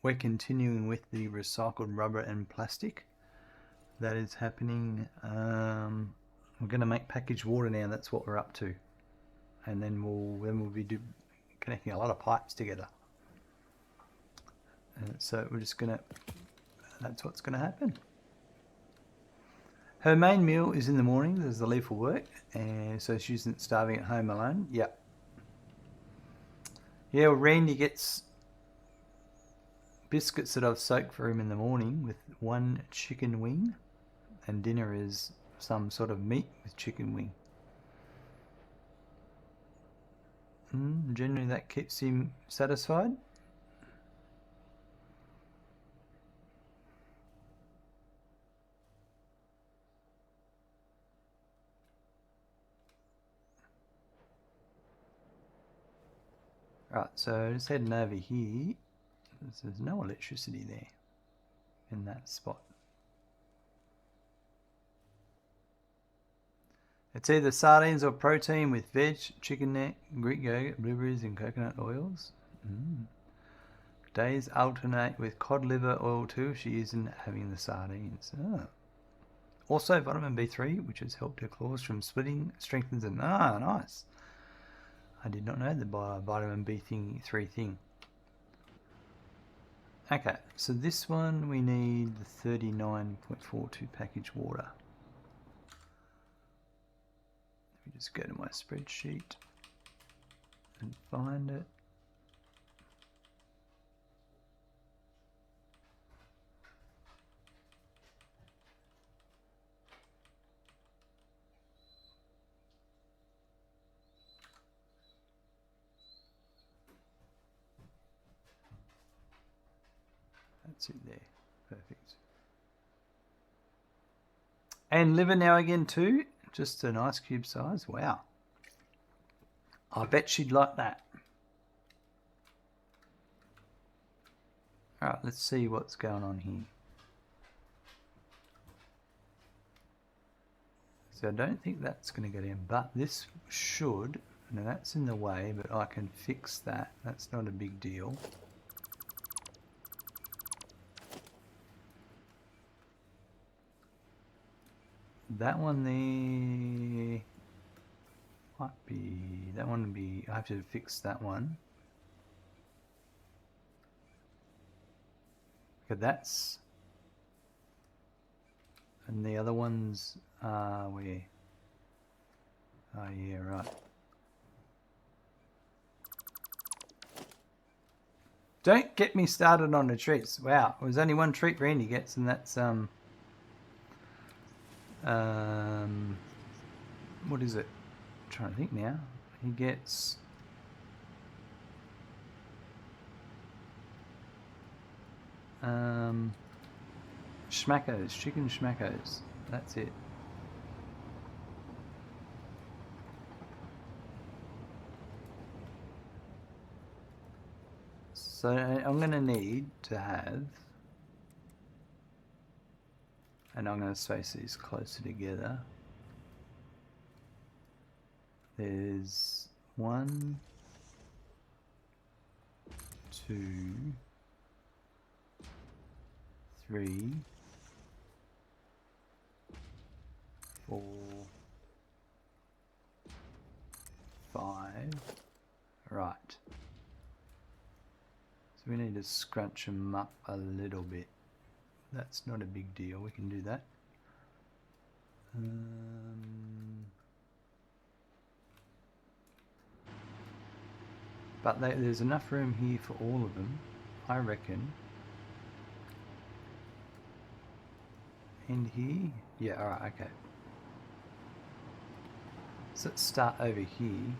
we're continuing with the recycled rubber and plastic. That is happening. We're going to make packaged water now. That's what we're up to, and then we'll be connecting a lot of pipes together. So we're just gonna. That's what's going to happen. Her main meal is in the morning. There's the leave for work, and so she isn't starving at home alone. Yep. Yeah, well, Randy gets biscuits that I've soaked for him in the morning with one chicken wing, and dinner is some sort of meat with chicken wing. Generally that keeps him satisfied. Right, so just heading over here. There's no electricity there in that spot. It's either sardines or protein with veg, chicken neck, Greek yogurt, blueberries and coconut oils. Days alternate with cod liver oil too if she isn't having the sardines. Also vitamin B3, which has helped her claws from splitting, strengthens them. Nice. I did not know the vitamin B3 thing. Okay, so this one we need the 39.42 package water. Let me just go to my spreadsheet and find it. That's it there. Perfect. And liver now again too. Just an ice cube size. Wow. I bet she'd like that. Alright, let's see what's going on here. So I don't think that's going to go in, but this should. Now that's in the way, but I can fix that. That's not a big deal. That one there might be, that one would be, I have to fix that one. Okay, that's, and the other ones are where? Oh yeah, right. Don't get me started on the treats. Wow, there's only one treat Randy gets, and that's what is it? I'm trying to think now. He gets schmackos, chicken schmackos. That's it. So I'm going to need to have, and I'm going to space these closer together. There's 1, 2, 3, 4, 5. Right. So we need to scrunch them up a little bit. That's not a big deal. We can do that. But there's enough room here for all of them, I reckon. And here? Yeah, alright, okay. So let's start over here.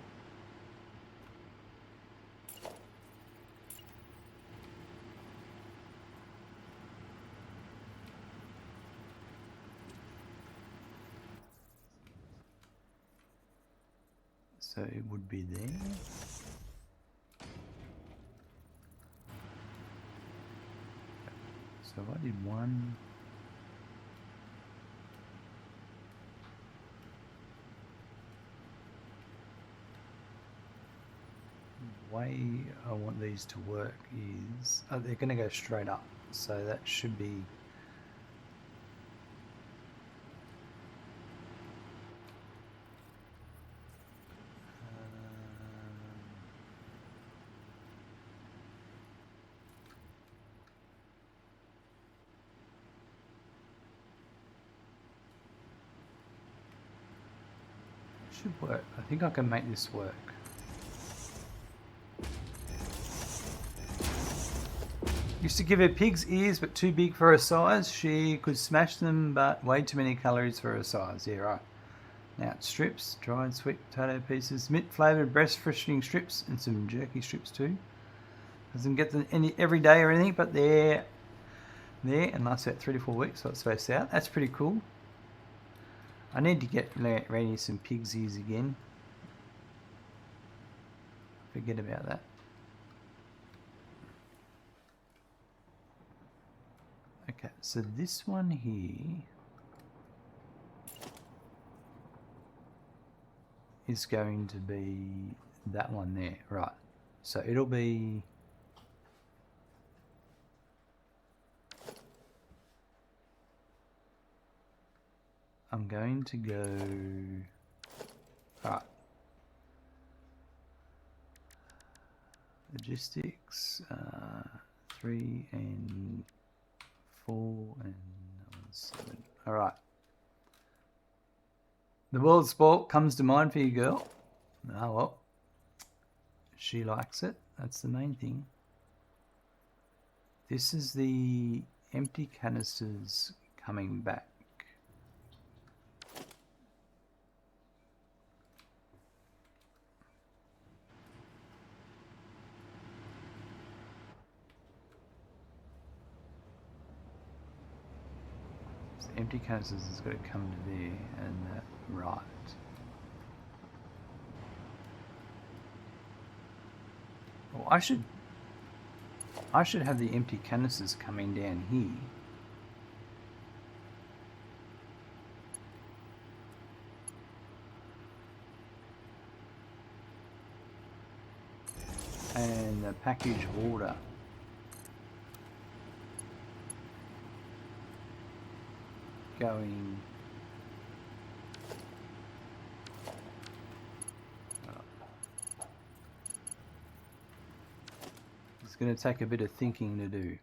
So it would be there. So if I did 1, way I want these to work is they're going to go straight up, so that should be should work. I think I can make this work. Used to give her pig's ears, but too big for her size. She could smash them, but way too many calories for her size. Yeah, right. Now, strips, dried sweet potato pieces, mint flavoured breast freshening strips, and some jerky strips too. Doesn't get them any every day or anything, but they're there and lasts about 3 to 4 weeks, so it's spaced out. That's pretty cool. I need to get Rainy some pig's ears again. Forget about that. Okay, so this one here is going to be that one there, right? So it'll be I'm going to go right. Logistics 3 and 4 and 7. All right. The world sport comes to mind for you, girl. Oh well. She likes it. That's the main thing. This is the empty canisters coming back. So empty canisters has got to come to there and that right. Well, I should have the empty canisters coming down here. And the packaged water going it's going to take a bit of thinking to do.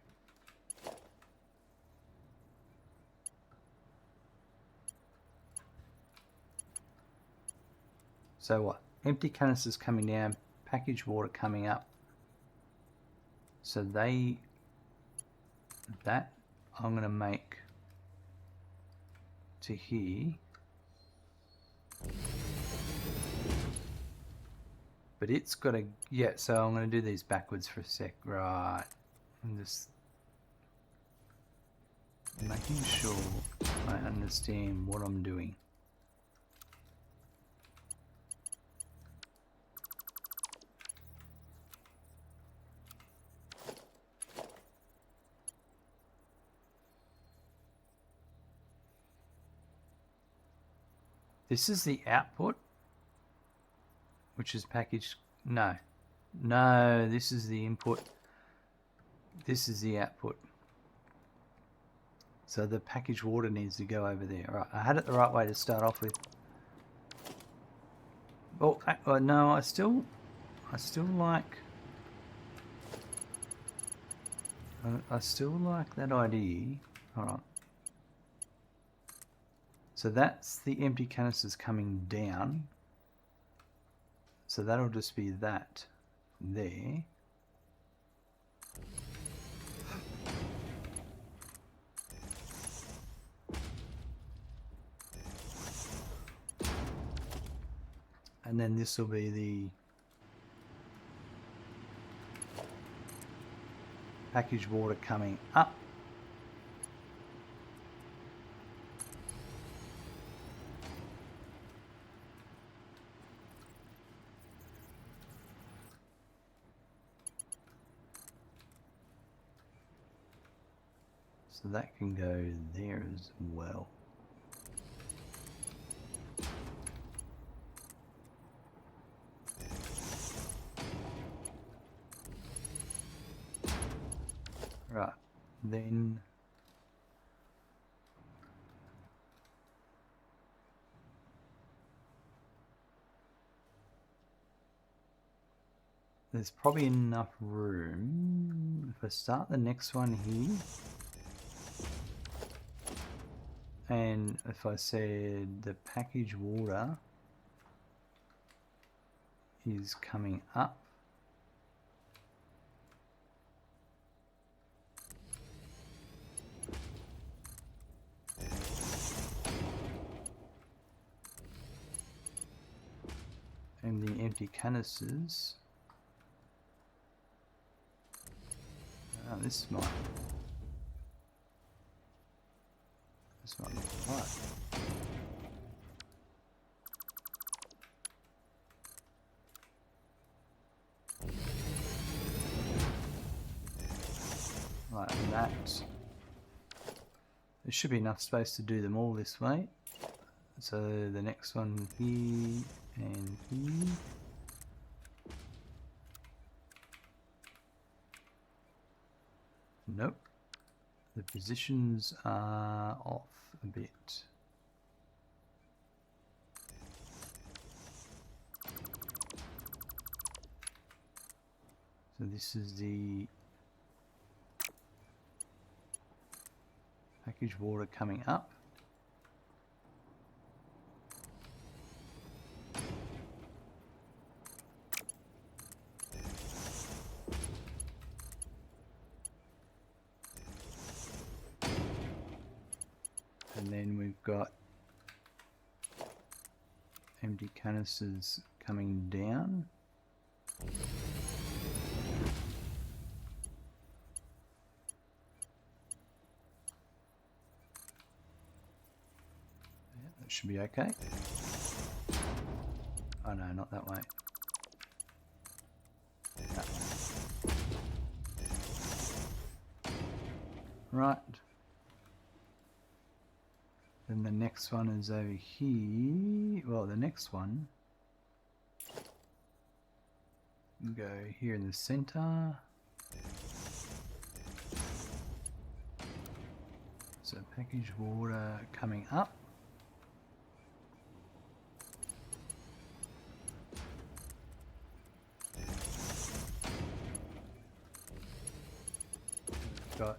So what? Empty canisters coming down, packaged water coming up. So that I'm going to make to here. But it's got to, yeah, so I'm going to do these backwards for a sec. Right. I'm just making sure I understand what I'm doing. This is the output, which is packaged. No, this is the input. This is the output. So the packaged water needs to go over there. All right, I had it the right way to start off with. Oh, no, I still like. I still like that idea. Hold on. So that's the empty canisters coming down. So that'll just be that there. And then this will be the packaged water coming up. So that can go there as well. then there's probably enough room. If I start the next one here, and if I said the package water is coming up, and the empty canisters, this might look right. Right, and that, there should be enough space to do them all this way. So the next one here and here. Nope. The positions are off a bit. So this is the packaged water coming up. And then we've got empty canisters coming down. Yeah, that should be okay. Oh no, not that way. That way. Right. Then the next one is over here. Well, the next one go here in the center. So packaged water coming up. We've got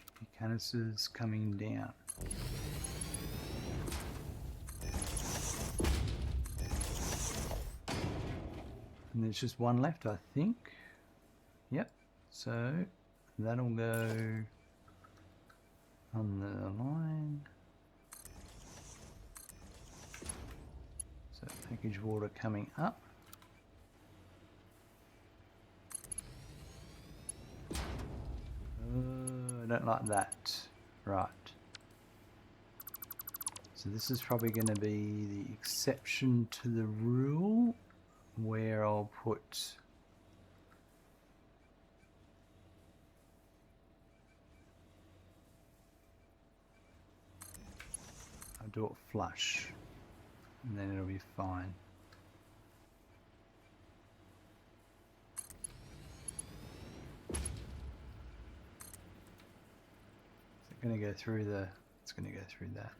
empty canisters coming down. And there's just one left, I think. Yep. So that'll go on the line. So packaged water coming up. I don't like that. Right. So this is probably going to be the exception to the rule, where I'll put I'll do it flush and then it'll be fine. Is it going to go through the, it's going to go through that.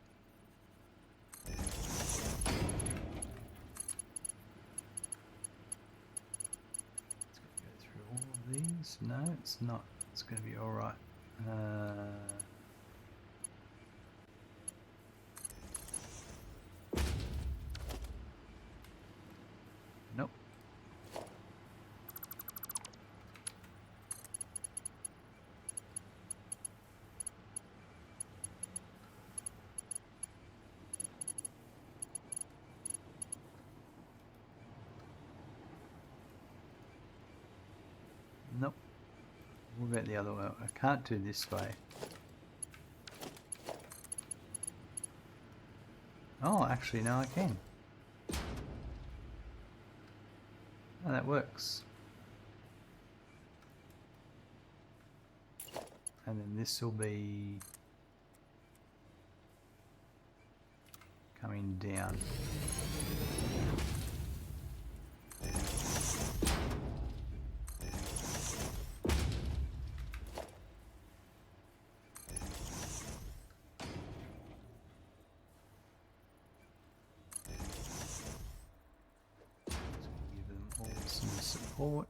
These? No, it's not. It's going to be all right. Nope. Nope. What about the other way? I can't do this way. Oh, actually, no, I can. Oh, that works. And then this will be coming down. Forward.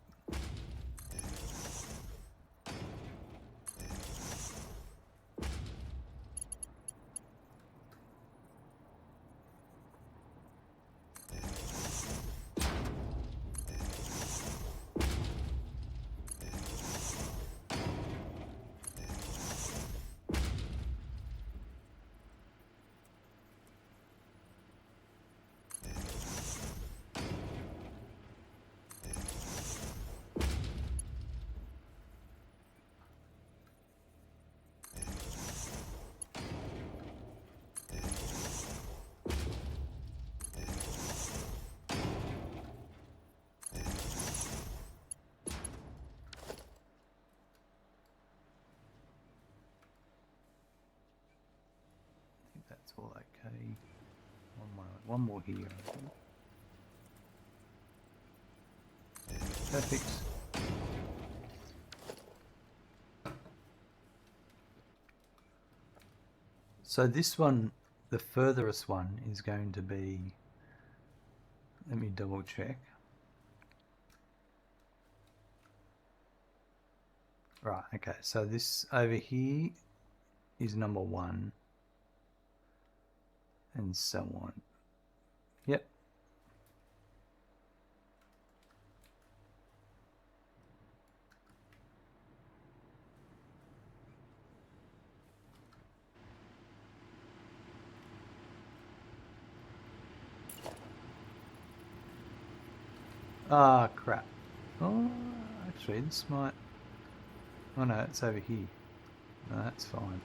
That's all okay. One more here. I think. Perfect. So this one, the furthest one, is going to be. Let me double check. Right. Okay. So this over here is number 1. And so on. Yep. Ah, crap. Oh, actually, this might... Oh no, it's over here. No, that's fine.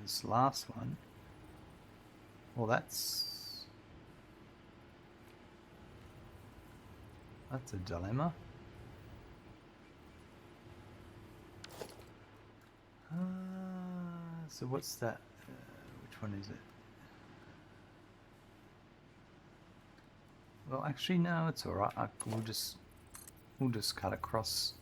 This last one, well, that's a dilemma. So what's that? Which one is it? Well, actually, no, it's all right. We'll just cut across.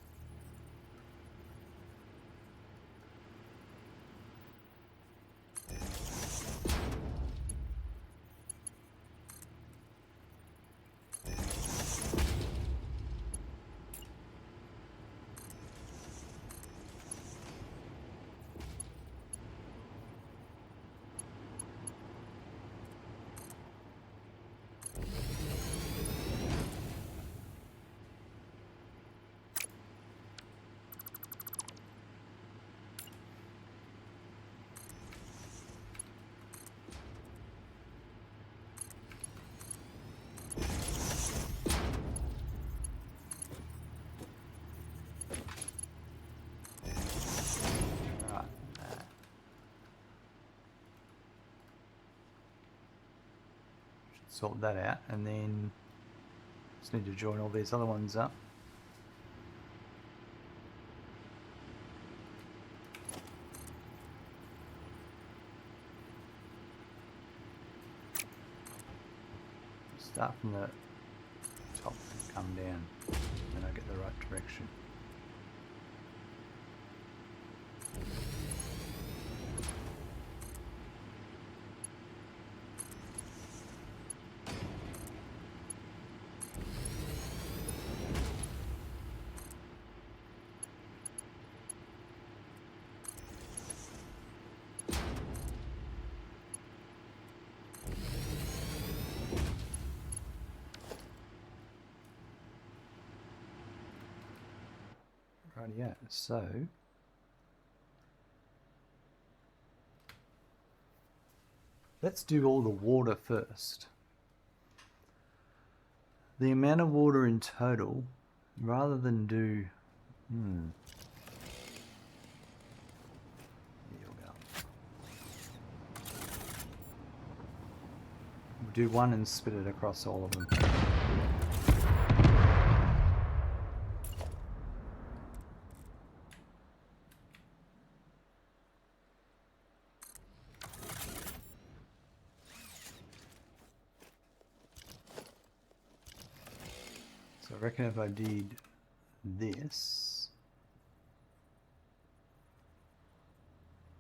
Sort that out, and then just need to join all these other ones up. Start from the top and come down, and I get the right direction. Right, yeah, so let's do all the water first. The amount of water in total, rather than do... Here we go. We'll do one and split it across all of them. So I reckon if I did this,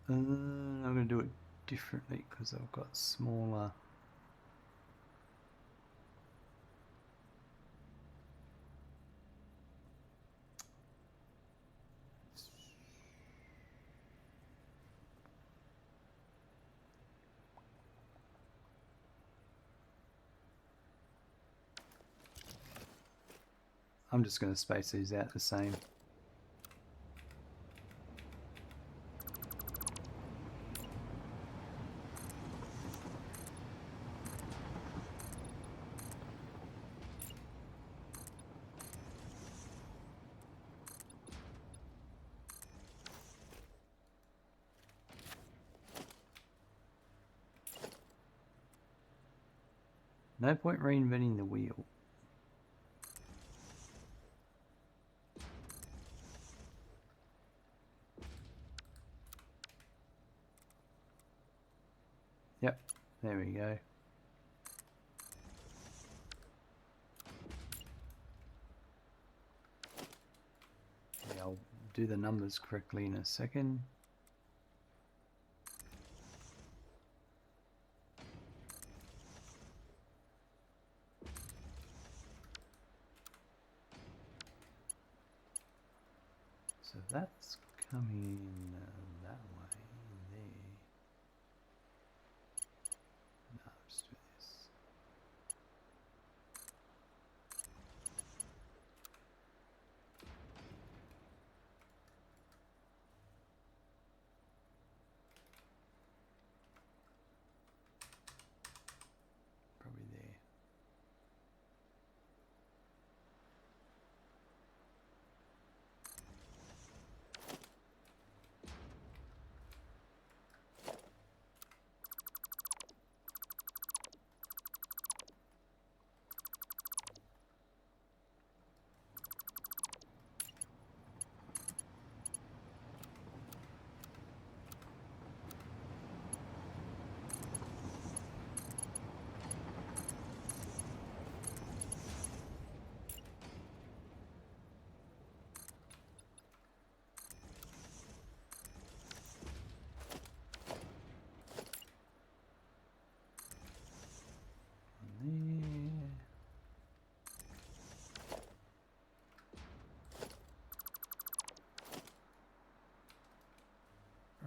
I'm going to do it differently because I've got smaller. I'm just going to space these out the same. No point reinventing the wheel. Yep, there we go. Yeah, I'll do the numbers correctly in a second. So that's coming that way there. No, just do this. Probably there.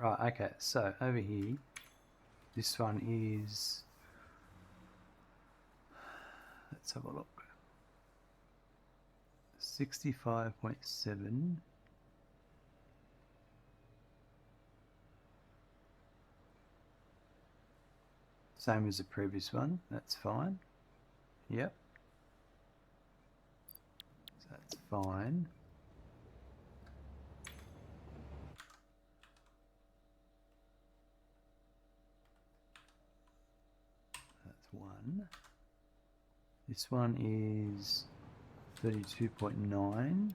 Right, okay, so over here, this one is, let's have a look, 65.7. Same as the previous one, that's fine. Yep. So that's fine. That's one. This one is 32.9.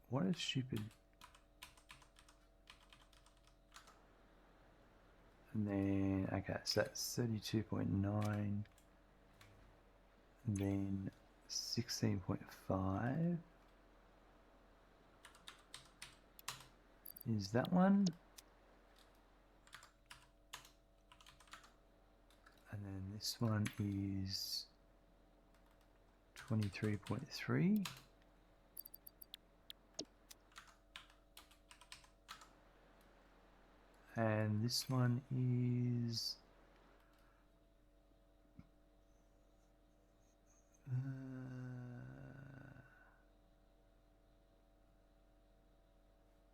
What is stupid? And then, okay, so that's 32.9. And then 16.5 is that one. And then this one is 23.3. And this one is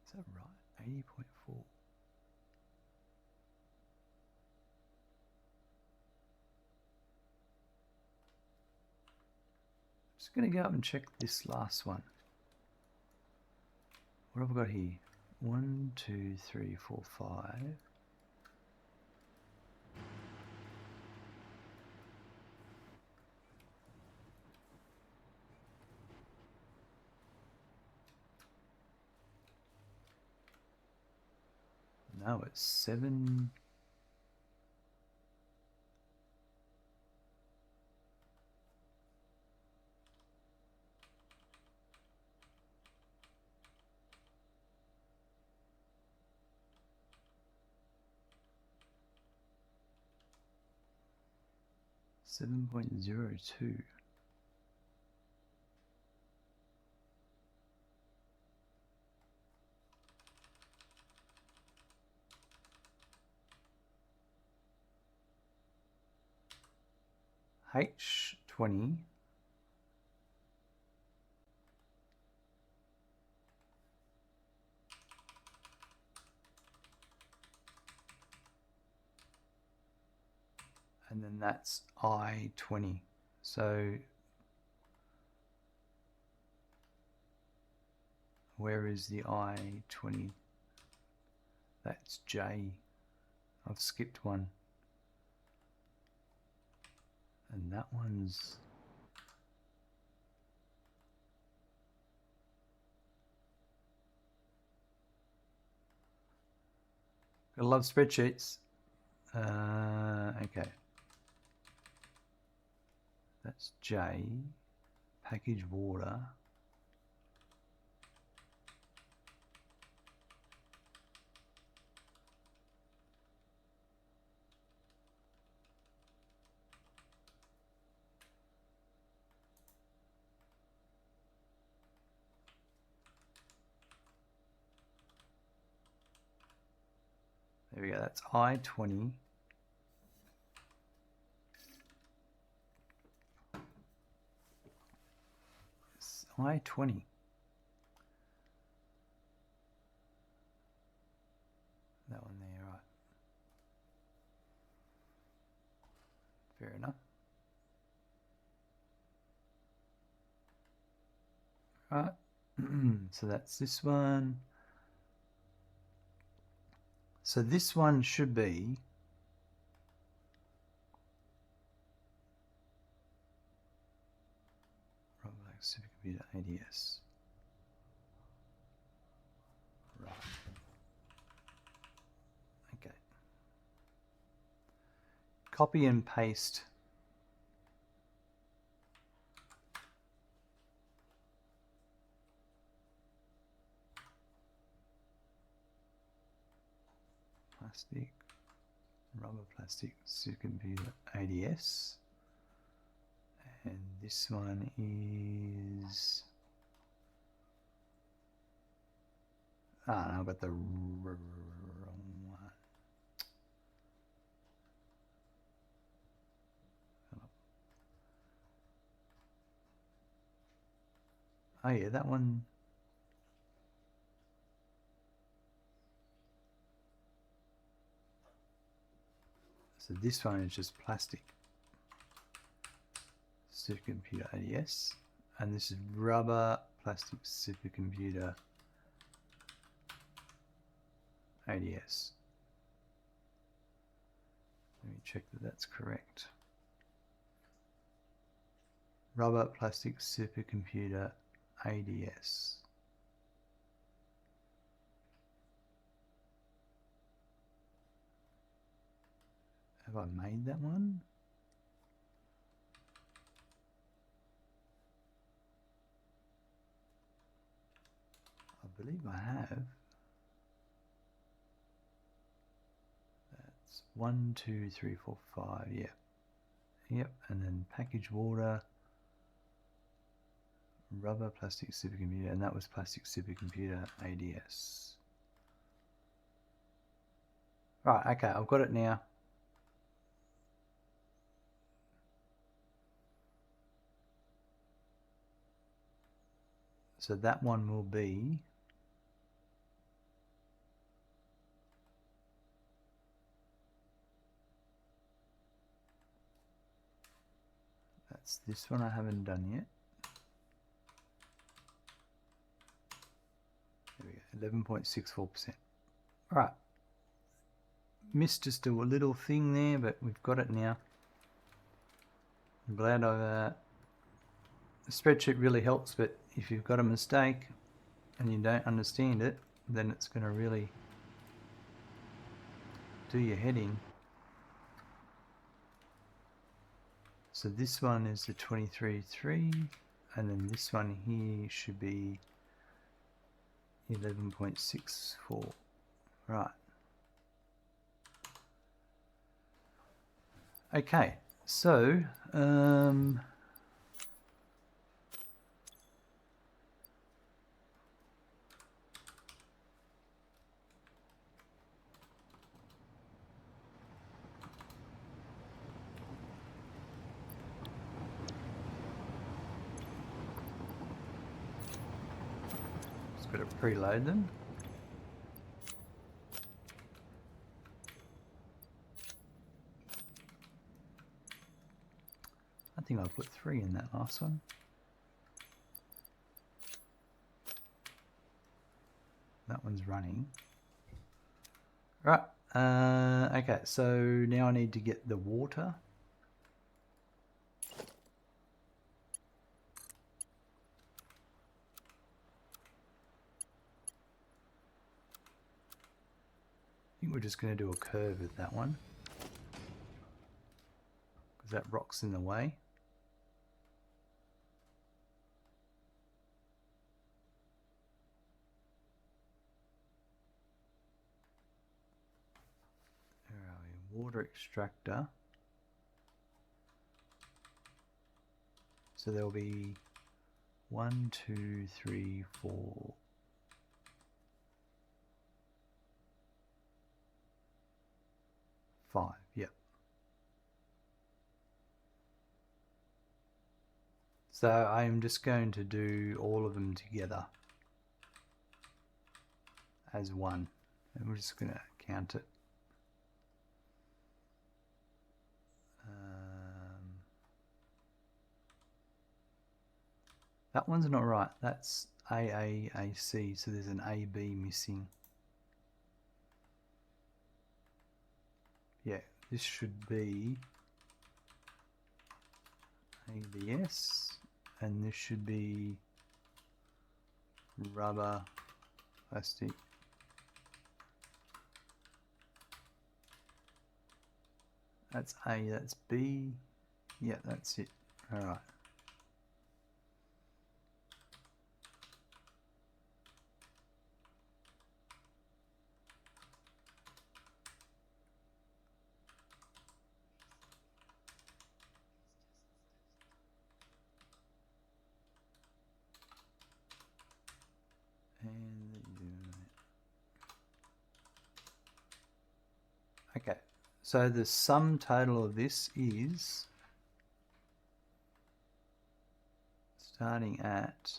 is that right? 80.4. Just going to go up and check this last one. What have I got here? 1, 2, 3, 4, 5. No, it's 7. $7.02. H20. And then that's I20. So where is the I20? That's J. I've skipped one. And that one's... I love spreadsheets. Okay. That's J. Package water. There we go, that's I20. It's I20. That one there, right. Fair enough. Right. So that's this one. So this one should be Supercomputer ADS. Right. Okay. Copy and paste. Plastic, rubber, plastic, supercomputer ADS. And this one is... Ah, no, I've got the wrong one. Oh yeah, that one... So this one is just plastic. Supercomputer ADS. And this is rubber, plastic, supercomputer ADS. Let me check that that's correct. Rubber, plastic, supercomputer ADS. Have I made that one? I believe I have. That's 1, 2, 3, 4, 5. Yeah. Yep. And then package water, rubber, plastic, supercomputer, and that was plastic, supercomputer ADS. Right. Okay. I've got it now. So that one will be that's this one I haven't done yet. There we go, 11.64%. Right. Missed just a little thing there, but we've got it now. I'm glad I've the spreadsheet really helps, but if you've got a mistake and you don't understand it, then it's going to really do your heading. So this one is the 23.3, and then this one here should be 11.64. Right. Okay, so got to preload them. I think I put 3 in that last one. That one's running. Right. Okay, so now I need to get the water. I think we're just going to do a curve with that one, because that rock's in the way. Where are we? Water extractor. So there'll be 1, 2, 3, 4. 5, yep. So I'm just going to do all of them together as one, and we're just going to count it. That one's not right. That's AAAC, so there's an AB missing. Yeah, this should be ABS, and this should be rubber, plastic. That's A, that's B. Yeah, that's it. All right. Okay, so the sum total of this is starting at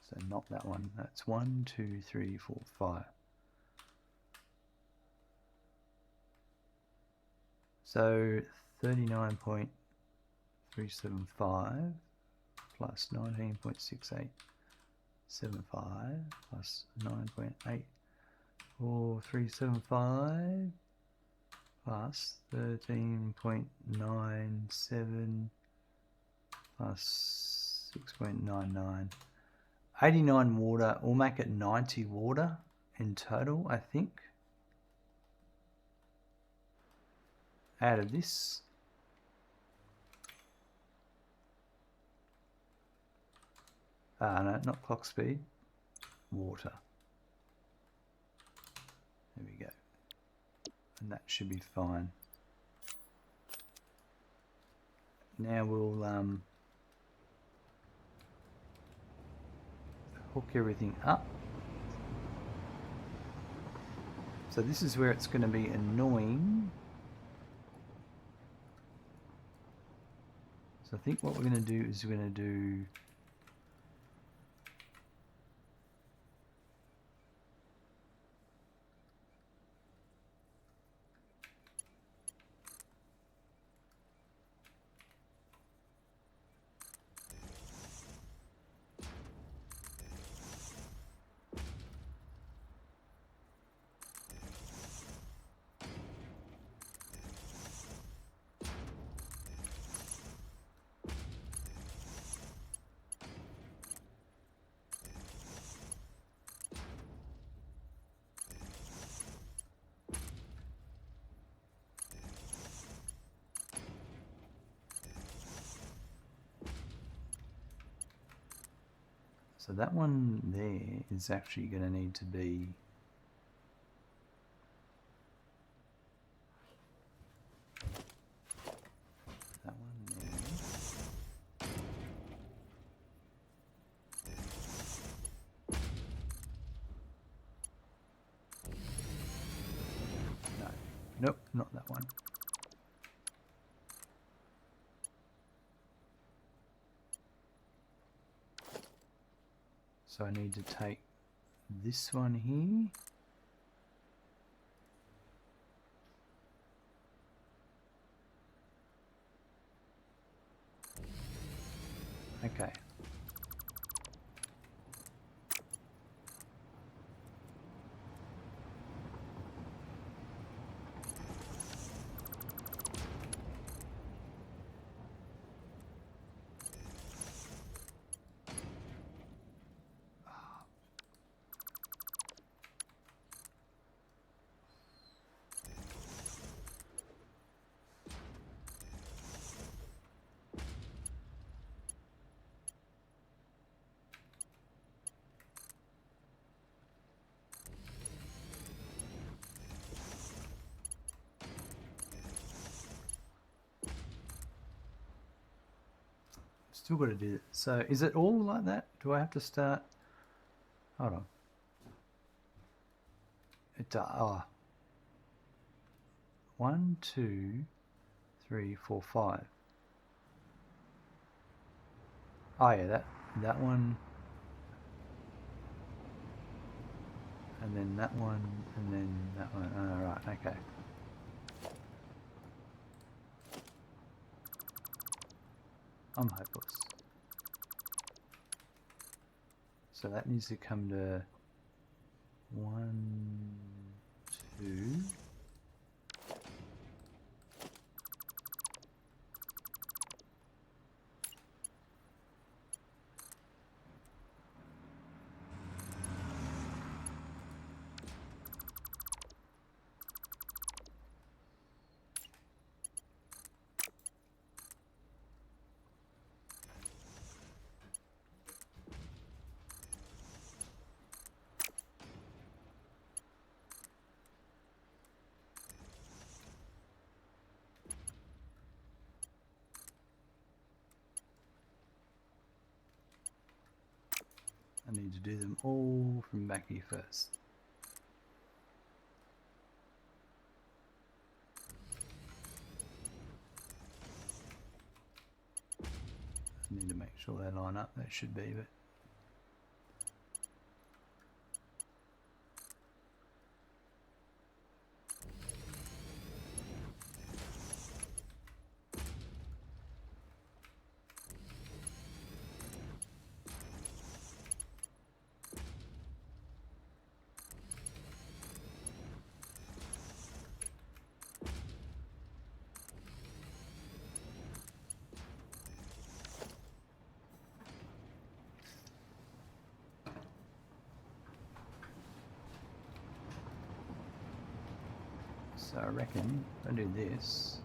so not that one. That's 1, 2, 3, 4, 5. So 39.375 plus 19.6875 plus 9.84375 plus 13.97 plus 6.99. 89 water. We'll make it 90 water in total, I think. Out of this. No, not clock speed. Water. There we go. And that should be fine. Now we'll hook everything up. So this is where it's going to be annoying. So I think what we're going to do is we're going to do So that one there is actually going to need to be that one there. No, nope, not that one. So I need to take this one here. Okay. Still got to do it. So is it all like that? Do I have to start? Hold on. It oh. 1, 2, 3, 4, 5. Oh yeah, that one, and then that one, and then that one. Oh, right, okay. I'm hopeless. So that needs to come to 1, 2. I need to do them all from back here first. I need to make sure they line up. They should be, but so I reckon if I do this.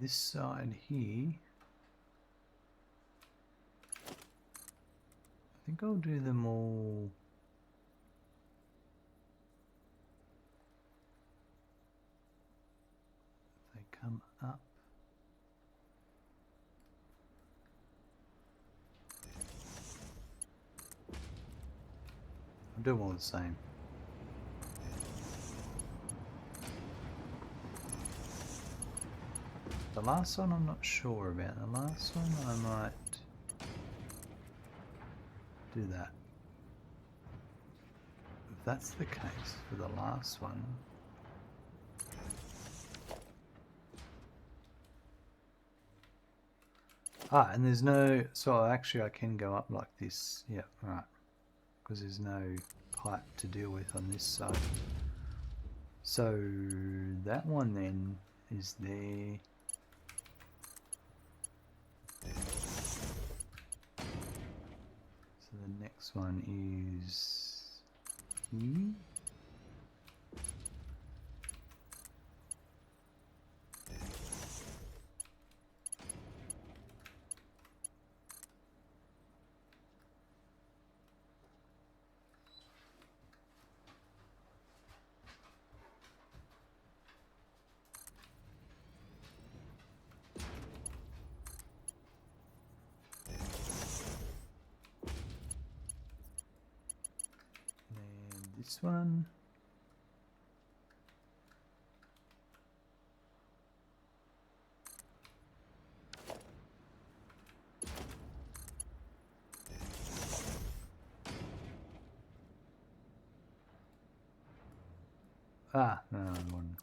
This side here, I think I'll do them all. If they come up. I'll do them all the same. The last one I'm not sure about. The last one I might do that. If that's the case for the last one. Ah, and there's no, so actually I can go up like this. Yeah, right. Because there's no pipe to deal with on this side. So that one then is there. So the next one is here. This one. Ah, no, one.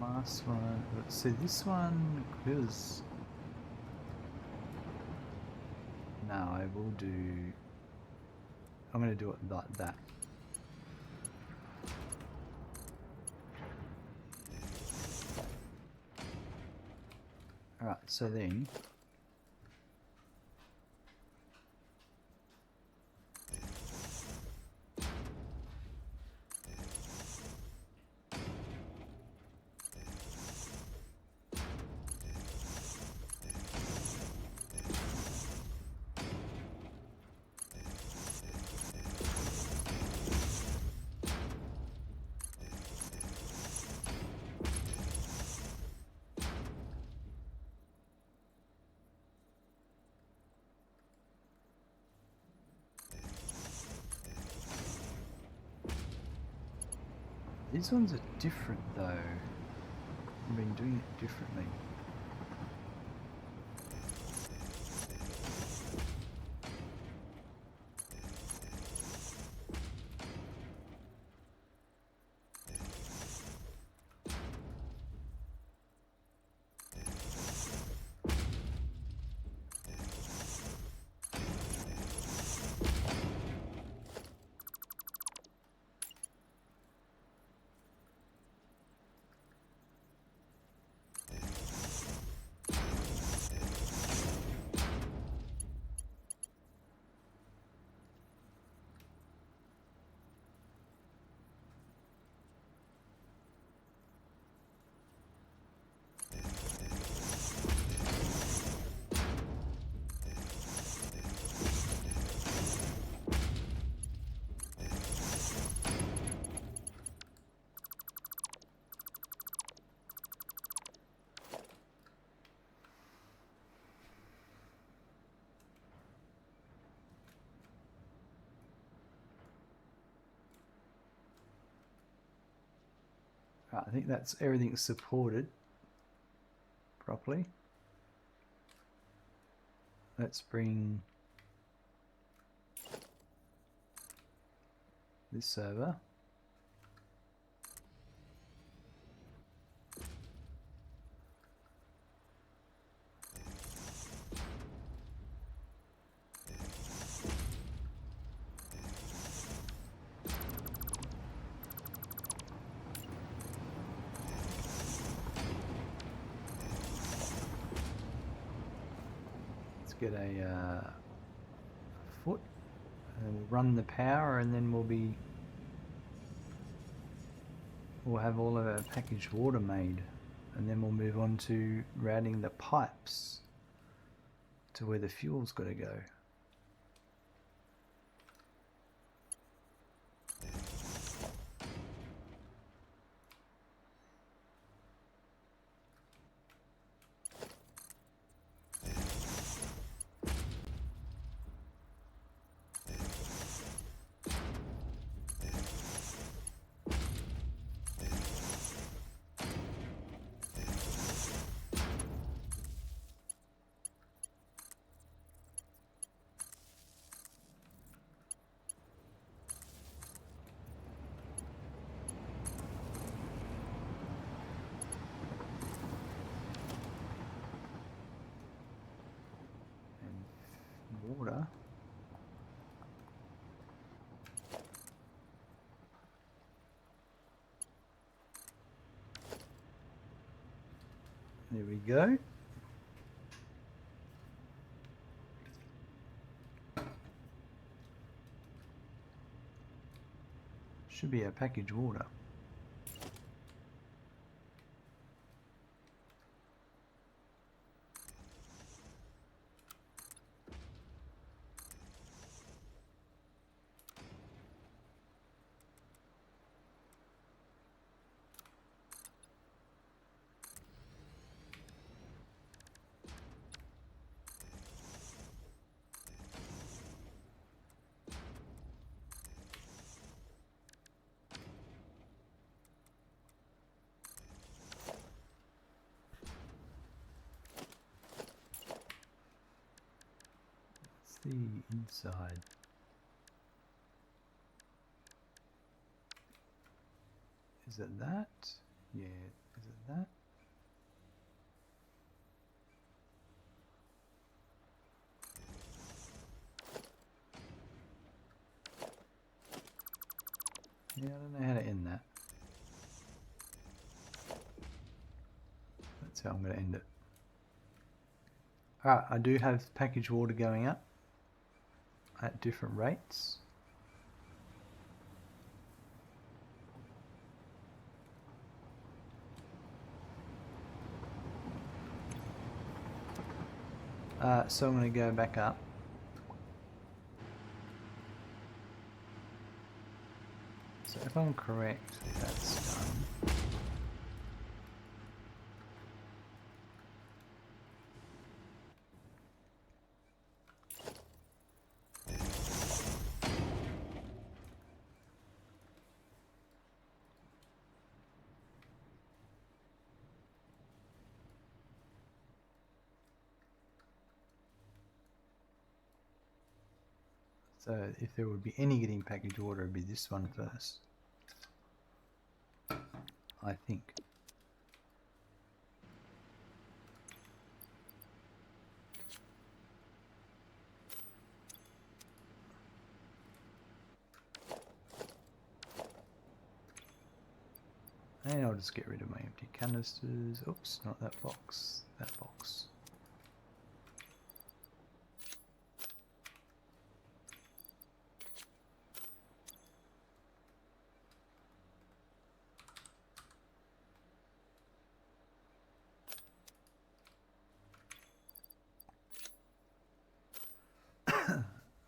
Last one. Let's see this one because no, I will do. I'm going to do it like that. All right. So then. These ones are different though. I've been doing it differently. Right, I think that's everything supported properly. Let's bring this over. Get a foot and we'll run the power, and then we'll have all of our packaged water made, and then we'll move on to routing the pipes to where the fuel's got to go. water. There we go. Should be our packaged water. The inside. Is it that? Yeah, is it that? Yeah, I don't know how to end that. That's how I'm going to end it. Alright, I do have packaged water going up at different rates. So I'm going to go back up. So if I'm correct, that's done. So if there would be any getting packaged water, it would be this one first. I think. And I'll just get rid of my empty canisters. Oops, not that box. That box.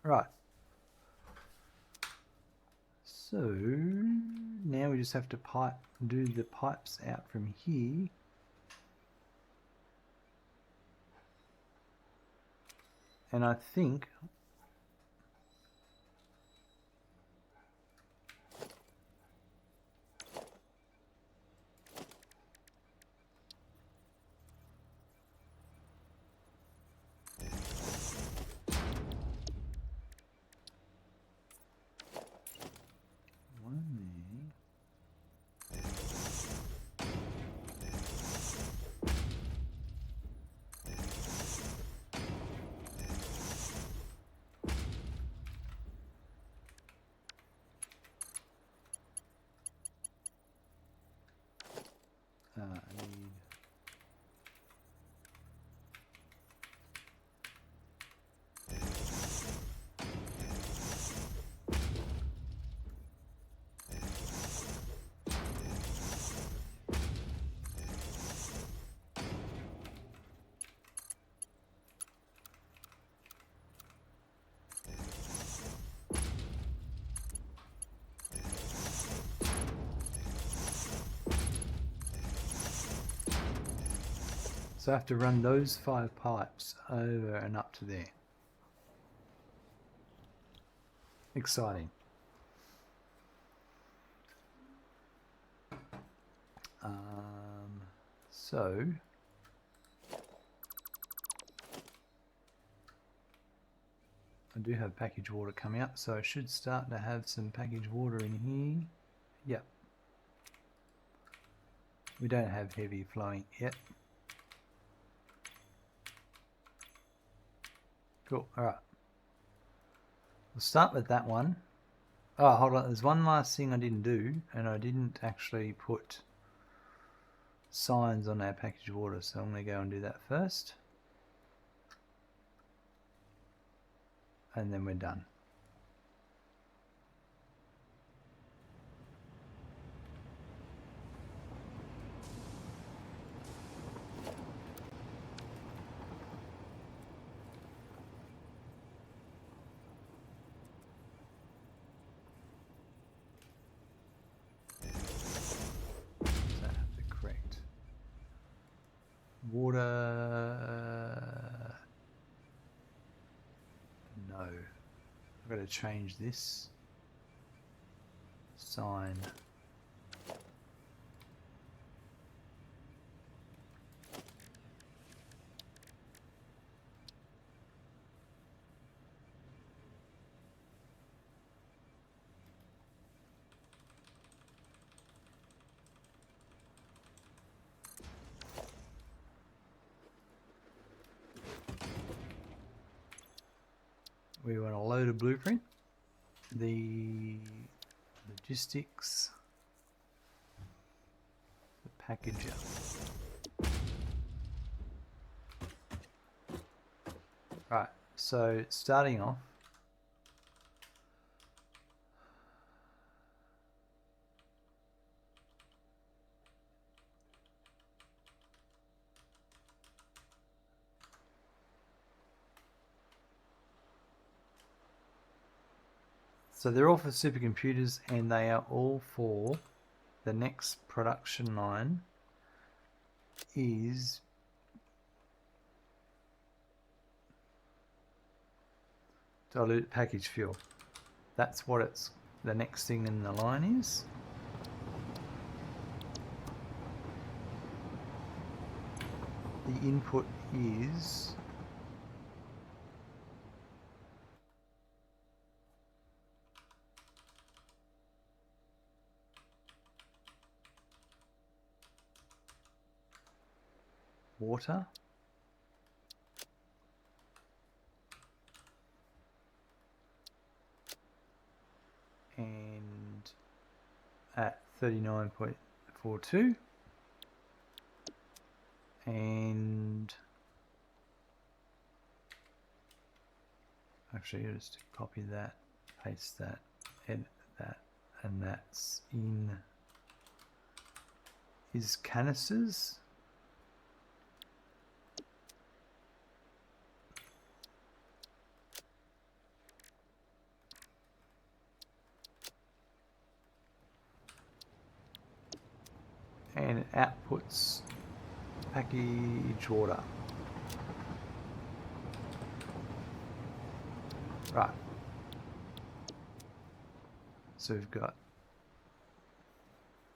Right. So now we just have to do the pipes out from here. And I think I need So I have to run those 5 pipes over and up to there. Exciting. So I do have packaged water coming up, so I should start to have some packaged water in here. Yep. We don't have heavy flowing yet. Cool, alright. We'll start with that one. Oh, hold on. There's one last thing I didn't do, and I didn't actually put signs on our packaged water, so I'm going to go and do that first. And then we're done. Water, no. I've got to change this sign. We want to load a blueprint, the logistics, the packager. Right, so starting off, so they're all for supercomputers, and they are all for the next production line is dilute package fuel. That's what it's the next thing in the line is. The input is water, and at 39.42, and actually just copy that, paste that, edit that, and that's in his canisters. And it outputs package water. Right. So we've got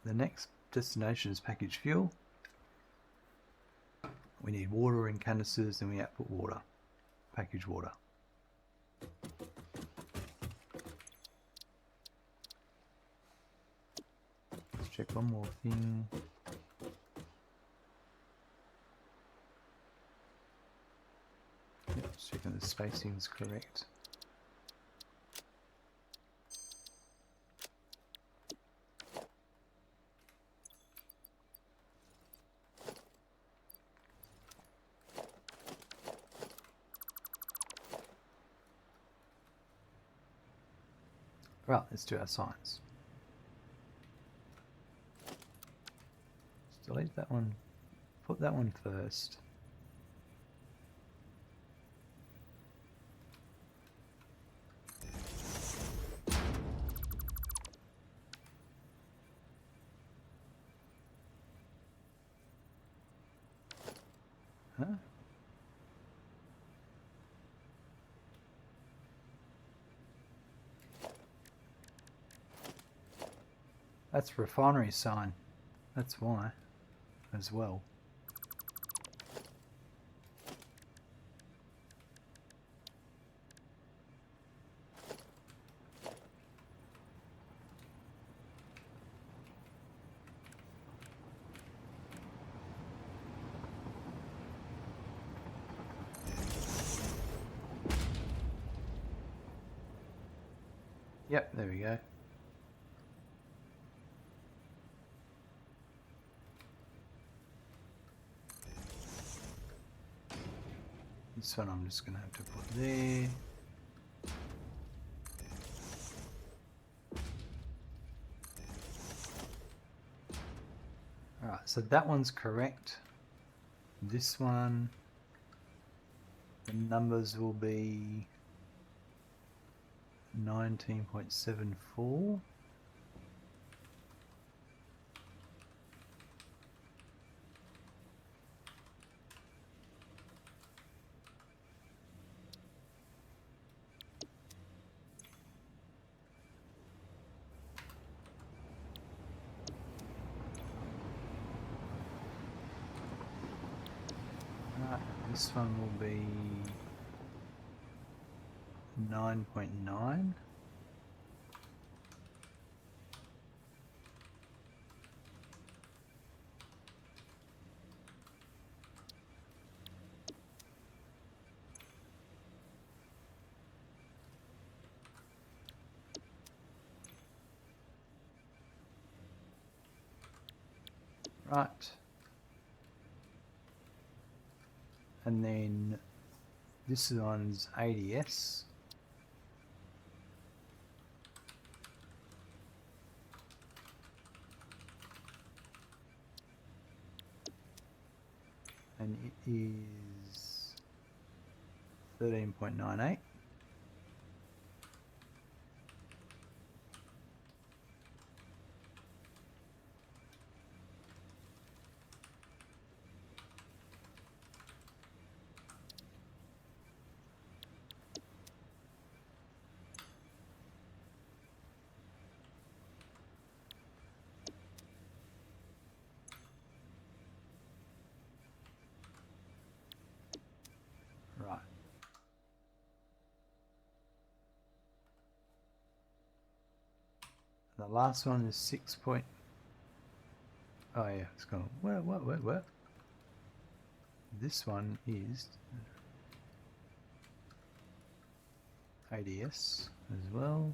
the next destination is packaged fuel. We need water in canisters, and we output water, packaged water. Let's check one more thing. Just checking the spacing is correct. Right, let's do our signs. Let's delete that one, put that one first. Huh? That's refinery sign. That's why, as well. Yep, there we go. This one I'm just going to have to put there. Alright, so that one's correct. This one, the numbers will be 19.74. This one will be 9.9. Right. And then this one's ADS. And it is 13.98. Right. The last one is 6 point. Oh yeah, it's gone. What? This one is ADS as well.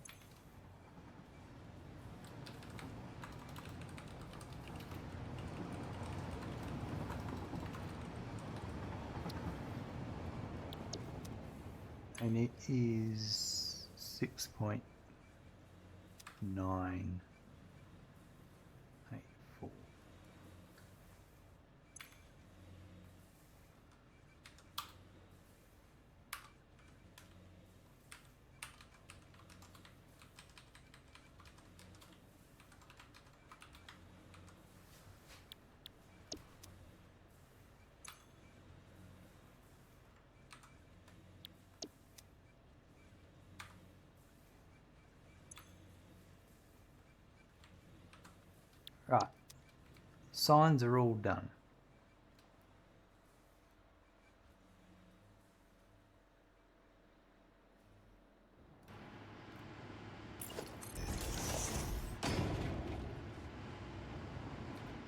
And it is 6.984. Right, signs are all done.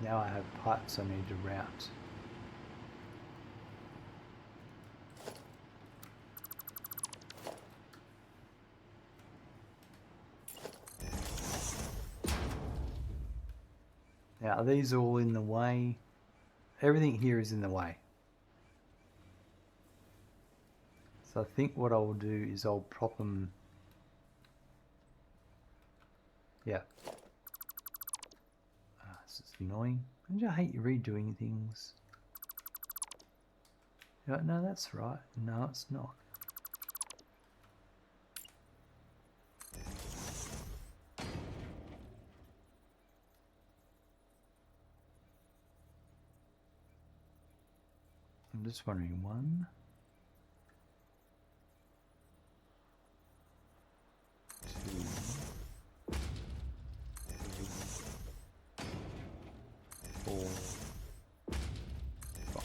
Now I have pipes I need to route. Now, are these all in the way? Everything here is in the way. So I think what I'll do is I'll prop them. Yeah. This is annoying. I hate redoing things. You're like, no, that's right. No, it's not. I'm just wondering, 1, 2, 3, 4, 5.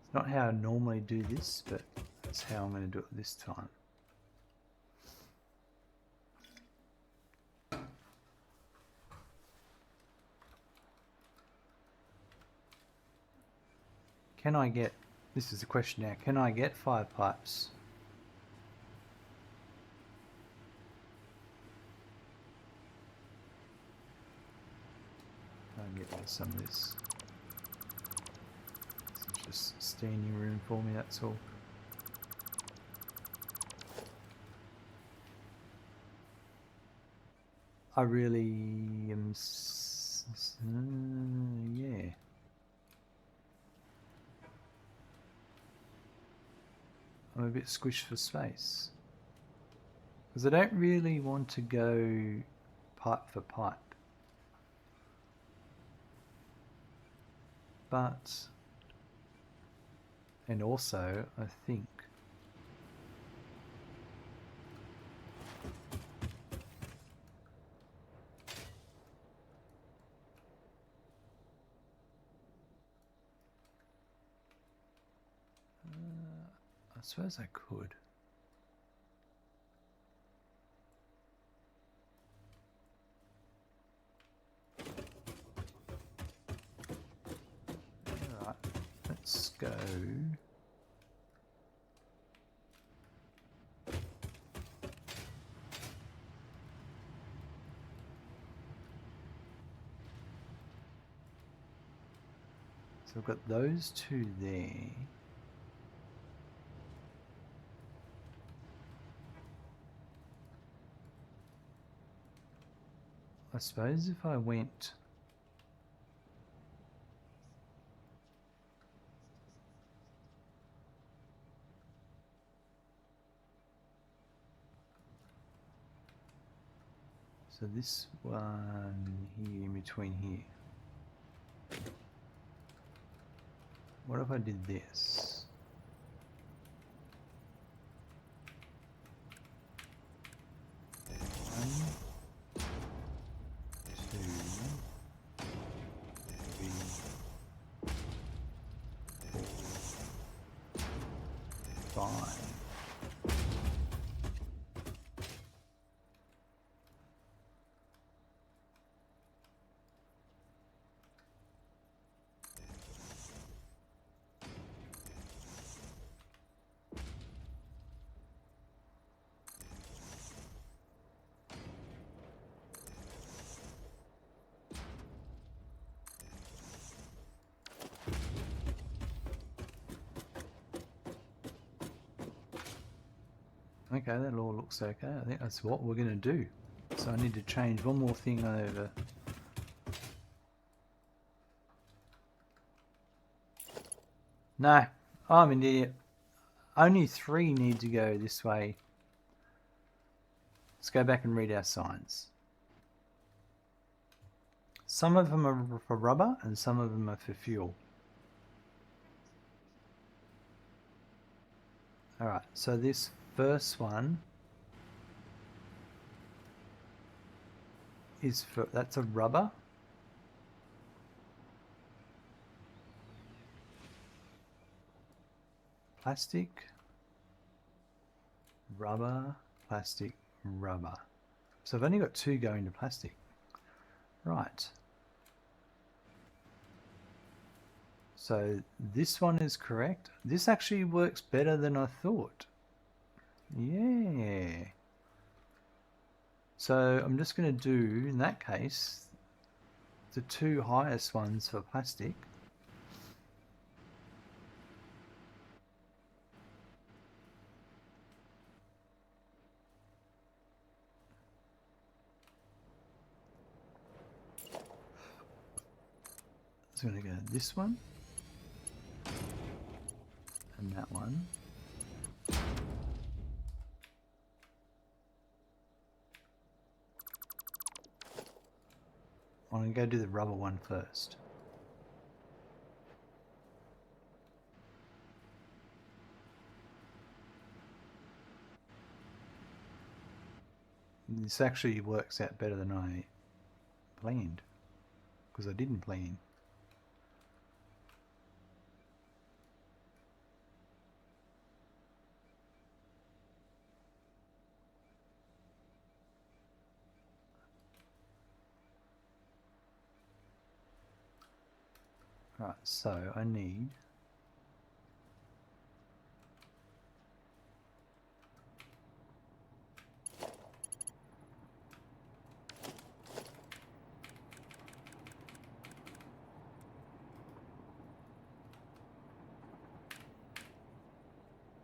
It's not how I normally do this, but that's how I'm going to do it this time. Can I get, this is the question now, can I get 5 pipes? I'll get some of this. It's just standing room for me, that's all. I really am, yeah. I'm a bit squished for space. Because I don't really want to go pipe for pipe. But, and also, I think I suppose I could. Alright, let's go. So I've got those two there. I suppose if I went so this one here in between here. What if I did this? One, two, three, four, 5. Okay, that all looks okay. I think that's what we're going to do. So I need to change one more thing over. No, I'm an idiot. Only 3 need to go this way. Let's go back and read our signs. Some of them are for rubber and some of them are for fuel. Alright, so this first one is for, that's a rubber. Plastic, rubber, plastic, rubber. So I've only got 2 going to plastic. Right. So this one is correct. This actually works better than I thought. Yeah. So I'm just going to do, in that case, the 2 highest ones for plastic. So I'm going to go this one and that one. I'm going to go do the rubber one first. This actually works out better than I planned, because I didn't plan. Right, so I need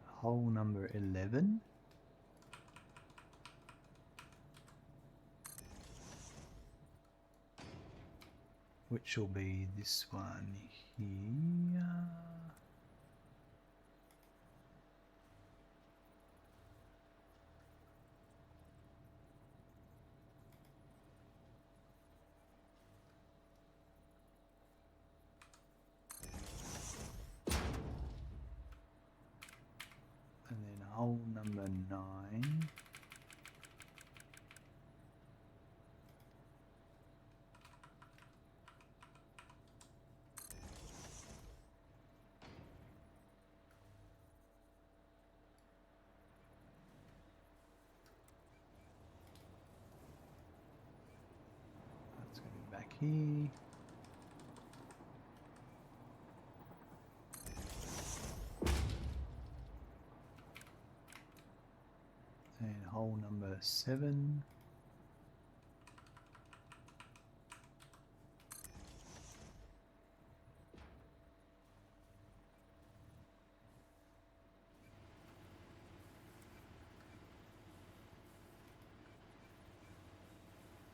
hole number 11. Which will be this one here. And then hole number 9. That's going to be back here. And hole number 7.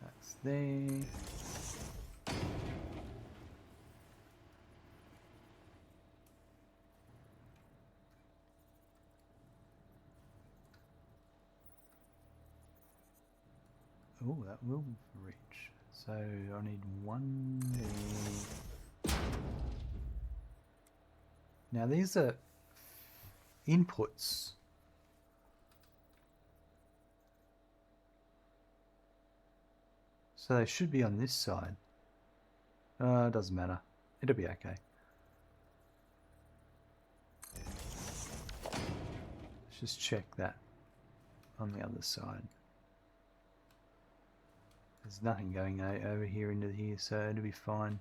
That's there. Oh, that will reach. So I need one there. Now these are inputs. So they should be on this side. It doesn't matter. It'll be okay. Let's just check that on the other side. There's nothing going over here into here, so it'll be fine.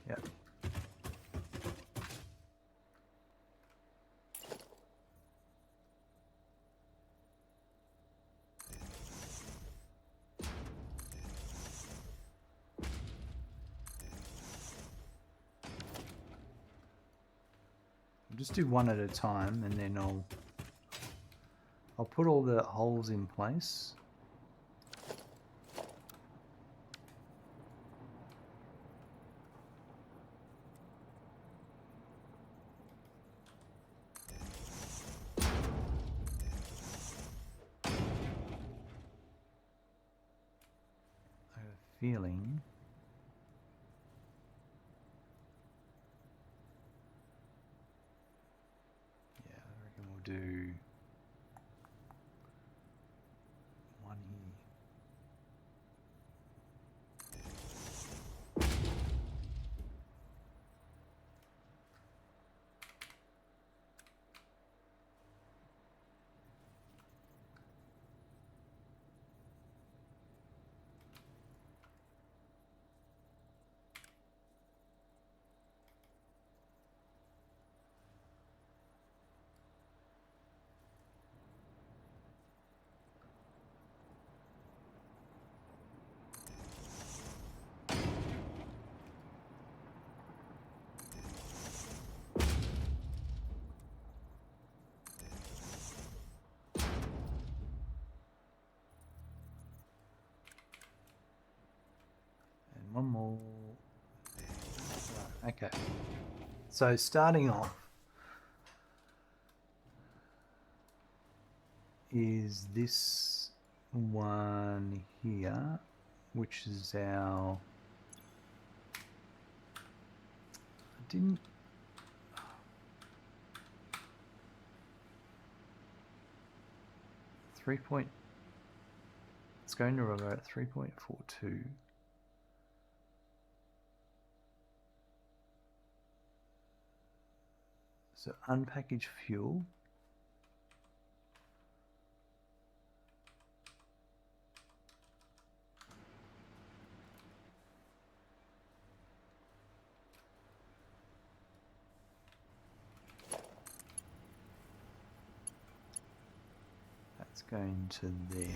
Yep. I'll just do one at a time, and then I'll put all the holes in place. Feeling yeah, I reckon we'll do one here. One more. Okay. So starting off is this one here, which is our... I didn't... 3 point... It's going to run at 3.42. So unpackaged fuel. It's going to there.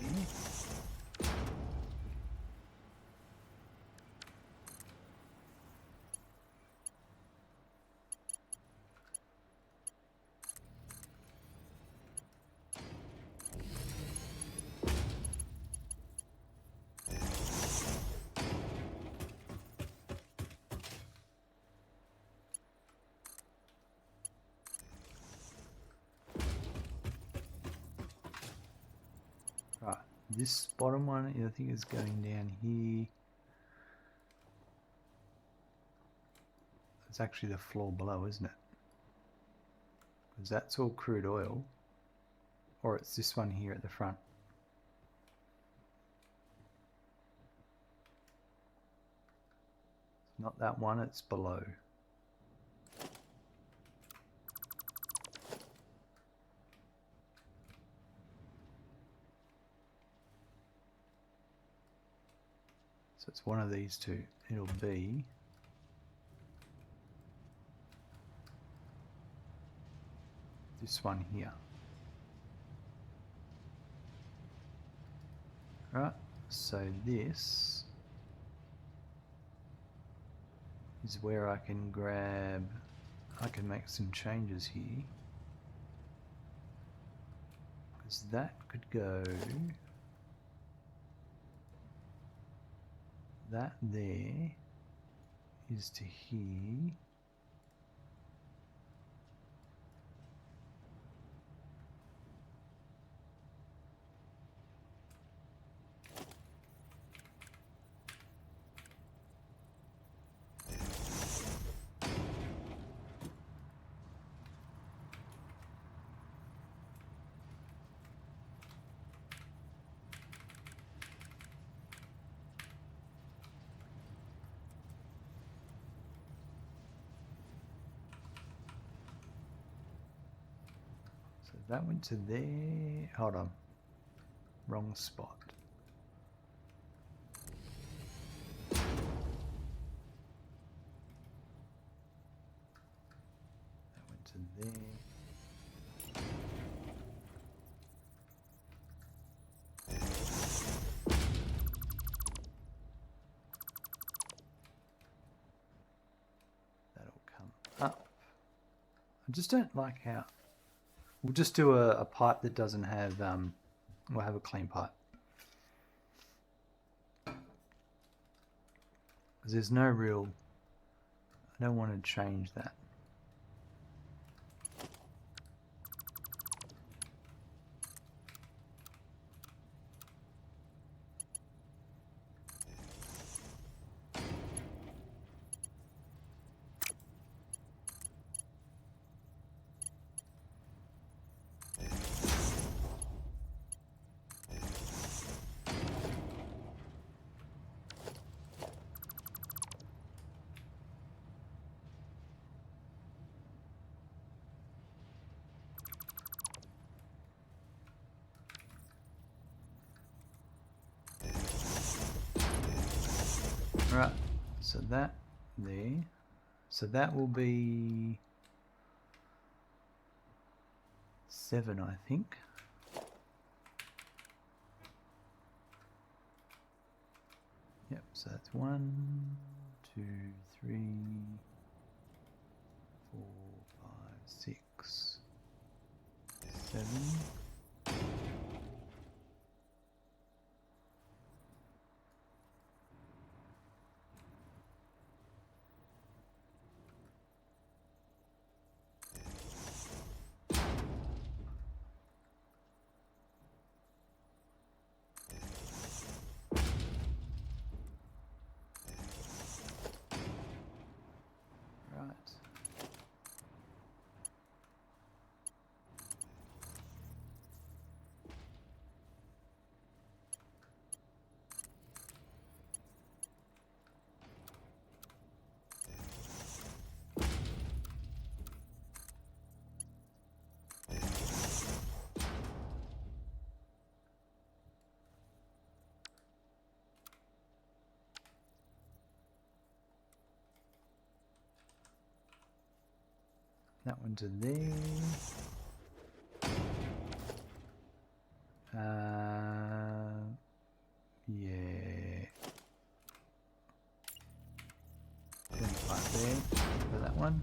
Right, this bottom one I think is going down here. It's actually the floor below, isn't it? Because that's all crude oil. Or it's this one here at the front. It's not that one, it's below. So it's one of these two. It'll be this one here. Right, so this is where I can grab, I can make some changes here. Because that could go, that there is to here. That went to there. Hold on. Wrong spot. That went to there. That'll come up. I just don't like how... We'll just do a pipe that doesn't have, we'll have a clean pipe. Because there's no real, I don't want to change that. Right, so that there, so that will be 7, I think. Yep, so that's 1, 2, 3, 4, 5, 6, 7. That one to there. Yeah. 25 there for that one.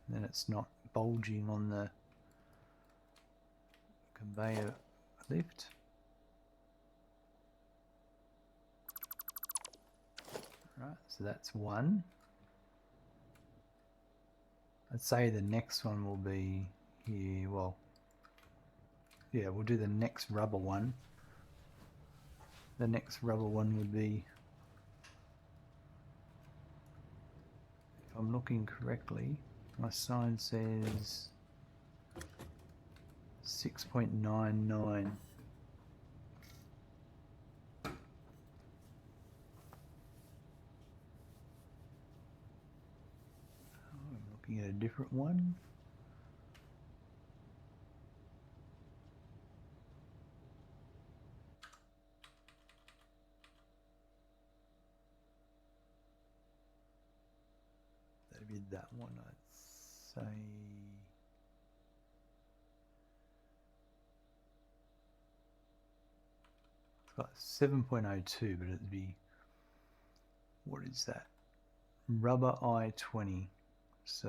Then it's not bulging on the conveyor lift. Right, so that's one. I'd say the next one will be here. Well, yeah, we'll do the next rubber one. The next rubber one would be, if I'm looking correctly, my sign says 6.99. I'm looking at a different one. That'd be that one, I'd say. It's got 7.02, but it'd be, what is that? Rubber I-20. So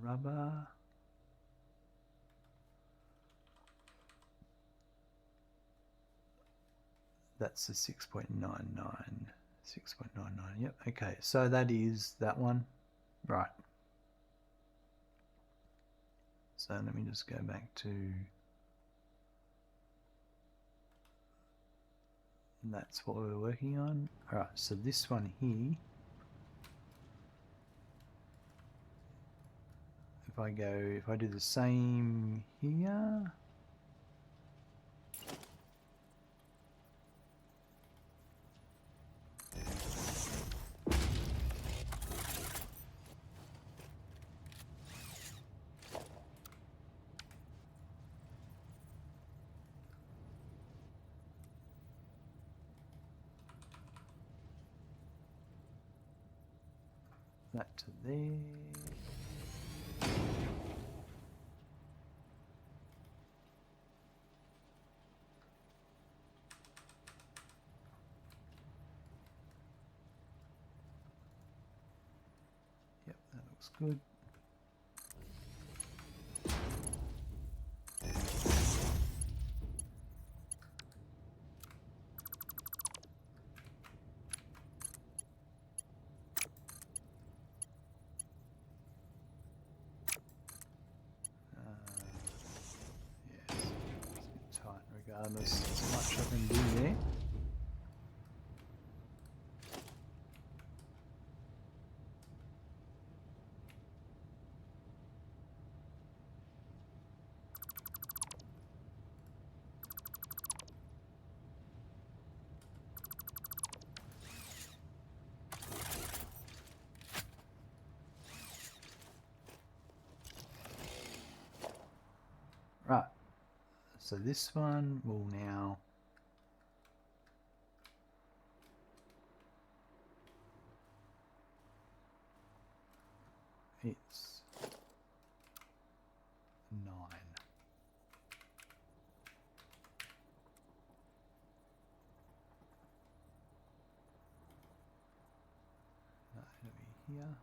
rubber, that's the 6.99. 6.99, yep, okay, so that is that one, right. So let me just go back to, that's what we're working on. All right, so this one here, if I do the same here, that to there. Yep, that looks good. Yeah, it's a bit tight regardless. There's much I can do there. Right, so this one will now it's 9. That'll be here.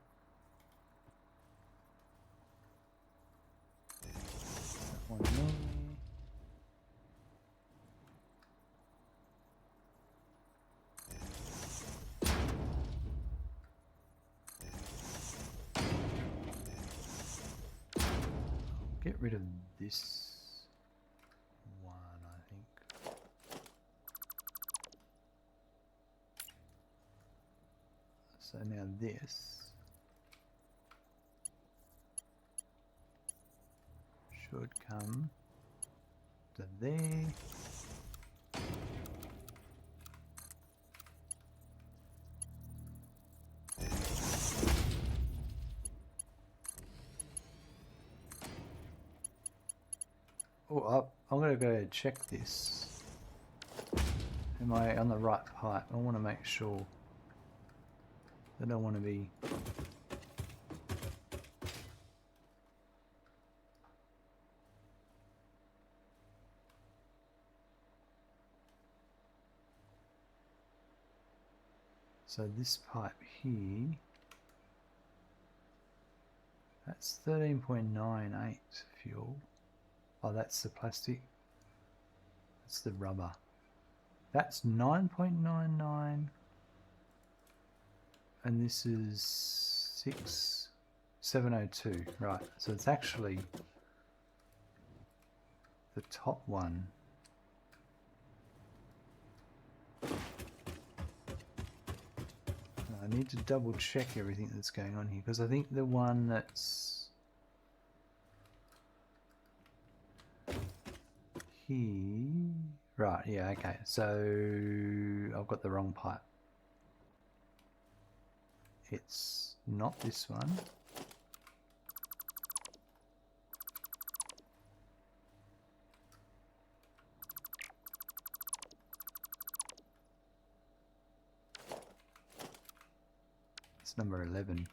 That one there. Get rid of this one, I think. So now this should come to there. Oh, I'm going to go check this. Am I on the right pipe? I want to make sure. I don't want to be... So this pipe here, that's 13.98 fuel. Oh, that's the plastic. That's the rubber. That's 9.99. And this is 702. Right, so it's actually the top one. I need to double check everything that's going on here, because I think the one that's here, right, yeah, okay, so I've got the wrong pipe. It's not this one. It's number 11.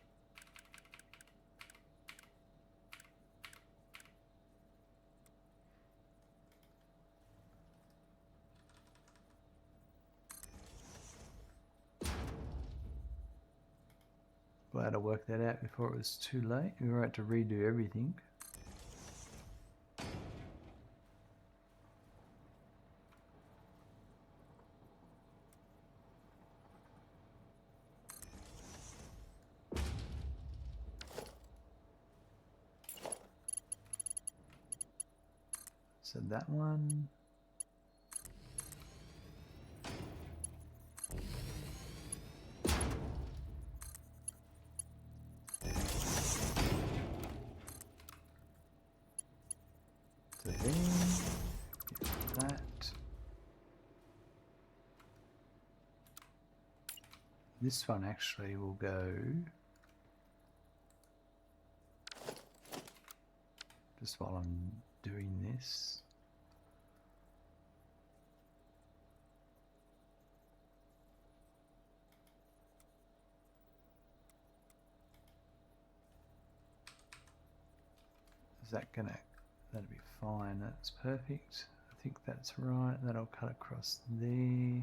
Glad I worked that out before it was too late. We were about to redo everything. So that one. So then, that. This one actually will go just while I'm doing this. Is that gonna, that'll be fine, that's perfect. I think that's right, that'll cut across there.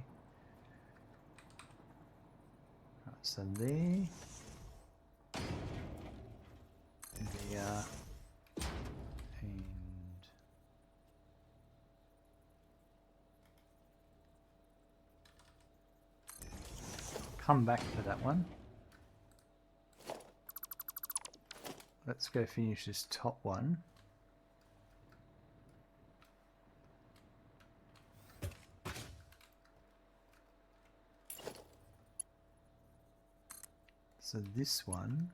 Right, so there. There. And come back to that one. Let's go finish this top one. So this one,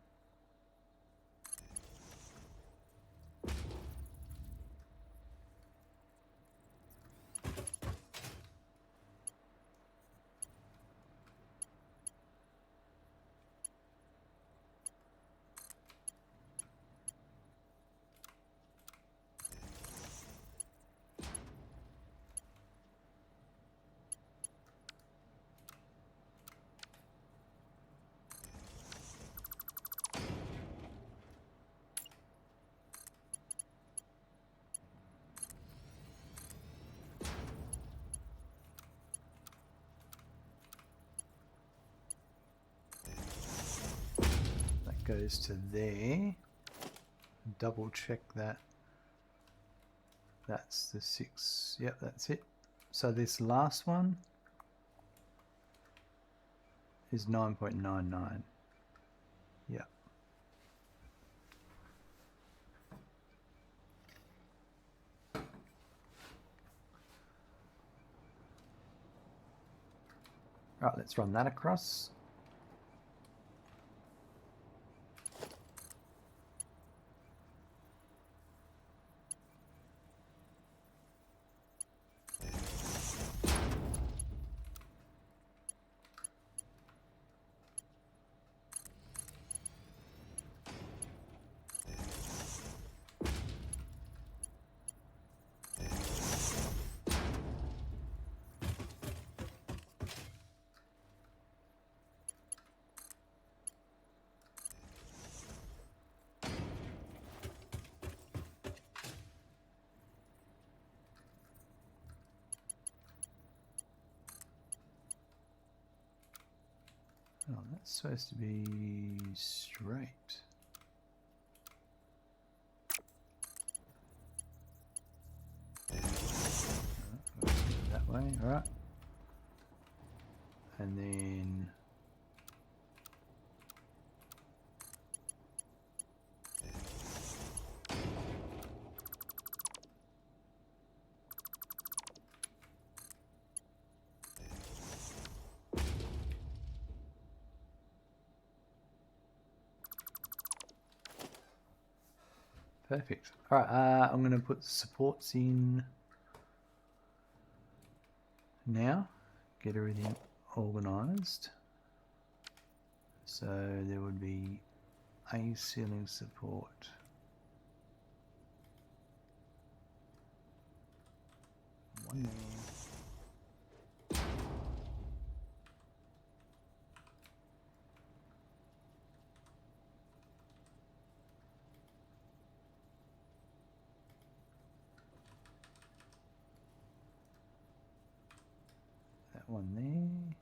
goes to there. Double check that. That's the 6. Yep, that's it. So this last one is 9.99. Yeah. Right, let's run that across. Oh, that's supposed to be straight. Oh, that way, alright. And then perfect. Alright, I'm going to put supports in now, get everything organised. So there would be a ceiling support. One there. That one there.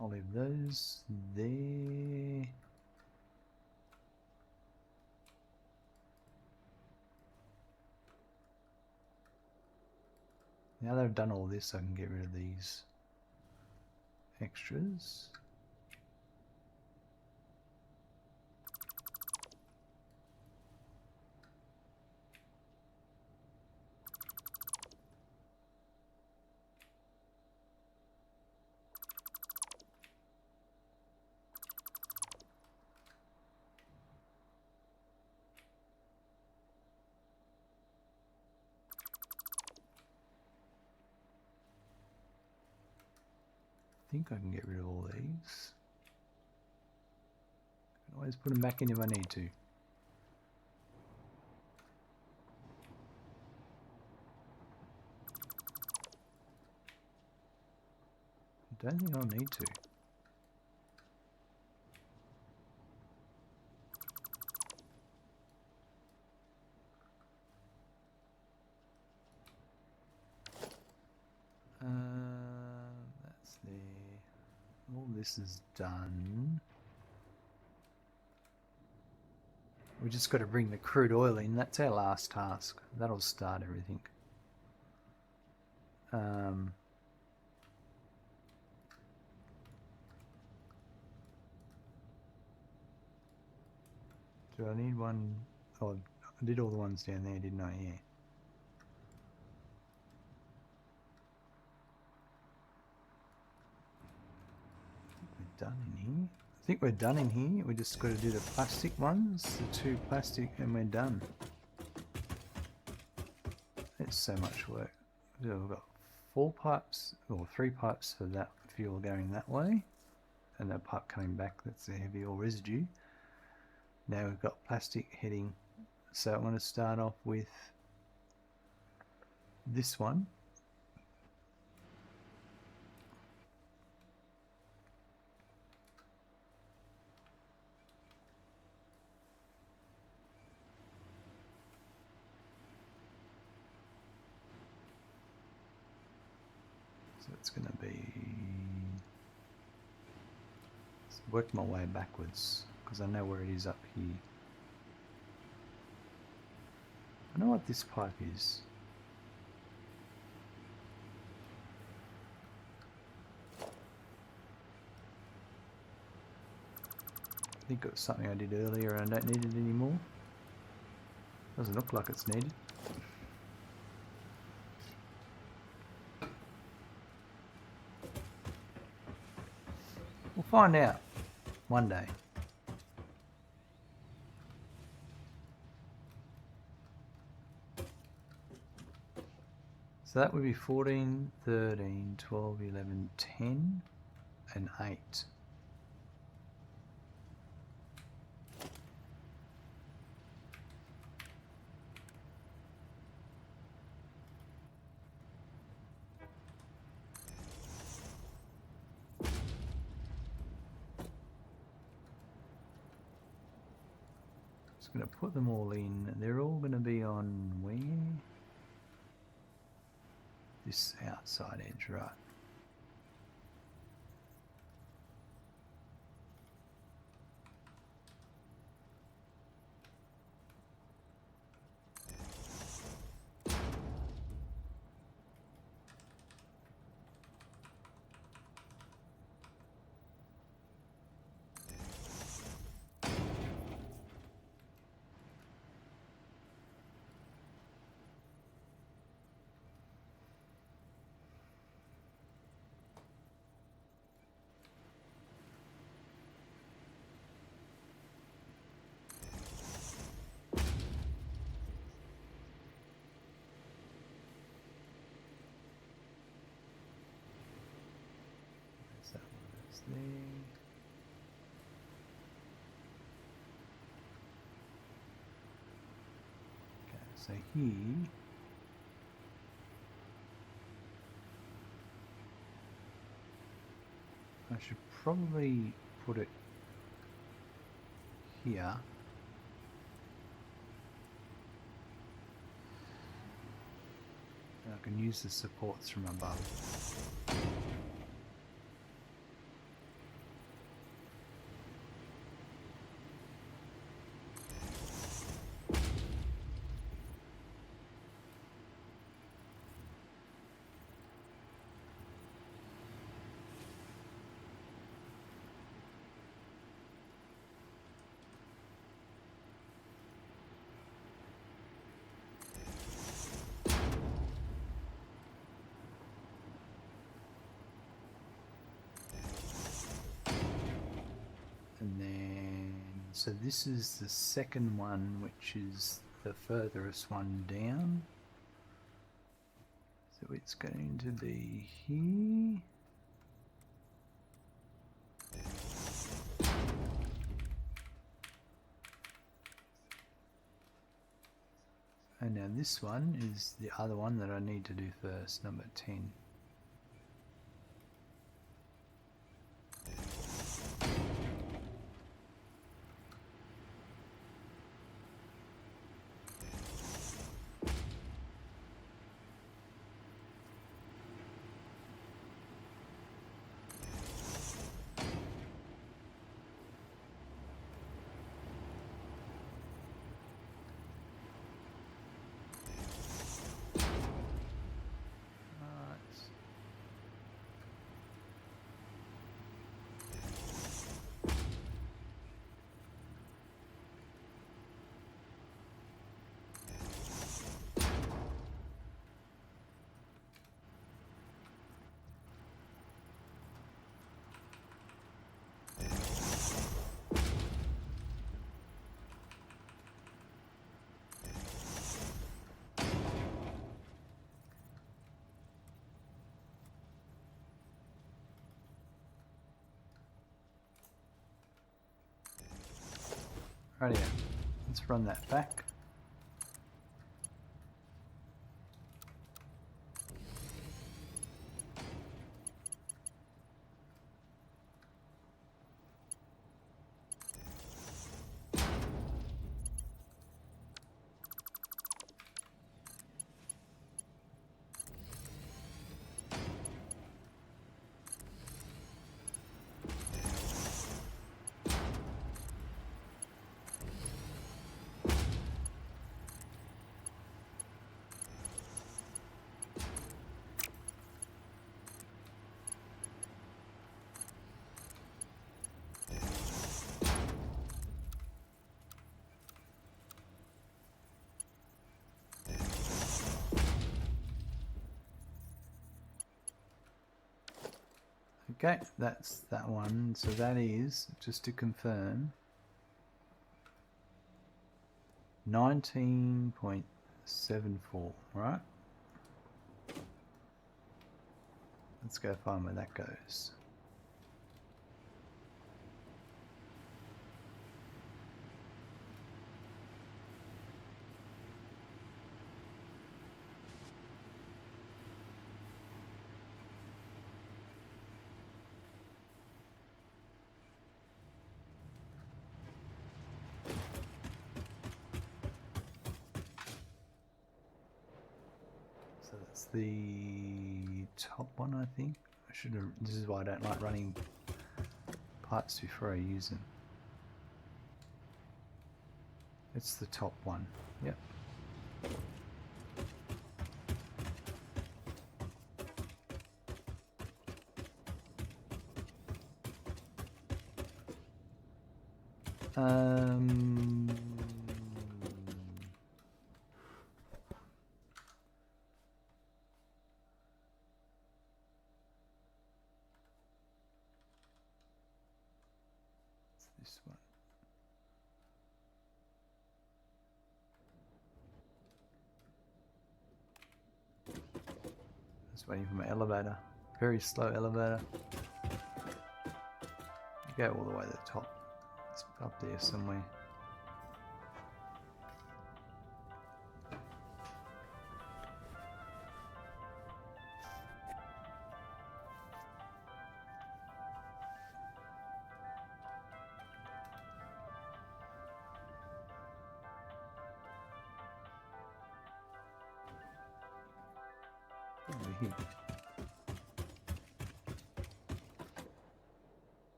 I'll leave those there. Now that I've done all this, I can get rid of these extras. I think I can get rid of all these. I can always put them back in if I need to. I don't think I'll need to. That's there. All this is done. We just got to bring the crude oil in. That's our last task. That'll start everything. Do I need one? Oh, I did all the ones down there, didn't I? Yeah. We're done in here. I think we're done in here. We just got to do the plastic ones, the 2 plastic, and we're done. It's so much work. So we've got 4 pipes, or 3 pipes for that fuel going that way, and that pipe coming back, that's the heavy oil residue. Now we've got plastic heading. So I'm going to start off with this one. So it's going to be, work my way backwards because I know where it is up here. I know what this pipe is. I think it was something I did earlier and I don't need it anymore. Doesn't look like it's needed. We'll find out one day. So that would be 14, 13, 12, 11, 10, and 8. Just going to put them all in. They're all going to be on where? This outside edge, right? So that's there. Okay, so here I should probably put it here. I can use the supports from above. And then, so this is the second one, which is the furthest one down. So it's going to be here. And now this one is the other one that I need to do first, number 10. Rightio, let's run that back. Okay, that's that one. So that is, just to confirm, 19.74, right? Let's go find where that goes. So that's the top one, I think. I should have. This is why I don't like running pipes before I use them. It's the top one. Yep. This one. Just waiting for my elevator. Very slow elevator. Go all the way to the top. It's up there somewhere. Over here.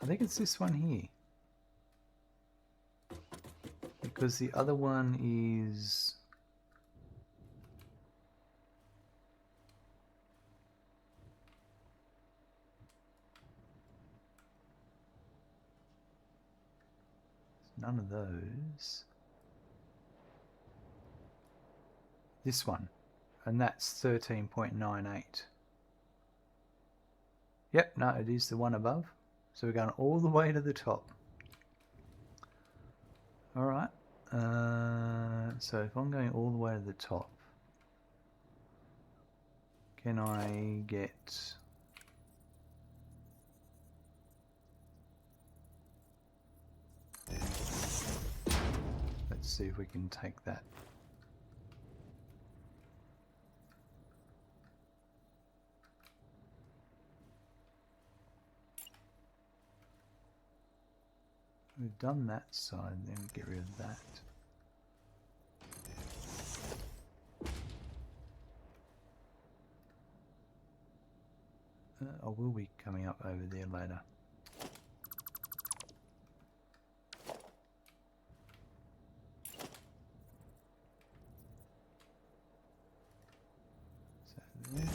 I think it's this one here. Because the other one is... none of those. This one. And that's 13.98. Yep, no, it is the one above. So we're going all the way to the top. Alright. So if I'm going all the way to the top, can I get... Let's see if we can take that. We've done that side, then we get rid of that. I will be coming up over there later. So there.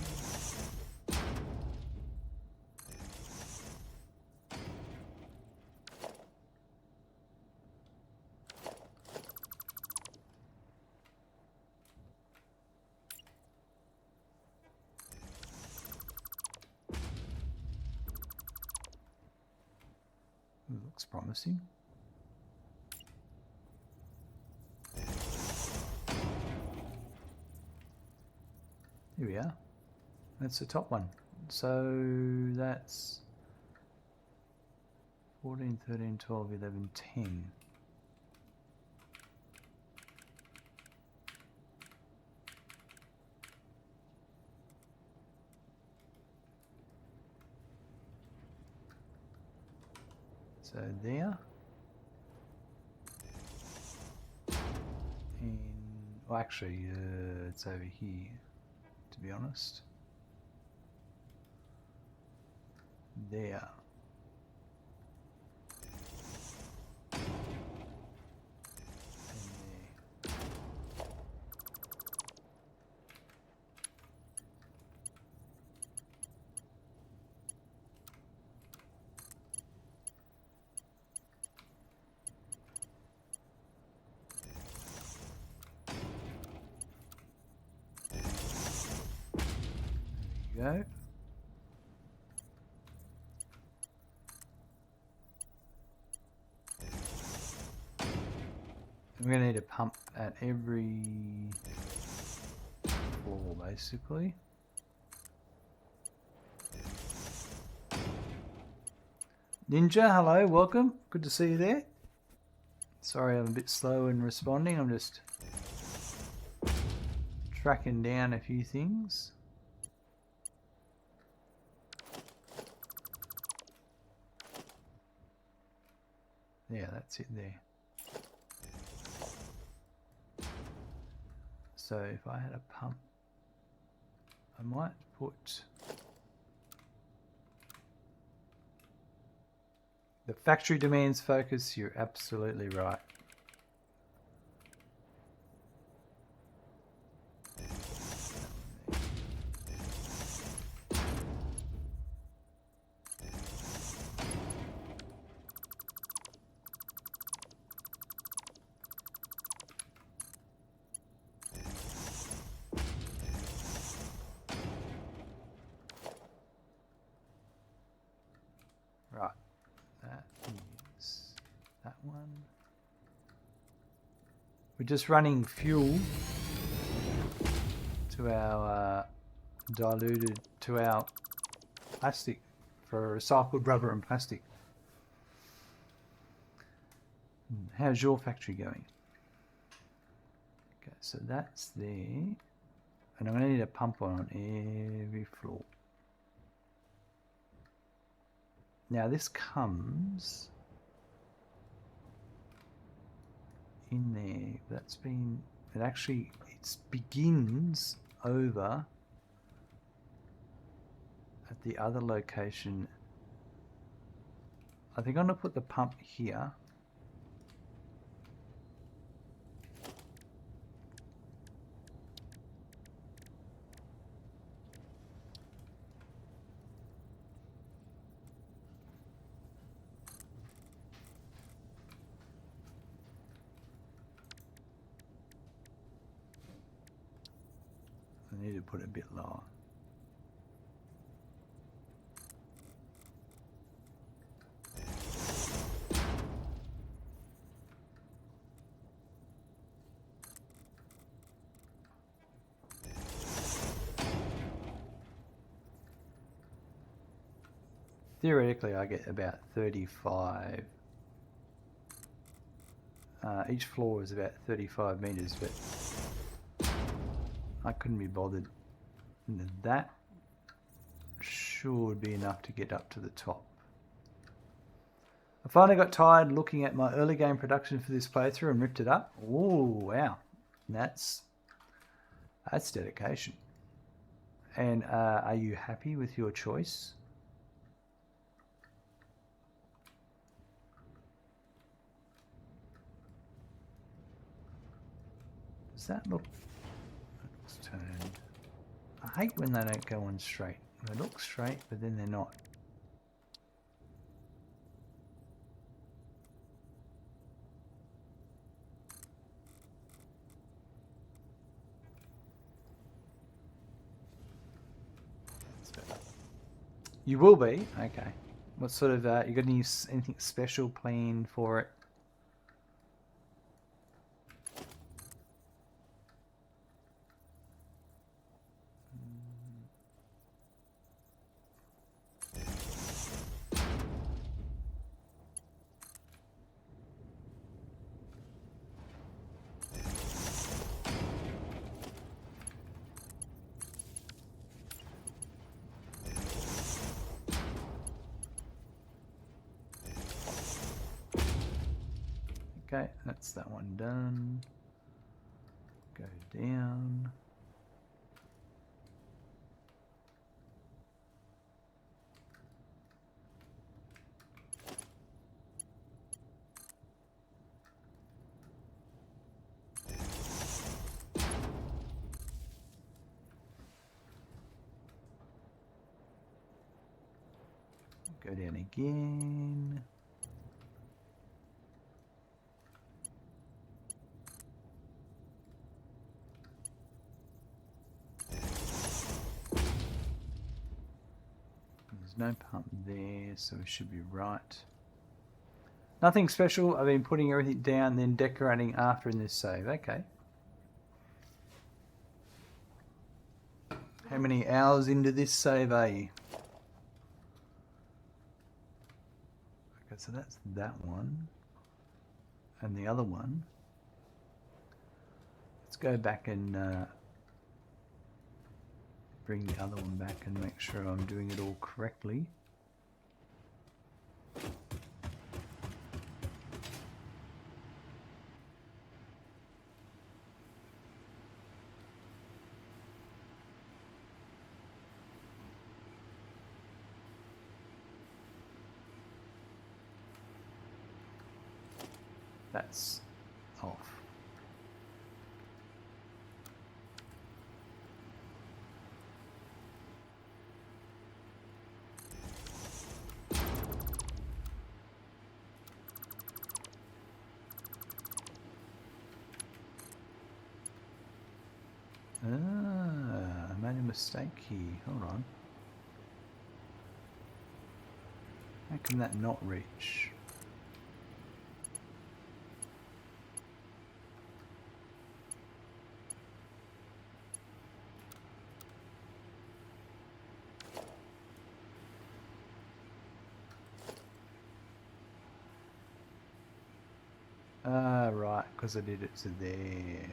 Looks promising. Here we are. That's the top one. So that's 14, 13, 12, 11, 10. So there. And, well, actually, it's over here, to be honest. There. Go. We're going to need a pump at every floor, basically. Ninja, hello, welcome. Good to see you there. Sorry I'm a bit slow in responding. I'm just tracking down a few things. Yeah, that's it there. So if I had a pump, I might put the factory demands focus. You're absolutely right. Right, that is that one. We're just running fuel to our diluted to our plastic for recycled rubber and plastic. How's your factory going? Okay, so that's there, and I'm going to need a pump on every floor. Now this comes in there. That's been, it actually, it begins over at the other location. I think I'm going to put the pump here. I need to put it a bit lower. Theoretically, I get about 35. Each floor is about 35 meters, but I couldn't be bothered. That should be enough to get up to the top. I finally got tired looking at my early game production for this playthrough and ripped it up. Oh, wow. That's dedication. And are you happy with your choice? Does that look... That looks turned. I hate when they don't go on straight. They look straight, but then they're not. You will be? Okay. What sort of, you got anything special planned for it? Okay, that's that one done. Go down. Go down again. There's no pump there, so we should be right. Nothing special. I've been putting everything down, then decorating after in this save. Okay. How many hours into this save are you? Okay, so that's that one. And the other one. Let's go back and bring the other one back and make sure I'm doing it all correctly. That's off. I made a mistake here. Hold on. How can that not reach? Right, because I did it to there.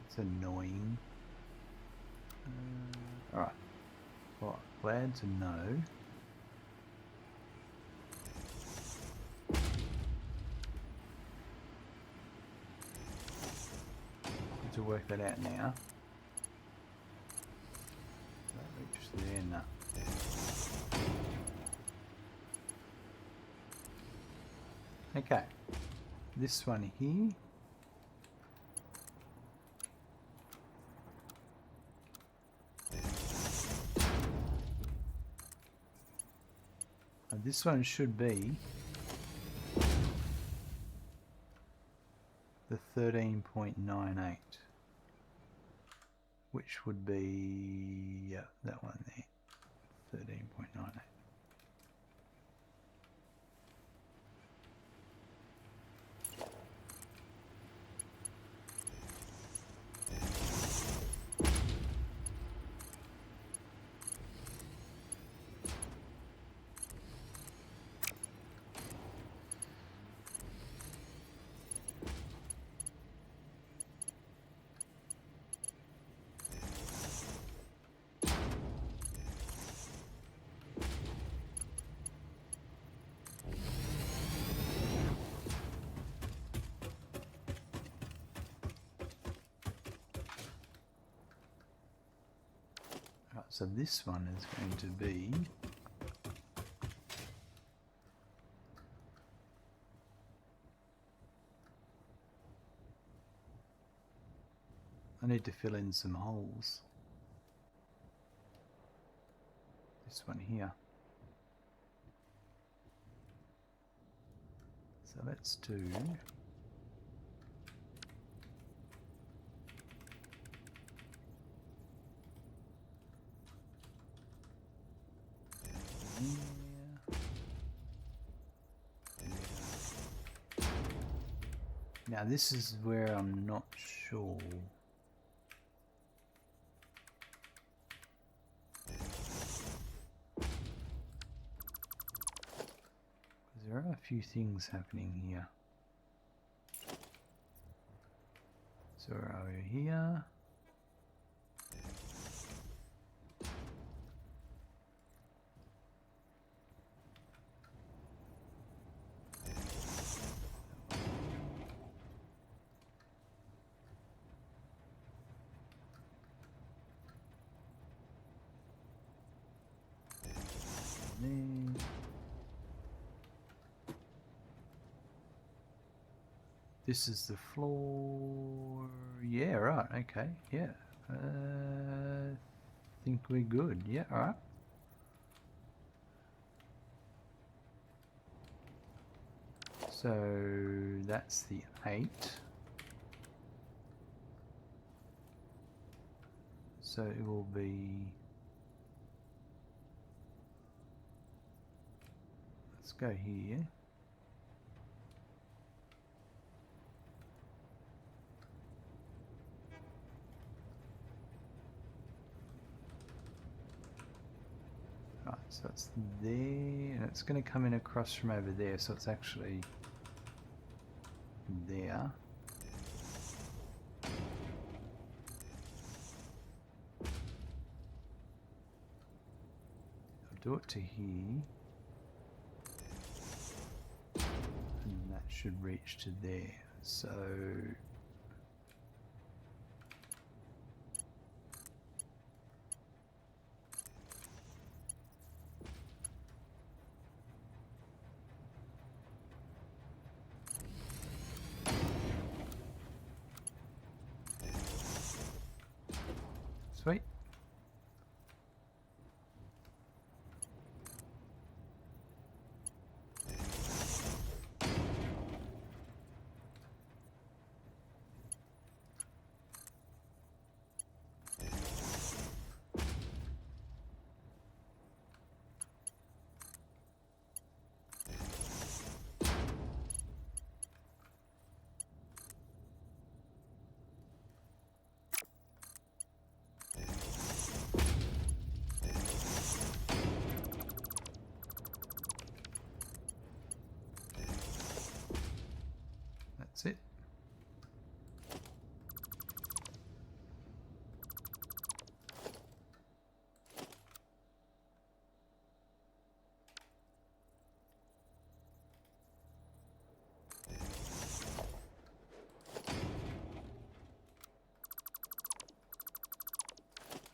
It's annoying. Alright. Well, glad to know. Need to work that out now. That reaches there, no. Okay. This one here. And this one should be the 13.98, which would be, yeah, that one there, 13.98. So this one is going to be I need to fill in some holes. This one here. So let's do now this is where I'm not sure. There are a few things happening here. So over here. This is the floor. Yeah, right. Okay. Yeah. Think we're good. Yeah. All right. So that's the 8. So it will be. Let's go here. Right, so it's there, and it's going to come in across from over there, so it's actually there. I'll do it to here. And that should reach to there. So sweet. That's it.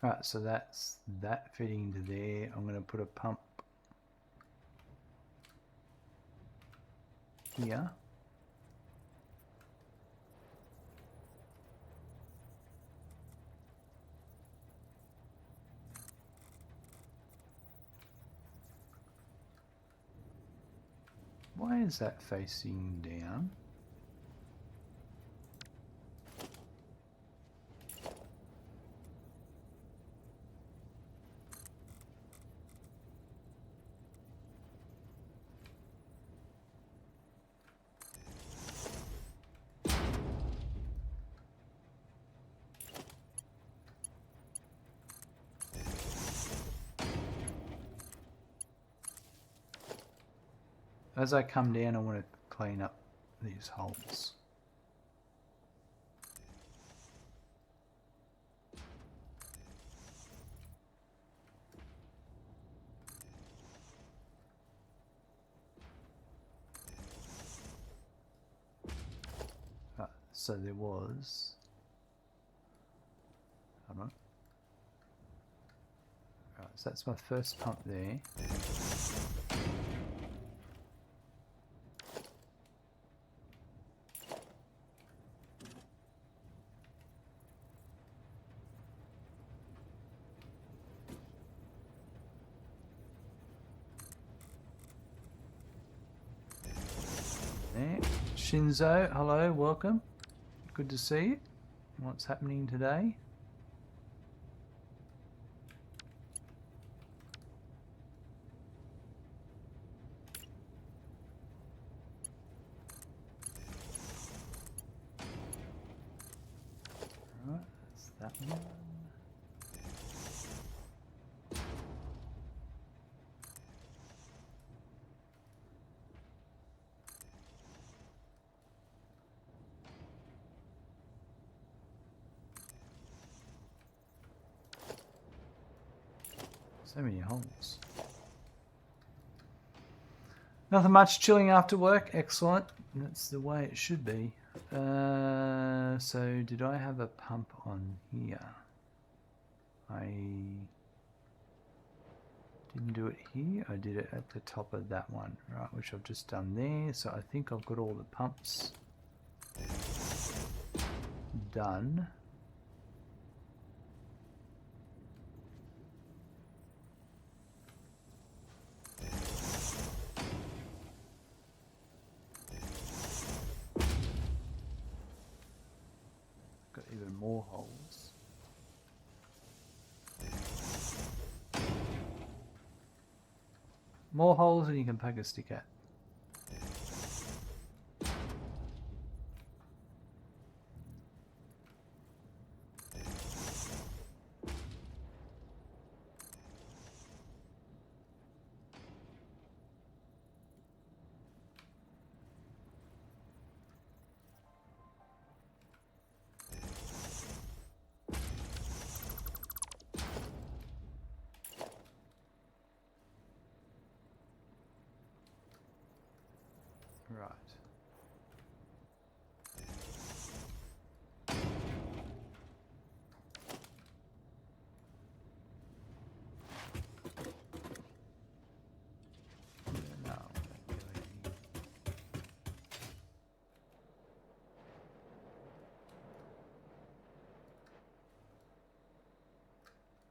Right, so that's that fitting into there. I'm going to put a pump here. Why is that facing down? As I come down, I want to clean up these holes. So there was, hold on. Right, so that's my first pump there. There. Shinzo, hello, welcome. Good to see you. What's happening today? Right, that's that one. So many holes. Nothing much, chilling after work. Excellent. That's the way it should be. So did I have a pump on here? I didn't do it here. I did it at the top of that one, right, which I've just done there. So I think I've got all the pumps done. Got even more holes. More holes than you can poke a stick at.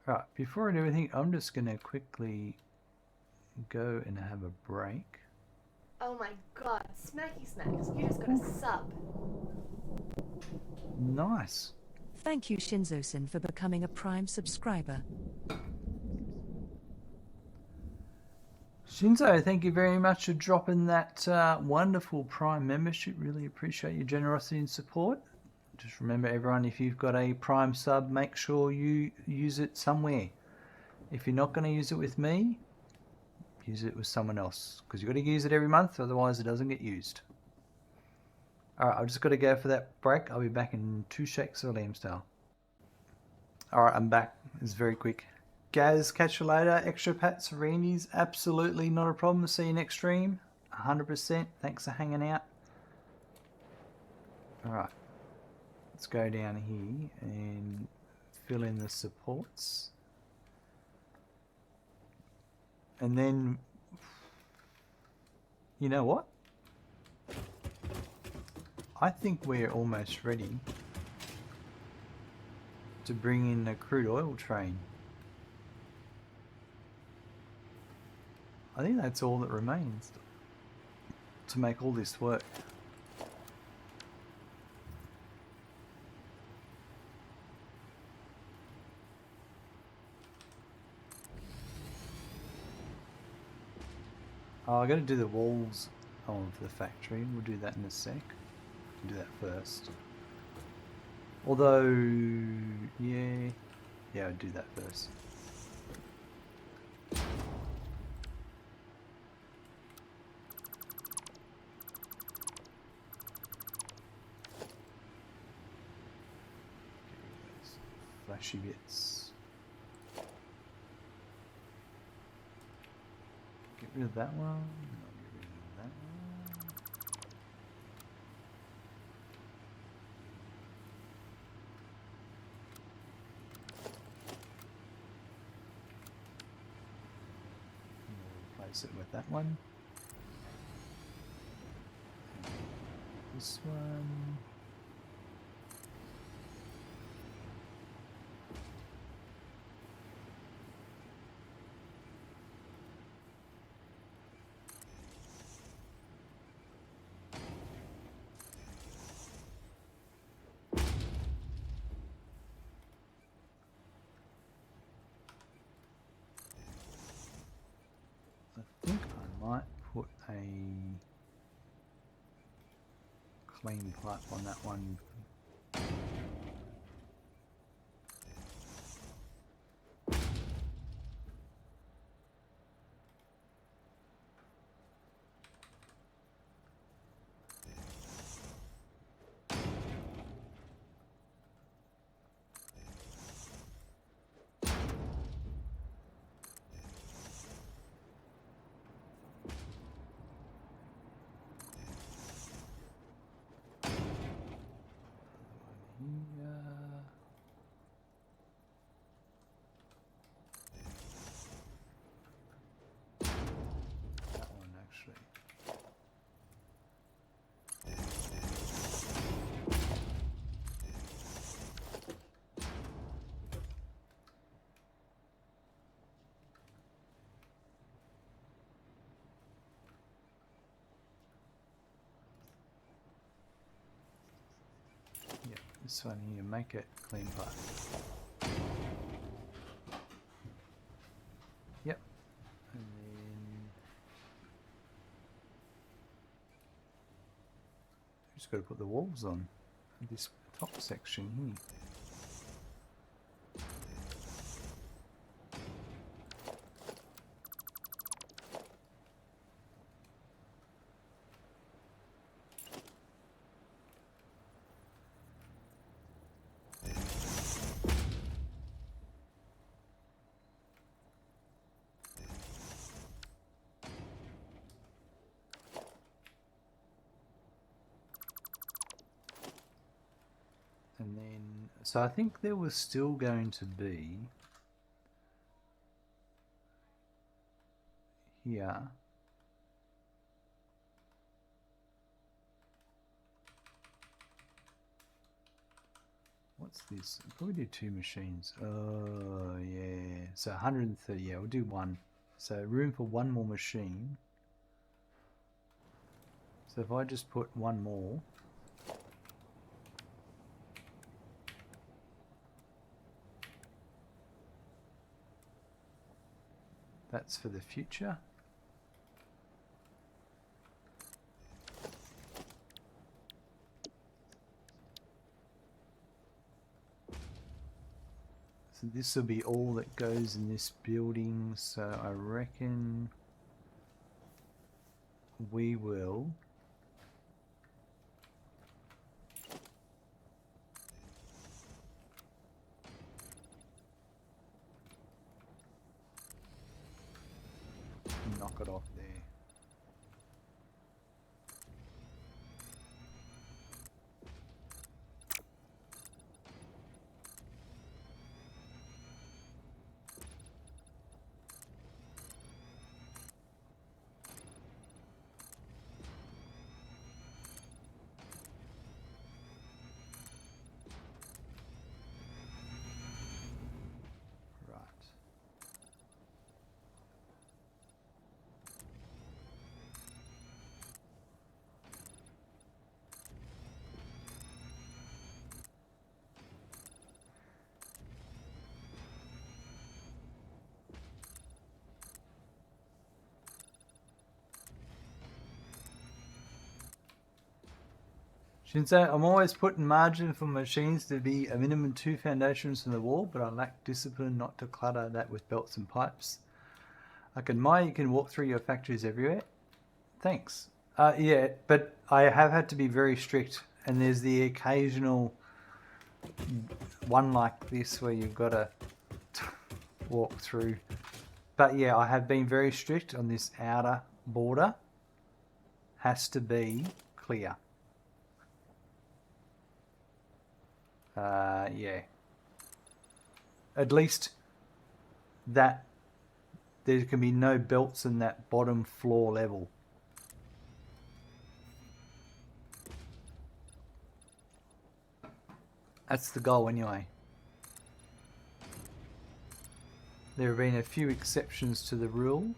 Right, before I do anything, I'm just going to quickly go and have a break. Oh my god, Smacky Snacks, you just got a sub. Nice. Thank you, Shinzo-san, for becoming a Prime subscriber. Shinzo, thank you very much for dropping that wonderful Prime membership. Really appreciate your generosity and support. Just remember, everyone, if you've got a Prime sub, make sure you use it somewhere. If you're not going to use it with me, use it with someone else, because you've got to use it every month, otherwise it doesn't get used. Alright, I've just got to go for that break. I'll be back in 2 shakes of lamb style. Alright, I'm back. It's very quick. Gaz, catch you later. Extra pats, Randy's, absolutely not a problem. See you next stream. 100%. Thanks for hanging out. Alright, let's go down here and fill in the supports. And then, you know what? I think we're almost ready to bring in a crude oil train. I think that's all that remains to make all this work. Oh, I got to do the walls of the factory. We'll do that in a sec. Do that first. Although, yeah, I'll do that first. Flashy bits. Get rid of that one. I'll get rid of that one. Replace it with that one. This one. I think I might put a clean pipe on that one. That one actually. Yep, this one here, make it clean pipe. Yep, and then just got to put the walls on this top section here. And then, so I think there was still going to be here what what's this? I'll probably do 2 machines. Oh, yeah. So 130, yeah, we'll do 1. So room for 1 more machine. So if I just put 1 more. That's for the future. So this will be all that goes in this building. So I reckon we will knock it off there. Right. Shinsei, I'm always putting margin for machines to be a minimum 2 foundations from the wall, but I lack discipline not to clutter that with belts and pipes. I can admire you can walk through your factories everywhere. Thanks. Yeah, but I have had to be very strict, and there's the occasional one like this where you've got to walk through. But yeah, I have been very strict on this outer border. Has to be clear. Yeah. At least that there can be no belts in that bottom floor level. That's the goal anyway. There have been a few exceptions to the rule.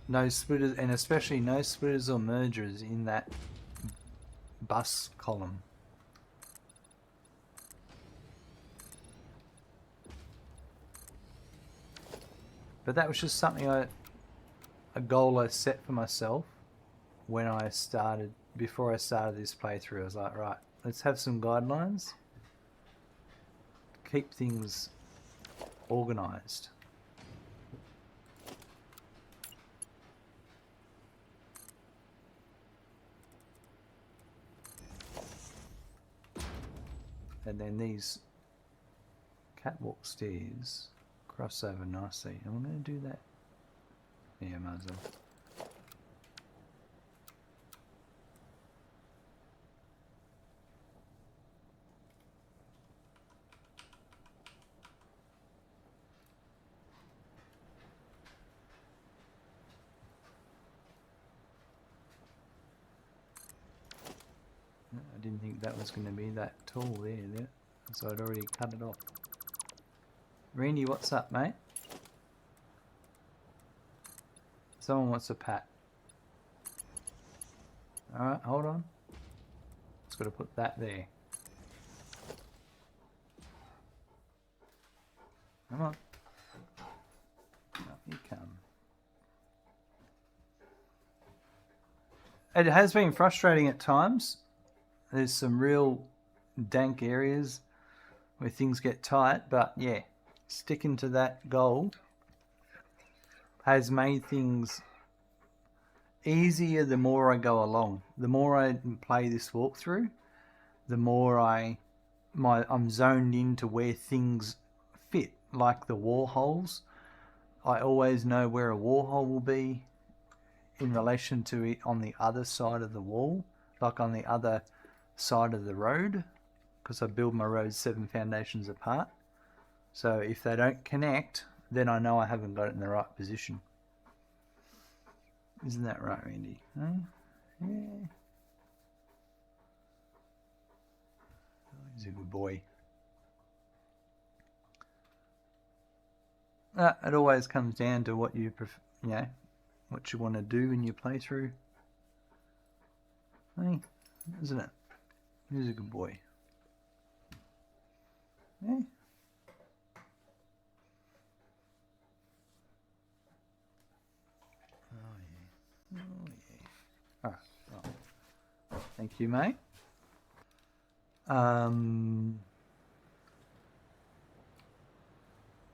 No splitters, and especially no splitters or mergers in that bus column. But that was just something a goal I set for myself when I started, before I started this playthrough. I was like, right, let's have some guidelines. Keep things organized. And then these catwalk stairs cross over nicely. And we're going to do that. Yeah, might as well. I didn't think that was going to be that tall there, so I'd already cut it off. Randy, what's up, mate? Someone wants a pat. Alright, hold on. Just got to put that there. Come on. Up you come. It has been frustrating at times. There's some real dank areas where things get tight, but yeah, sticking to that goal has made things easier the more I go along. The more I play this walkthrough, the more I'm zoned into where things fit, like the wall holes. I always know where a wall hole will be in relation to it on the other side of the wall, like on the other side of the road, because I build my roads 7 foundations apart. So if they don't connect, then I know I haven't got it in the right position. Isn't that right, Randy? Huh? Yeah. He's a good boy. It always comes down to what you what you want to do in your playthrough. Hey, isn't it? He's a good boy. Yeah. Oh yeah. Oh yeah. Alright. Well, thank you, mate.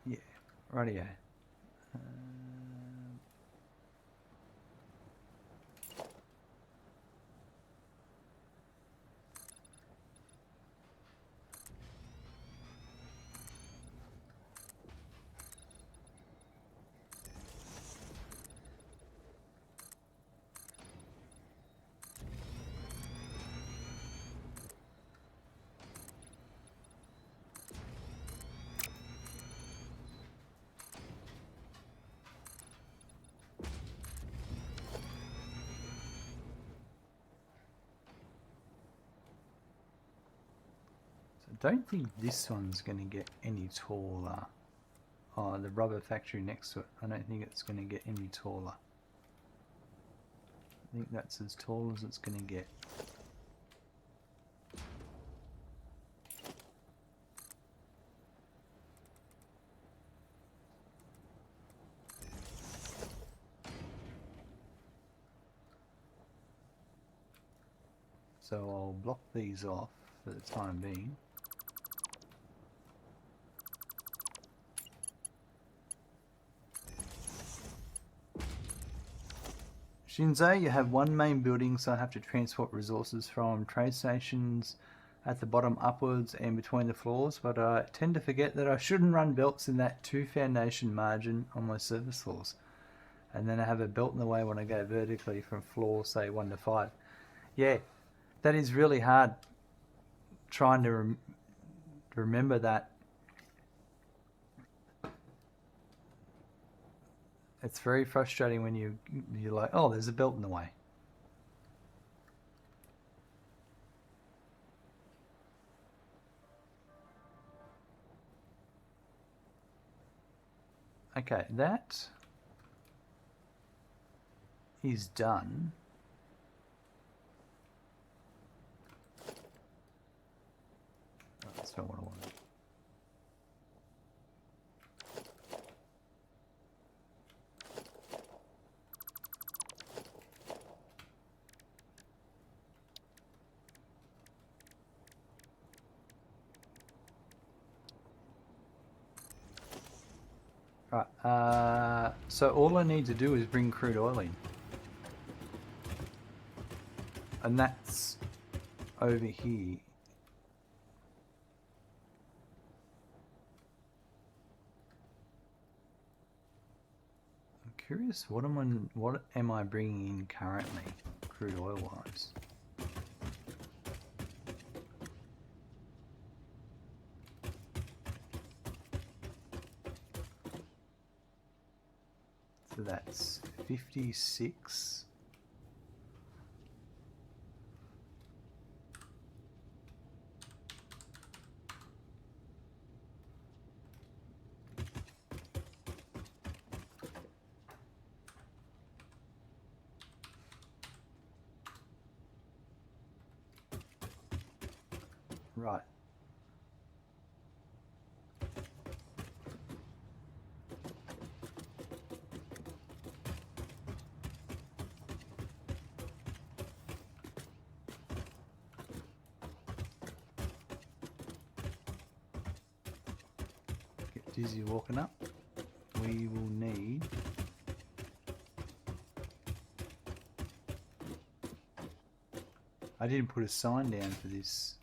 Yeah. Rightio. I don't think this one's going to get any taller. Oh, the rubber factory next to it. I don't think it's going to get any taller. I think that's as tall as it's going to get. So I'll block these off for the time being. Shinzo, you have one main building, so I have to transport resources from trade stations at the bottom upwards and between the floors, but I tend to forget that I shouldn't run belts in that 2 foundation margin on my surface floors. And then I have a belt in the way when I go vertically from floor, say, 1 to 5. Yeah, that is really hard trying to remember that. It's very frustrating when you're like, oh, there's a belt in the way. Okay, that is done. Oh, that's not what I wanted. Right, so all I need to do is bring crude oil in. And that's over here. I'm curious, what am I bringing in currently, crude oil wise? So that's 56. Right. Get dizzy walking up. We will need I didn't put a sign down for this.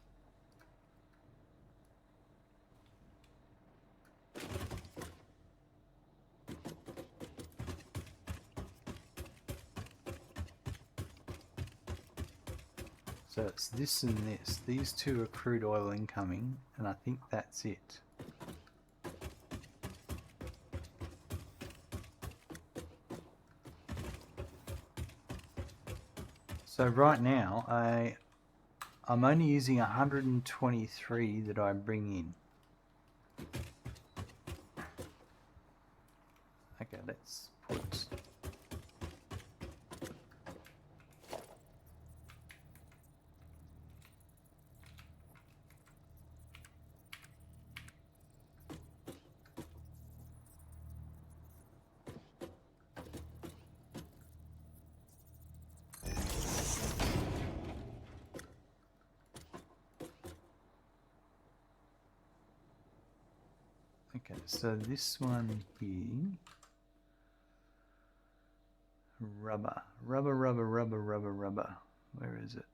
So it's this and this. These two are crude oil incoming, and I think that's it. So right now, I'm only using 123 that I bring in. Okay, let's put okay, so this one here, rubber. Where is it?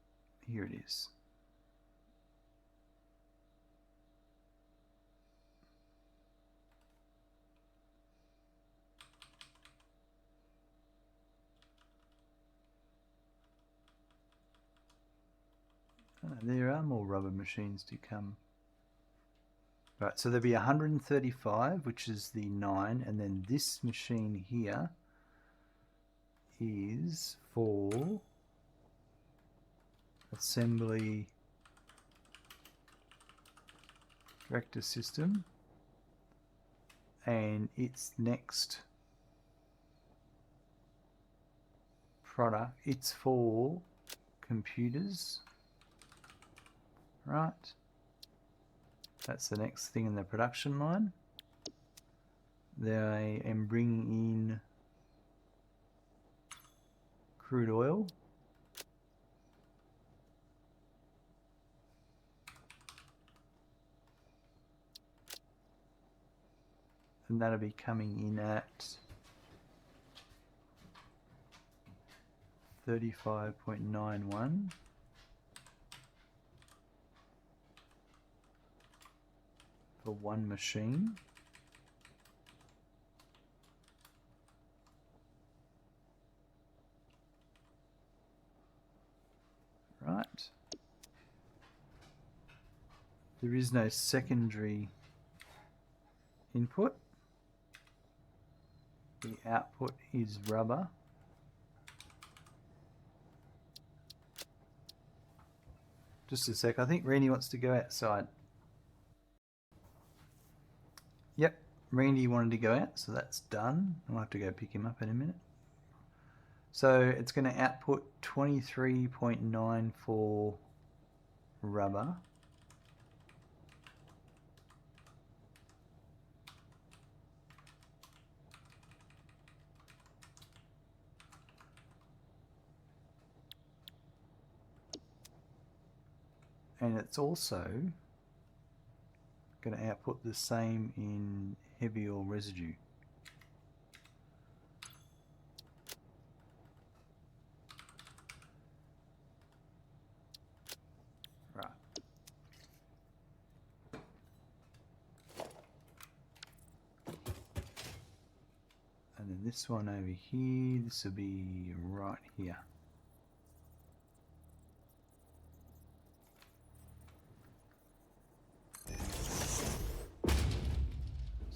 Here it is. There are more rubber machines to come. Right, so there'll be 135, which is the 9, and then this machine here is for assembly vector system, and its next product, it's for computers, right? That's the next thing in the production line. Then I am bringing in crude oil. And that'll be coming in at 35.91. For one machine. Right. There is no secondary input. The output is rubber. Just a sec, I think Randy wants to go outside. Yep, Randy wanted to go out, so that's done. I'll have to go pick him up in a minute. So it's going to output 23.94 rubber. And it's also going to output the same in heavy oil residue. Right. And then this one over here, this will be right here.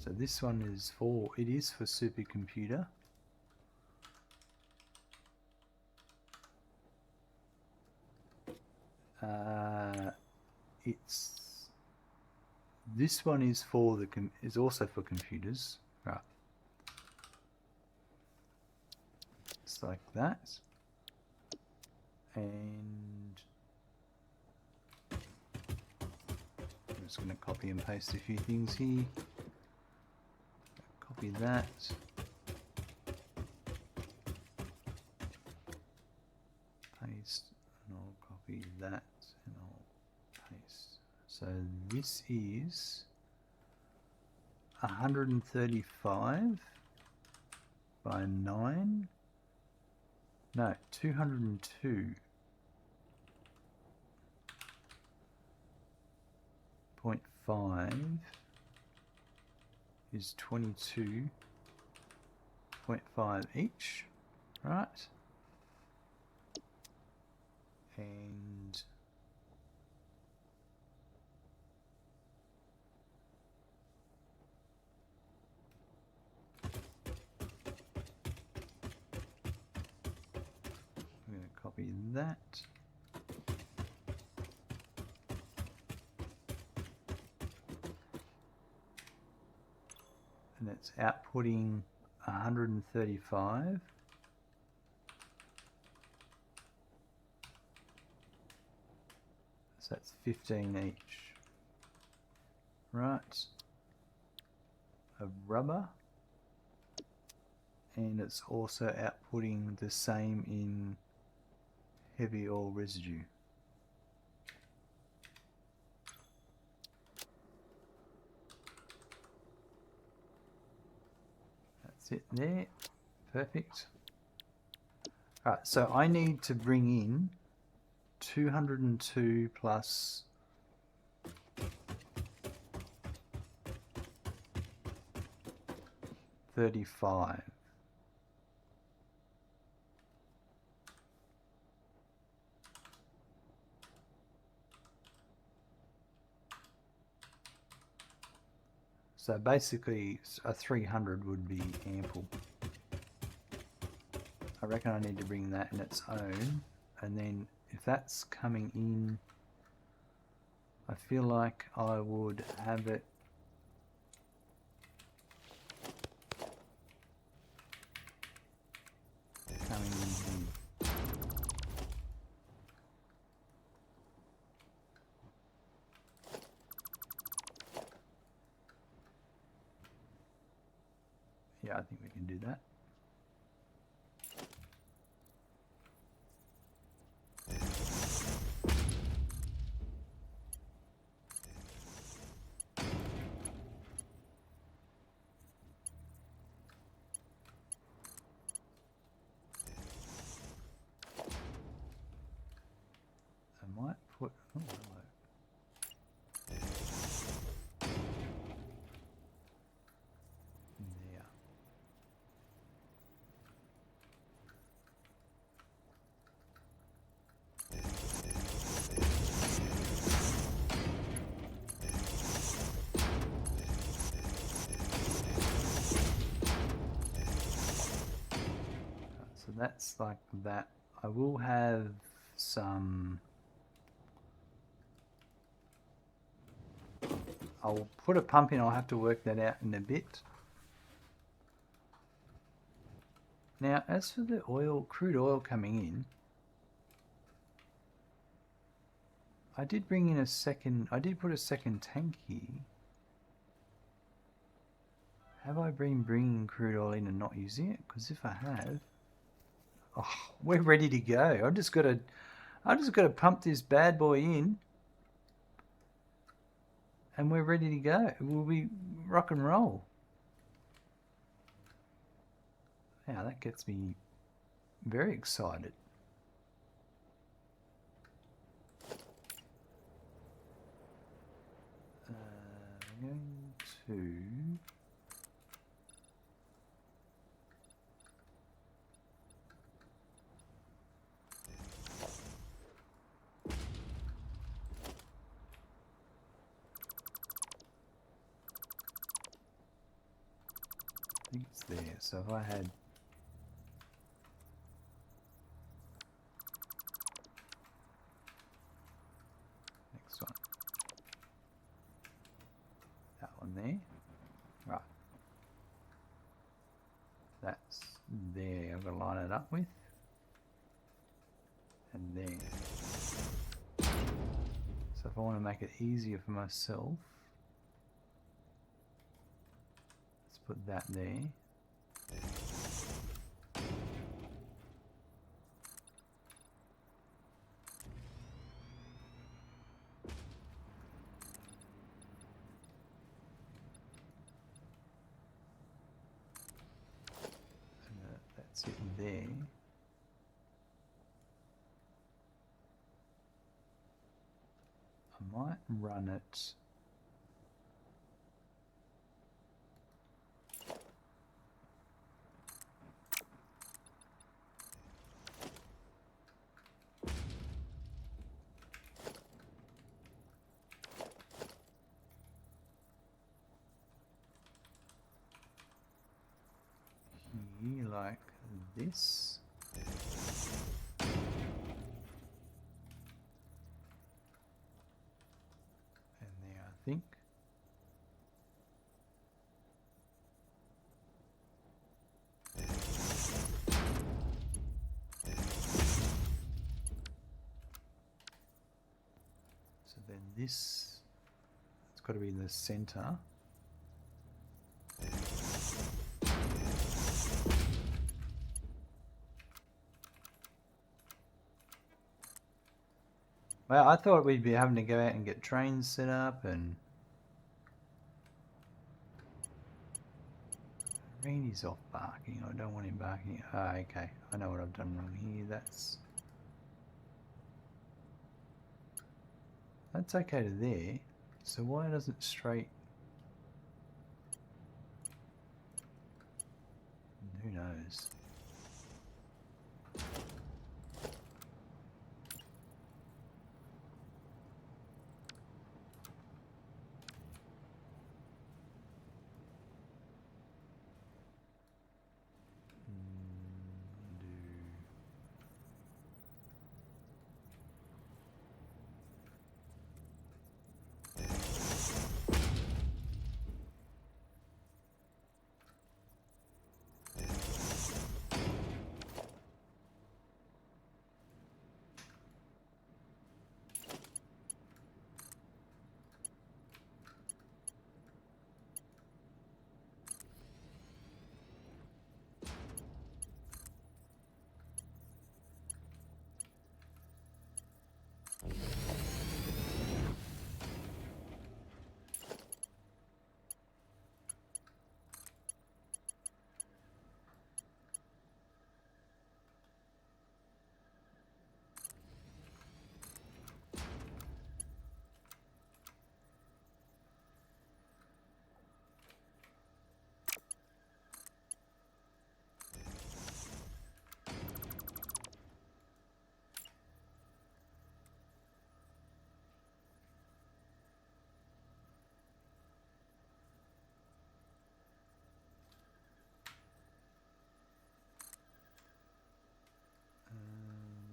So this one is for, it is for supercomputer. This one is for the, is also for computers, right? Just like that. And I'm just going to copy and paste a few things here. Copy that. Paste, and I'll copy that, and I'll paste. So this is 135 by 9. No, 202.5 is 22.5 each, right? And I'm going to copy that. and it's outputting 135. So that's 15 each. Right. A rubber. And it's also outputting the same in heavy oil residue. That's it there. Perfect. Alright, so I need to bring in 202 plus 35. So basically a 300 would be ample. I reckon I need to bring that in its own, and then if that's coming in, I feel like I would have it coming in here. Yeah, I think we can do that. I might put, oh, hello. There. So that's like that. I will have some, I'll put a pump in, I'll have to work that out in a bit. Now, as for the oil, crude oil coming in, I did bring in a second, I did put a second tank here. Have I been bringing crude oil in and not using it? Because if I have, oh, we're ready to go. I just got to pump this bad boy in, and we're ready to go. We'll be rock and roll. Now that gets me very excited. I'm going to I think it's there. So if I had next one, that one there, right? That's there. I've got to line it up with, and there. So if I want to make it easier for myself, let's put that there. That's it there. I might run it here like this. And there, I think. Then this, it's got to be in the center. Well, I thought we'd be having to go out and get trains set up and... Randy's off barking. I don't want him barking. Ah, okay. I know what I've done wrong here. That's okay to there. So why doesn't it straight... Who knows?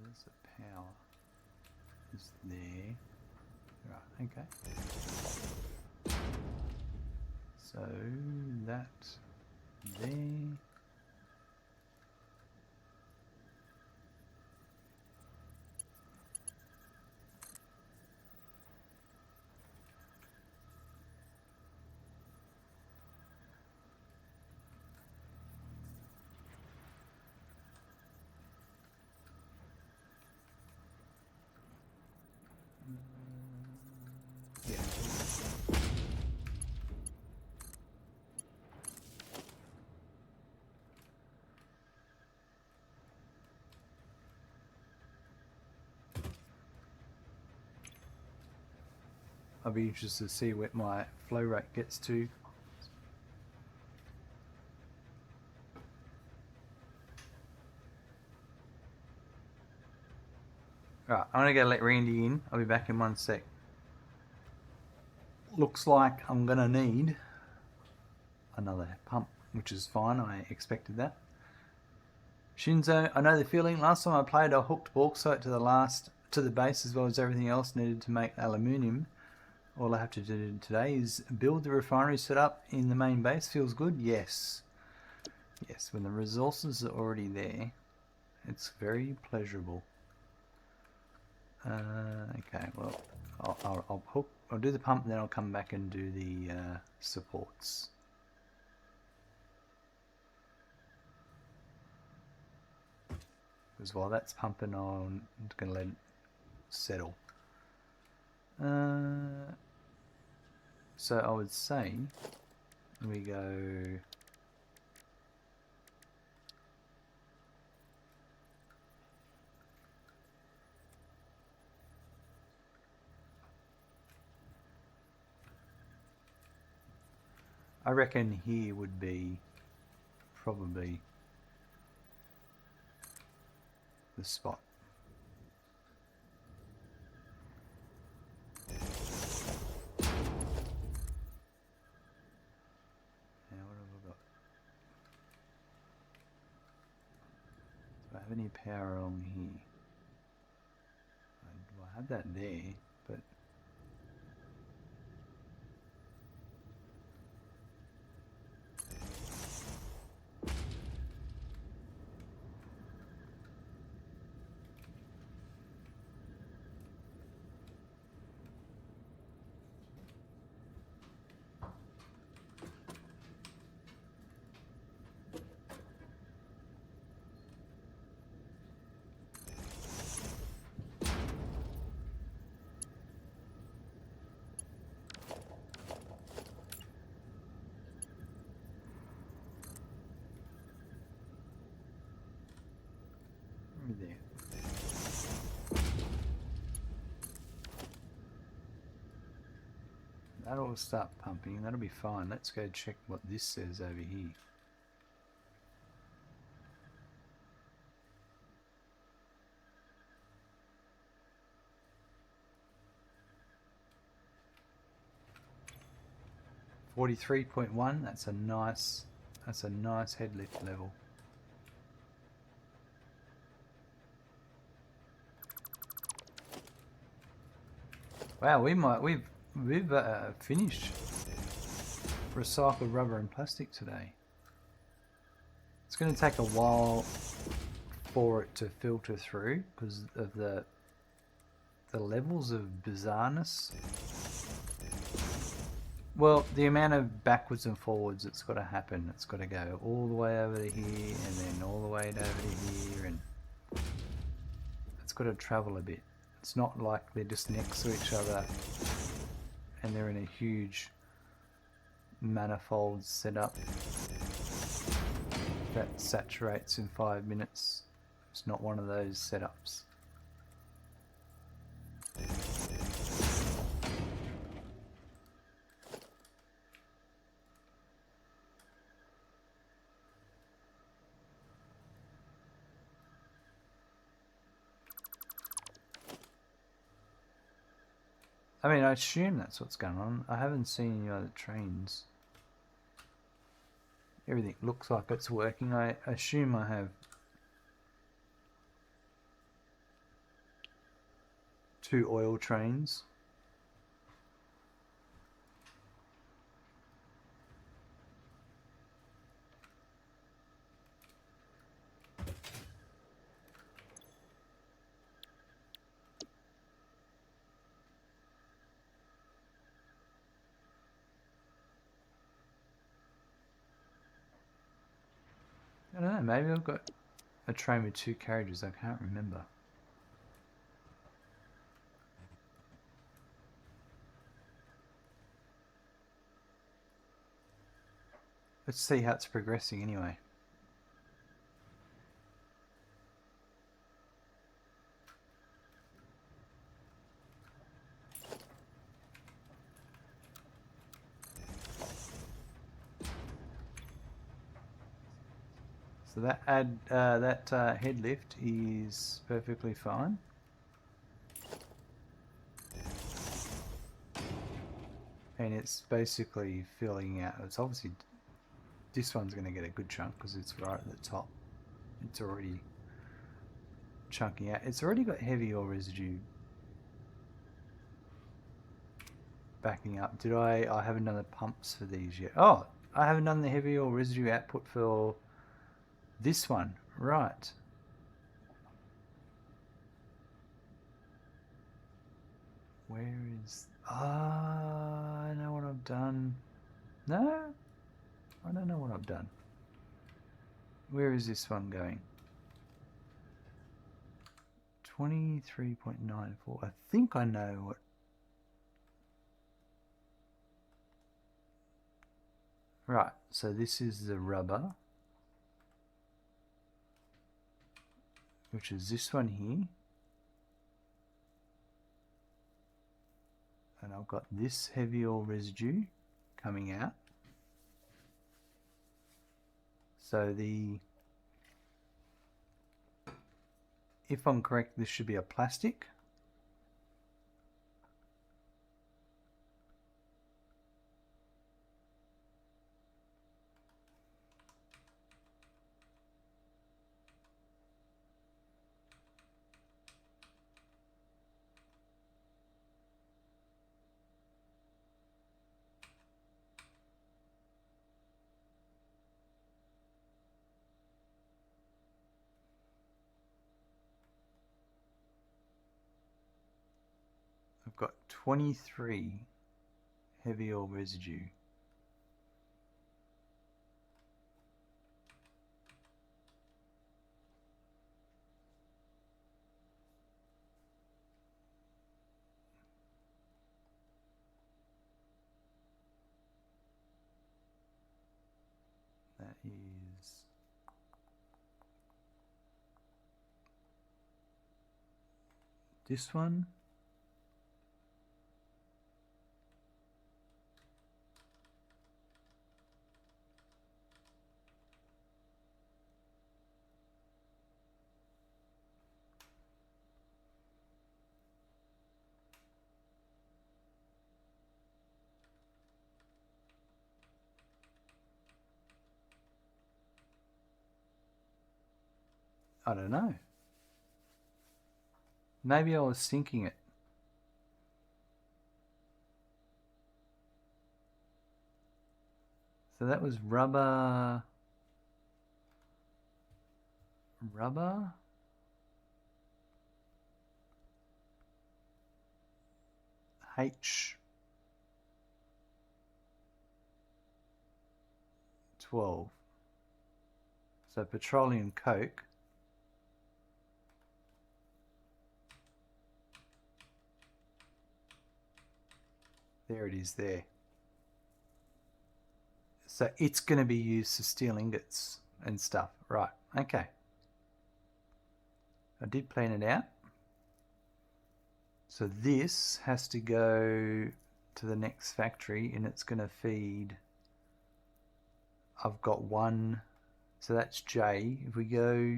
There's the power. Is there. Right, okay. So that there. I'll be interested to see what my flow rate gets to. Right, I'm gonna go let Randy in. I'll be back in 1 sec. Looks like I'm gonna need another pump, which is fine. I expected that. Shinzo, I know the feeling. Last time I played, I hooked bauxite to the base as well as everything else needed to make aluminium. All I have to do today is build the refinery set up in the main base. Feels good? Yes. Yes, when the resources are already there, it's very pleasurable. Okay, well, I'll do the pump, and then I'll come back and do the supports. Because while that's pumping, I'm going to let it settle. So I would say we go... I reckon here would be probably the spot. Now what have I got? Do I have any power along here? I have that there, but there. That'll start pumping. That'll be fine. Let's go check what this says over here. $43.1. That's a nice head lift level. Wow, we've finished recycled rubber and plastic today. It's going to take a while for it to filter through because of the levels of bizarreness. Well, the amount of backwards and forwards that's got to happen. It's got to go all the way over to here and then all the way over to here, and it's got to travel a bit. It's not like they're just next to each other and they're in a huge manifold setup that saturates in 5 minutes. It's not one of those setups. I mean, I assume that's what's going on. I haven't seen any other trains. Everything looks like it's working. I assume I have 2 oil trains. I don't know, maybe I've got a train with 2 carriages, I can't remember. Let's see how it's progressing anyway. So that head lift is perfectly fine. And it's basically filling out. It's obviously, this one's going to get a good chunk because it's right at the top. It's already chunking out. It's already got heavy oil residue backing up. I haven't done the pumps for these yet. Oh, I haven't done the heavy oil residue output for this one. Right. Where is... I know what I've done. No? I don't know what I've done. Where is this one going? 23.94. I think I know what... Right, so this is the rubber, which is this one here. And I've got this heavy oil residue coming out. So if I'm correct, this should be a plastic. I've got 23 heavy oil residue. That is This one. I don't know. Maybe I was thinking it. So that was rubber. Rubber? H12. So petroleum coke. There it is there. So it's going to be used for steel ingots and stuff. Right, okay. I did plan it out. So this has to go to the next factory and it's going to feed... I've got one, so that's J. If we go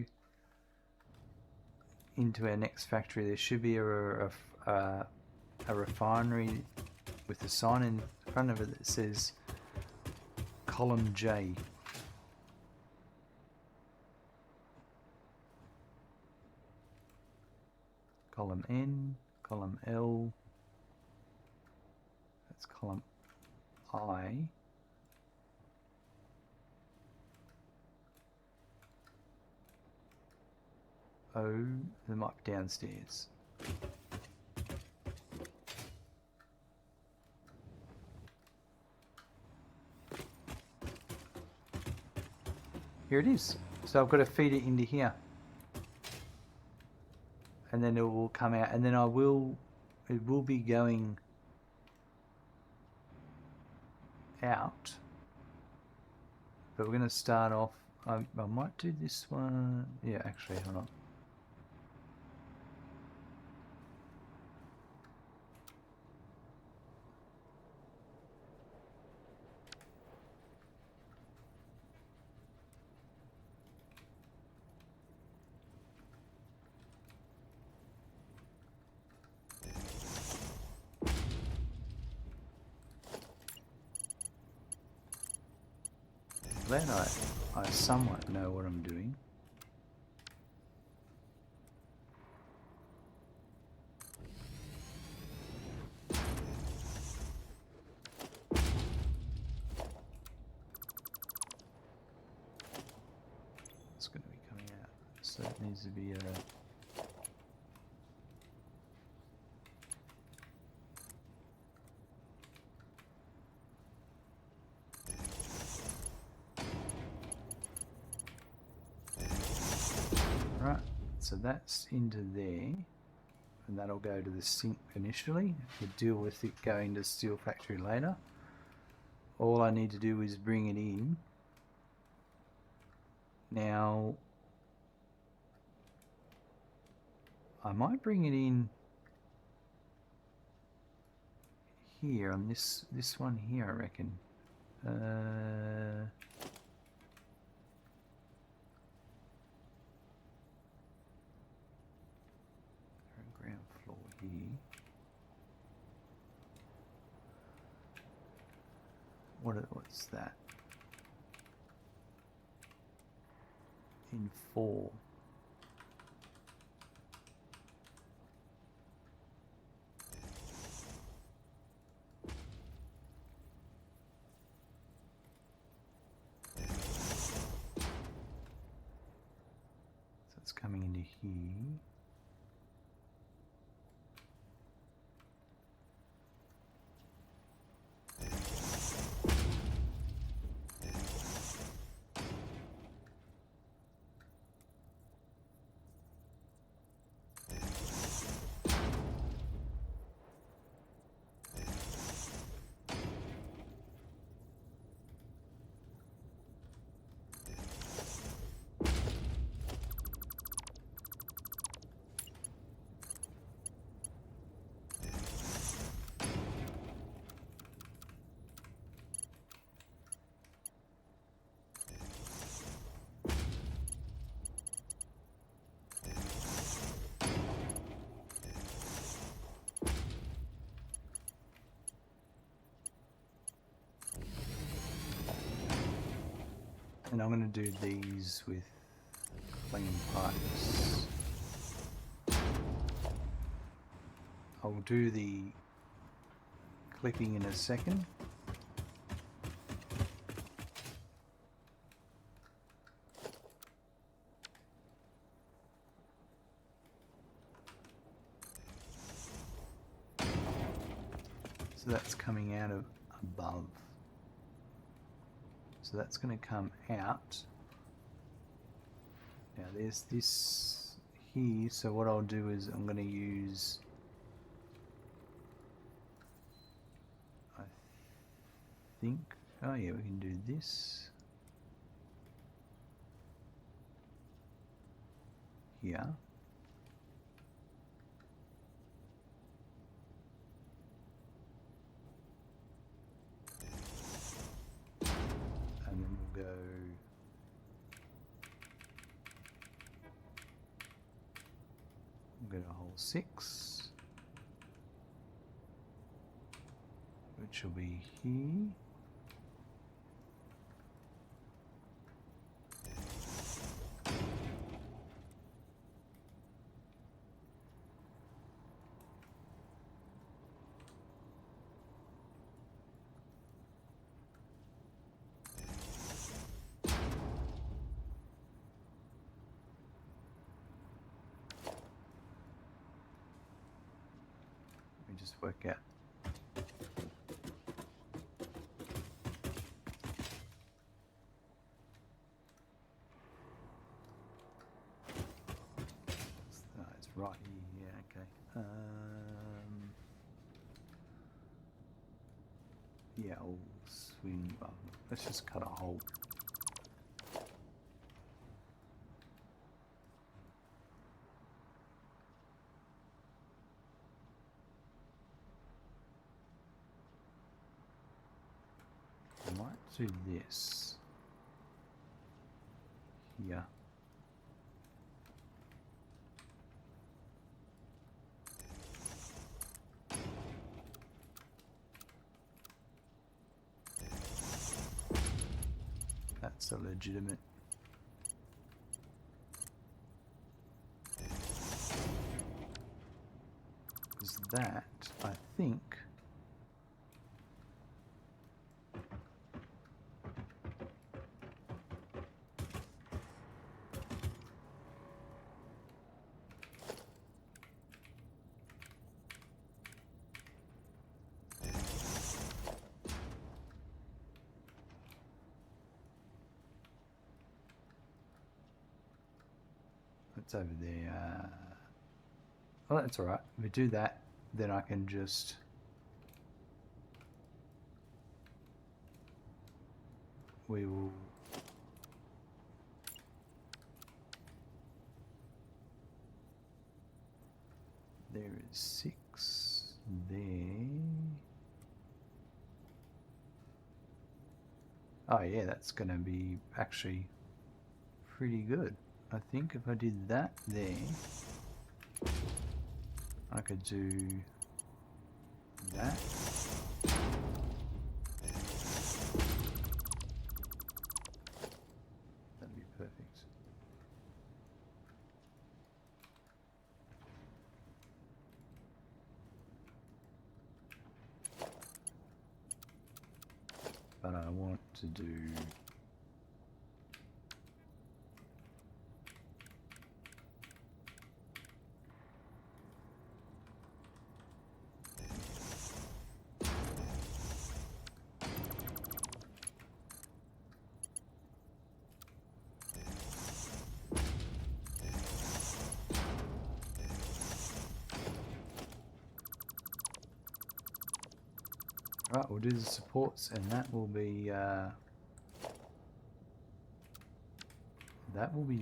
into our next factory, there should be a refinery with a sign in front of it that says column J. Column N, column L, that's column I. O, they might be downstairs. Here it is. So I've got to feed it into here. And then it will come out, and then it will be going out. But we're going to start off, I might do this one. Yeah, actually, hold on. Glad I somewhat know what I'm doing. It's going to be coming out, so it needs to be a... Right, so that's into there, and that'll go to the sink initially. We'll deal with it going to steel factory later. All I need to do is bring it in. Now, I might bring it in here on this one here, I reckon. Ground floor here. What's that? In 4. So it's coming into here. And I'm going to do these with clean pipes. I'll do the clipping in a second. So that's coming out of above. So that's going to come out. Now there's this here, so what I'll do is I'm going to use, I think, oh yeah, we can do this here. And then we'll go a hole 6, which will be here. Let me just work out. It's right here, yeah, okay. Yeah, I'll swing. Let's just cut a hole. I might do this here. That's a legitimate. Is that, I think, it's over there. Well, that's alright. If we do that, then I can just we will there is 6 there. Oh yeah, that's gonna be actually pretty good. I think if I did that there, I could do that. That'd be perfect. But I want to do right, we'll do the supports, and that will be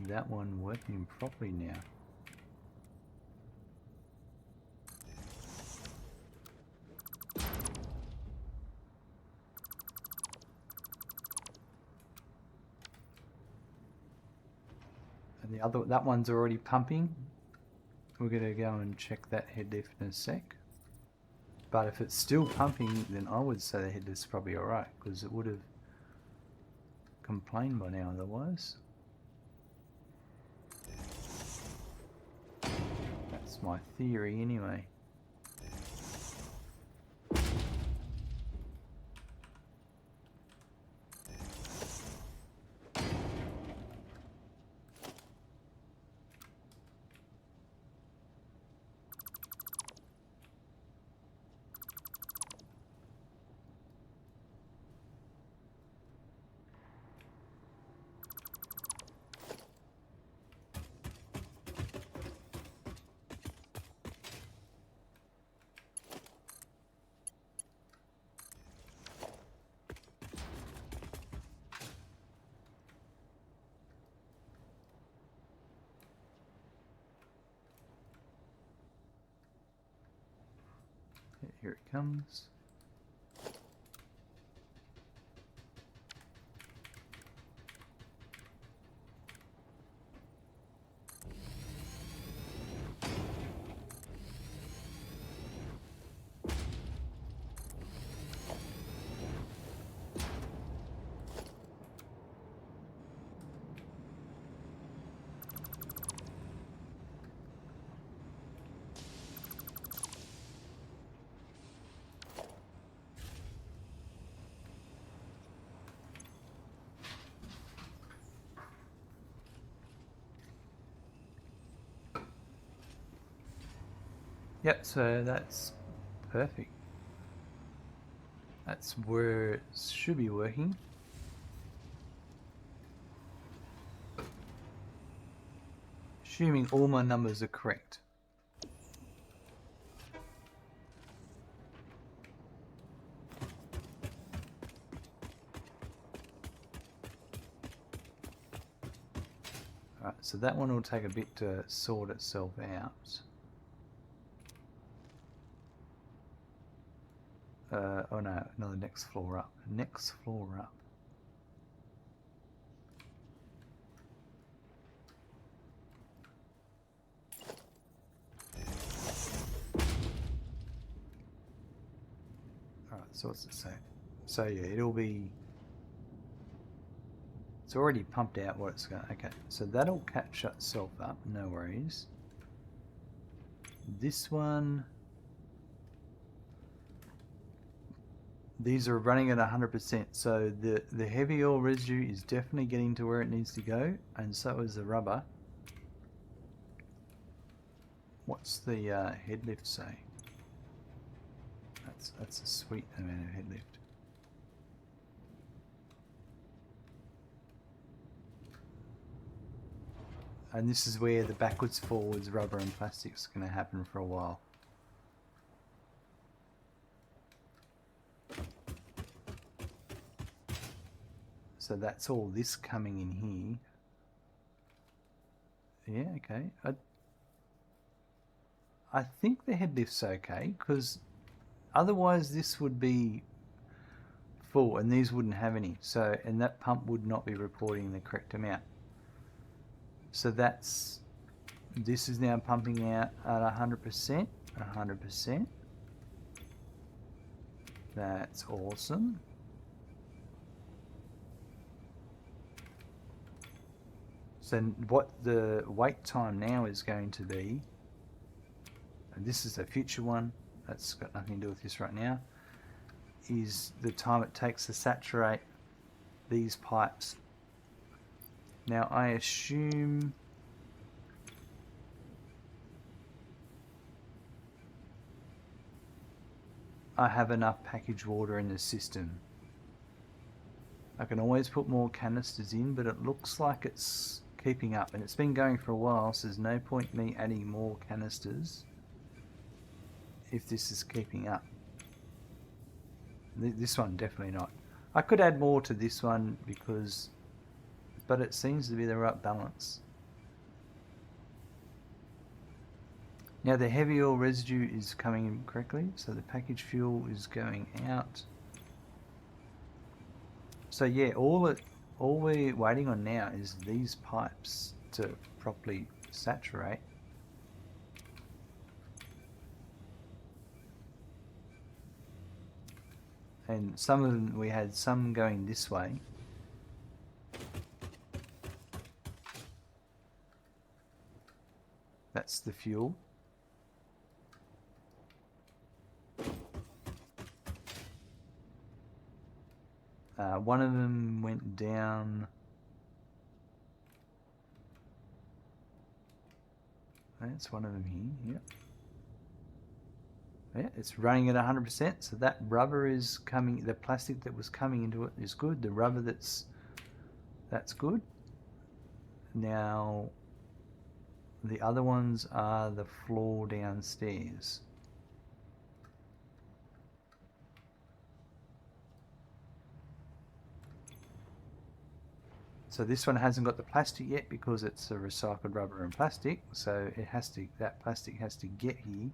that one working properly now. And the other, that one's already pumping. We're gonna go and check that head lift in a sec. But if it's still pumping, then I would say the head lift's probably alright, because complain by now otherwise. That's my theory anyway. Here it comes. Yep, so that's perfect. That's where it should be working. Assuming all my numbers are correct. Alright, so that one will take a bit to sort itself out. Oh no, another next floor up. Next floor up. Alright, so what's it say? So yeah, it'll be... It's already pumped out what it's going to... Okay, so that'll catch itself up, no worries. This one... These are running at 100%, so the heavy oil residue is definitely getting to where it needs to go, and so is the rubber. What's the head lift say? That's a sweet amount of head lift. And this is where the backwards forwards rubber and plastic's going to happen for a while. So that's all this coming in here. Yeah, okay. I think the head lift's okay, because otherwise this would be full and these wouldn't have any. So, and that pump would not be reporting the correct amount. So this is now pumping out at 100%. 100%. That's awesome. So what the wait time now is going to be, and this is a future one, that's got nothing to do with this right now, is the time it takes to saturate these pipes. Now I assume I have enough packaged water in the system. I can always put more canisters in, but it looks like it's keeping up, and it's been going for a while, so there's no point me adding more canisters if this is keeping up. This one definitely not. I could add more to this one but it seems to be the right balance. Now the heavy oil residue is coming in correctly, so the packaged fuel is going out. So yeah, all we're waiting on now is these pipes to properly saturate. And some of them, we had some going this way, That's the fuel. One of them went down. That's one of them here. Yep. Yeah, it's running at 100%. So that rubber is coming. The plastic that was coming into it is good. The rubber that's good. Now, the other ones are the floor downstairs. So this one hasn't got the plastic yet because it's a recycled rubber and plastic. So it has to, that plastic has to get here.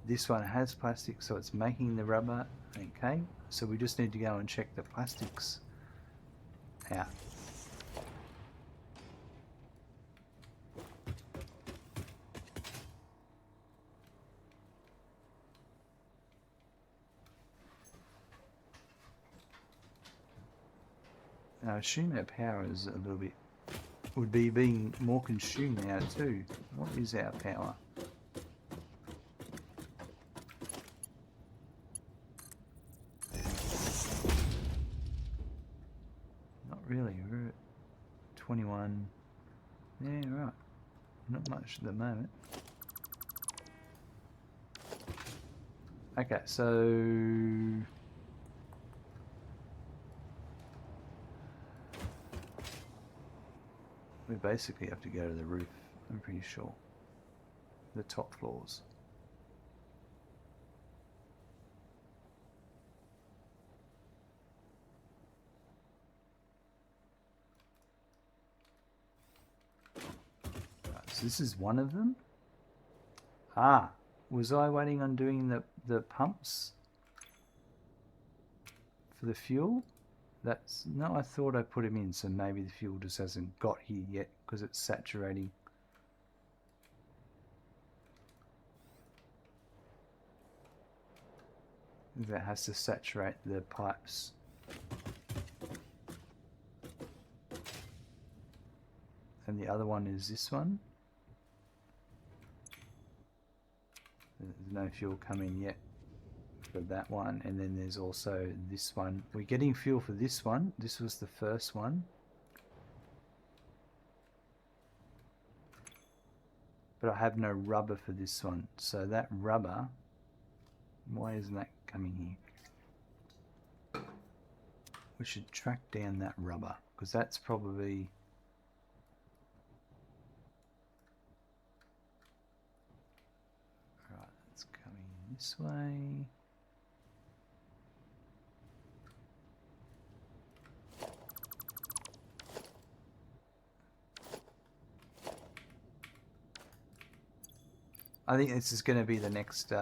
This one has plastic, so it's making the rubber. Okay, so we just need to go and check the plastics out. Now, I assume our power is a little bit, would be being more consumed now too. What is our power? Not really, we're at 21. Yeah, right. Not much at the moment. Okay, so we basically have to go to the roof, I'm pretty sure. The top floors. Right, so this is one of them. Ah, was I waiting on doing the pumps for the fuel? That's no, I thought I put them in, so maybe the fuel just hasn't got here yet because it's saturating. That has to saturate the pipes. And the other one is this one. There's no fuel coming yet for that one, and then there's also this one. We're getting fuel for this one. This was the first one, but I have no rubber for this one. So that rubber, why isn't that coming here? We should track down that rubber because that's probably right. It's coming this way. I think this is going to be the next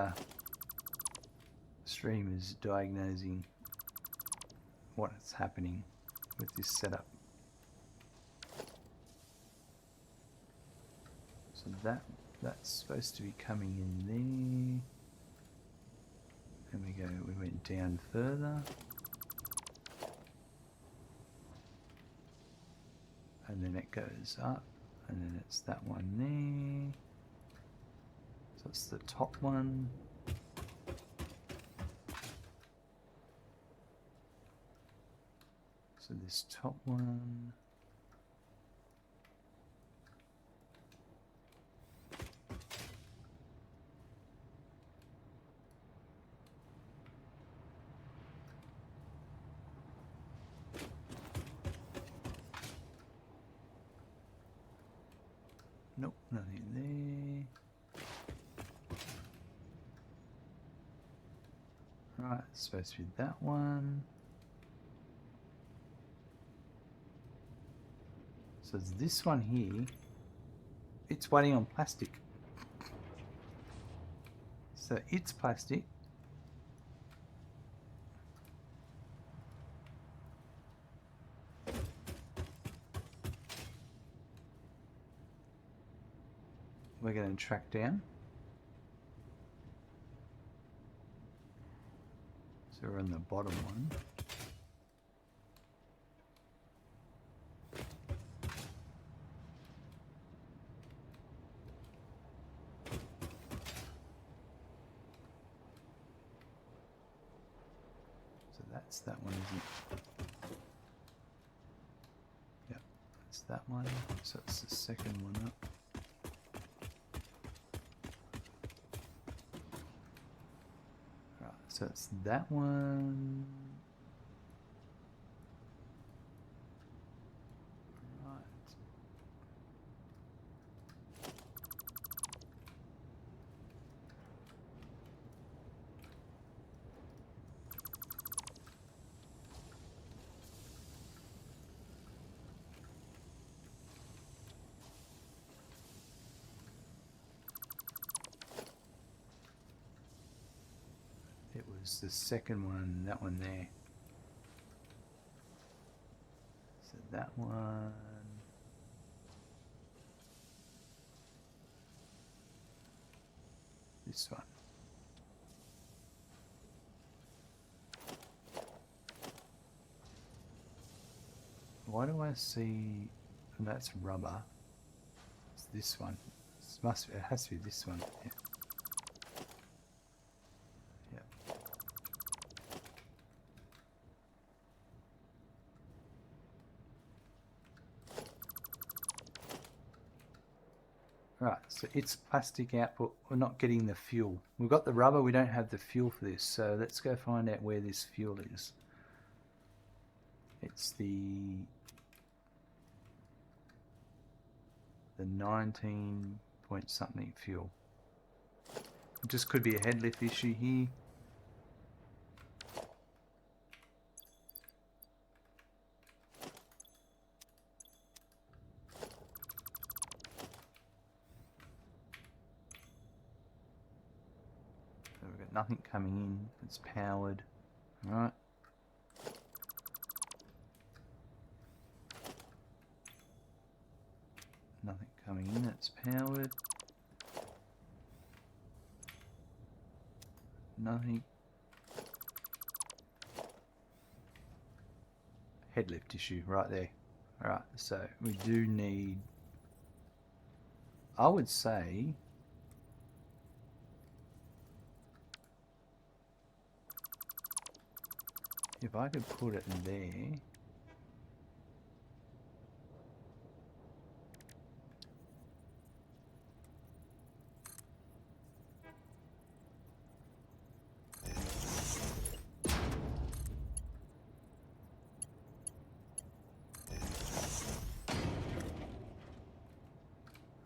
stream, is diagnosing what's happening with this setup. So that's supposed to be coming in there. And we went down further. And then it goes up, and then it's that one there. So it's the top one. So this top one. Nope, nothing there. Right, it's supposed to be that one. So it's this one here. It's waiting on plastic. So it's plastic. We're going to track down. So we're on the bottom one. it's that one, isn't it? Yep, it's that one. So it's the second one up. Right, so it's that one. Right. It was the second one, that one there. So that one. This one. Why do I see? And that's rubber. It's this one. It has to be this one. Yeah. Yeah. Right, so it's plastic output. We're not getting the fuel. We've got the rubber, we don't have the fuel for this. So let's go find out where this fuel is. It's the 19 point something fuel. It just could be a head lift issue here. So we've got nothing coming in. It's powered. All right. Nothing coming in. It's powered. Nothing. Head lift issue right there. Alright, so we do need, I would say, if I could put it in there.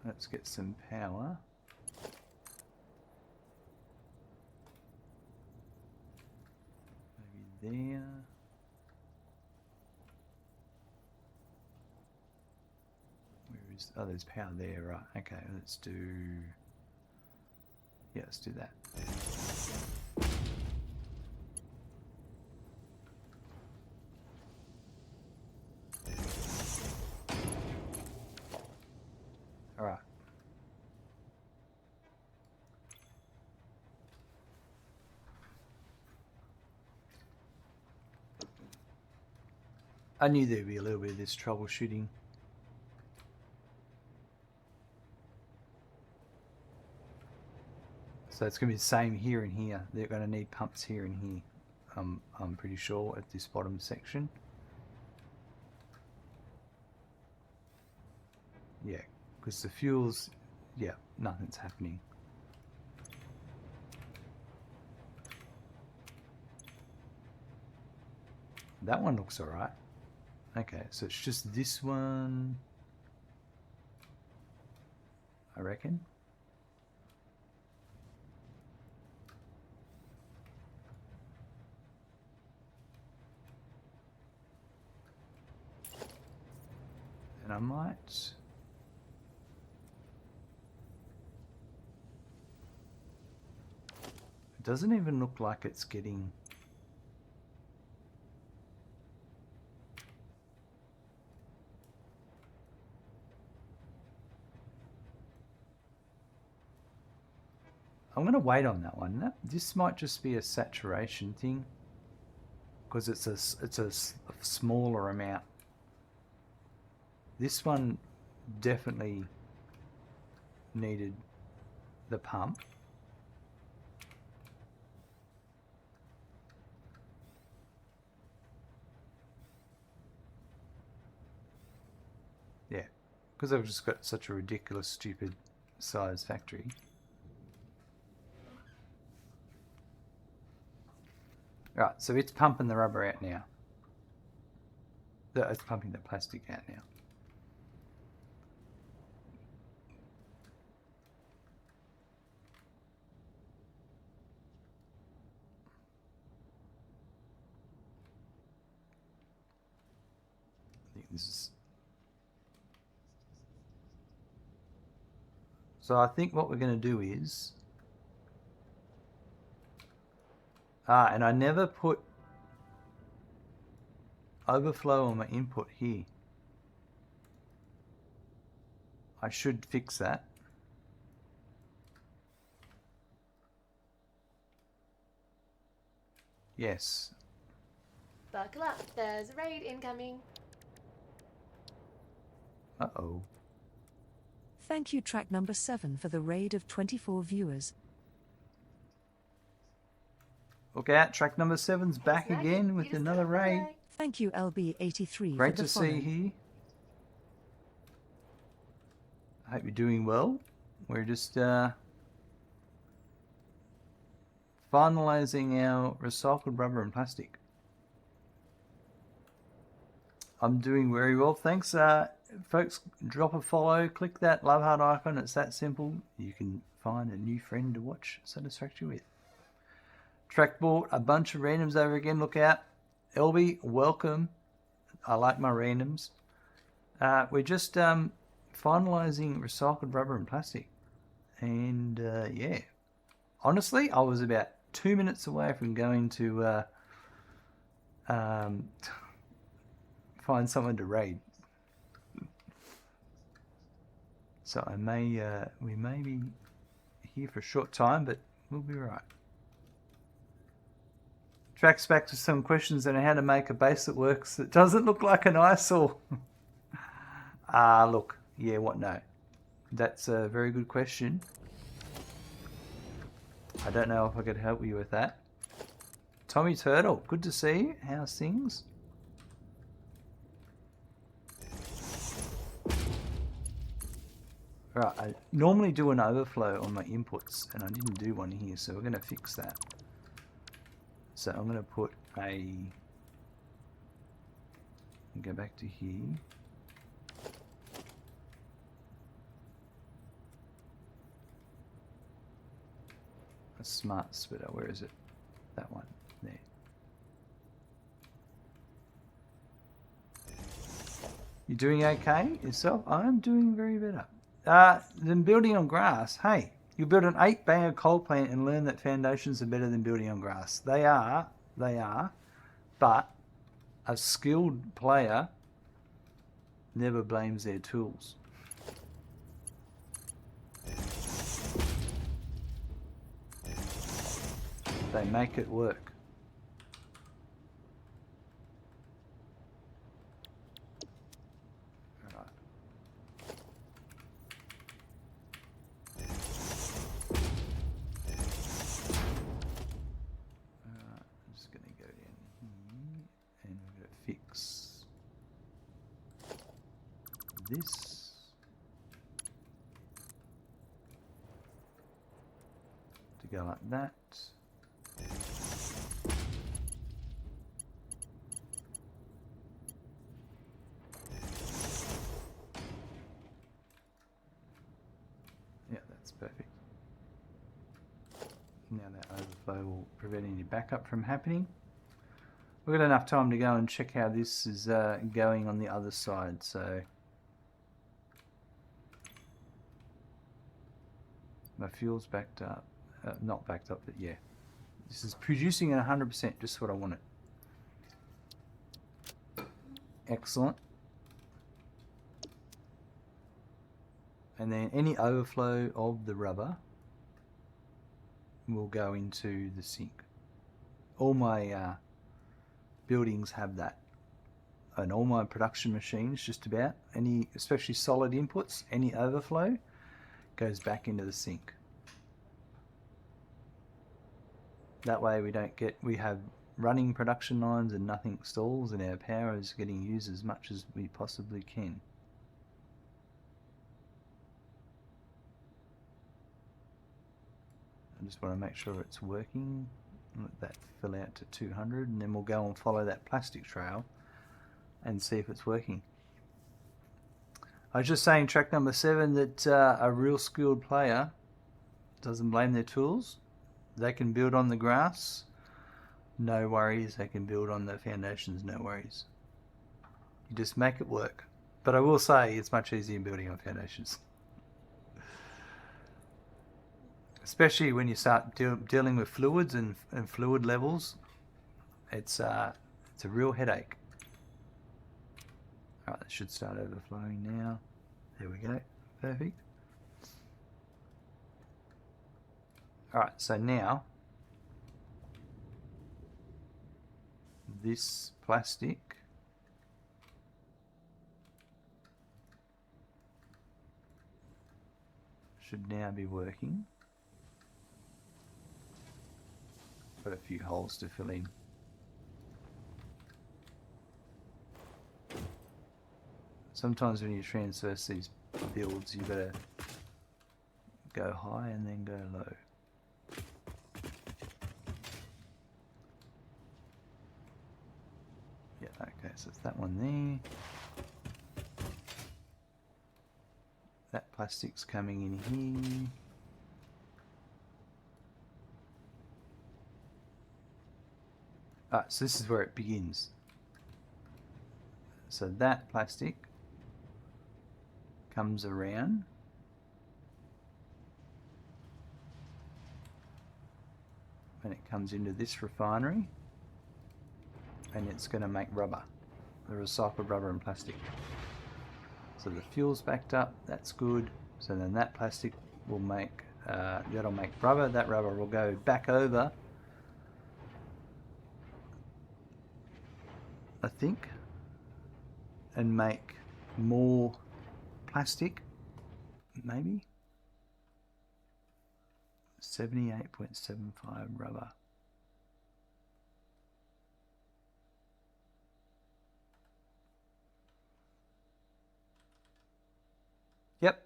Let's get some power. Maybe there. Where is, oh, there's power there, right. Okay, let's do, yeah, let's do that. Alright. I knew there'd be a little bit of this troubleshooting. So it's going to be the same here and here. They're going to need pumps here and here. I'm pretty sure at this bottom section. Yeah, because the fuels, yeah, nothing's happening. That one looks alright. Okay, so it's just this one, I reckon. And I might, it doesn't even look like it's getting, I'm going to wait on that one. This might just be a saturation thing because it's a smaller amount. This one definitely needed the pump. Yeah, because I've just got such a ridiculous, stupid size factory. Right, so it's pumping the rubber out now. It's pumping the plastic out now. I think this is... So I think what we're going to do is... and I never put overflow on my input here. I should fix that. Yes. Buckle up, there's a raid incoming. Uh-oh. Thank you, track number 7, for the raid of 24 viewers. Look out, track number 7's back Snacky, again you with just another got raid. away. Thank you, LB83, Great for the to follow. see here. I hope you're doing well. We're just finalising our recycled rubber and plastic. I'm doing very well, thanks. Folks, drop a follow, click that love heart icon, it's that simple. You can find a new friend to watch Satisfactory with. Track bought a bunch of randoms over again, look out. LB, welcome. I like my randoms. We're just finalising recycled rubber and plastic. And yeah, honestly, I was about 2 minutes away from going to find someone to raid. So I may, we may be here for a short time, but we'll be right. Tracks back to some questions on how to make a base that works that doesn't look like an eyesore. Look, yeah, what no? That's a very good question. I don't know if I could help you with that. Tommy Turtle, good to see you. How's things? Right, I normally do an overflow on my inputs, and I didn't do one here, so we're going to fix that. So I'm going to put a... Go back to here. A smart splitter, where is it? That one, there. You doing okay yourself? I'm doing very better. Then building on grass. Hey, you build an 8-banger coal plant and learn that foundations are better than building on grass. They are. But a skilled player never blames their tools. They make it work. Alright. I'm just going to go down here and we're going to fix this. To go like that. Yeah, that's perfect. Now that overflow will prevent any backup from happening. We've got enough time to go and check how this is going on the other side, so... My fuel's backed up. Not backed up, but yeah. This is producing at 100%, just what I wanted. Excellent. And then any overflow of the rubber will go into the sink. All my buildings have that. And all my production machines, just about, any, especially solid inputs, any overflow goes back into the sink. That way we have running production lines and nothing stalls, and our power is getting used as much as we possibly can. I just want to make sure it's working. Let that fill out to 200, and then we'll go and follow that plastic trail and see if it's working. I was just saying, track number 7, that a real skilled player doesn't blame their tools. They can build on the grass, no worries. They can build on the foundations, no worries. You just make it work. But I will say it's much easier building on foundations. Especially when you start dealing with fluids and fluid levels. It's a real headache. Alright, that should start overflowing now. There we go. Perfect. Alright, so now this plastic should now be working. Got a few holes to fill in. Sometimes when you transverse these builds, you better go high and then go low. Yeah, okay, so it's that one there. That plastic's coming in here. So this is where it begins. So that plastic comes around and it comes into this refinery, and it's going to make rubber, the recycled rubber and plastic. So the fuel's backed up, that's good. So then that plastic will make, that'll make rubber. That rubber will go back over, I think, and make more plastic, maybe. 78.75 rubber. Yep,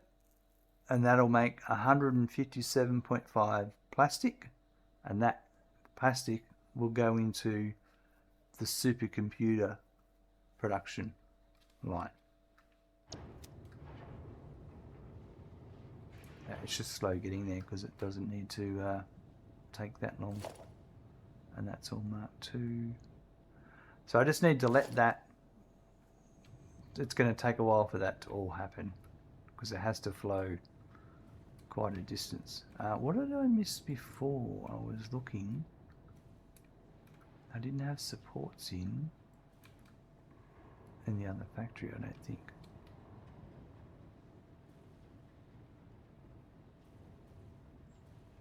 and that'll make 157.5 plastic, and that plastic will go into the supercomputer production line. It's just slow getting there because it doesn't need to take that long, and that's all marked too. So I just need to let that, it's going to take a while for that to all happen because it has to flow quite a distance. What did I miss before? I was looking. I didn't have supports in the other factory, I don't think.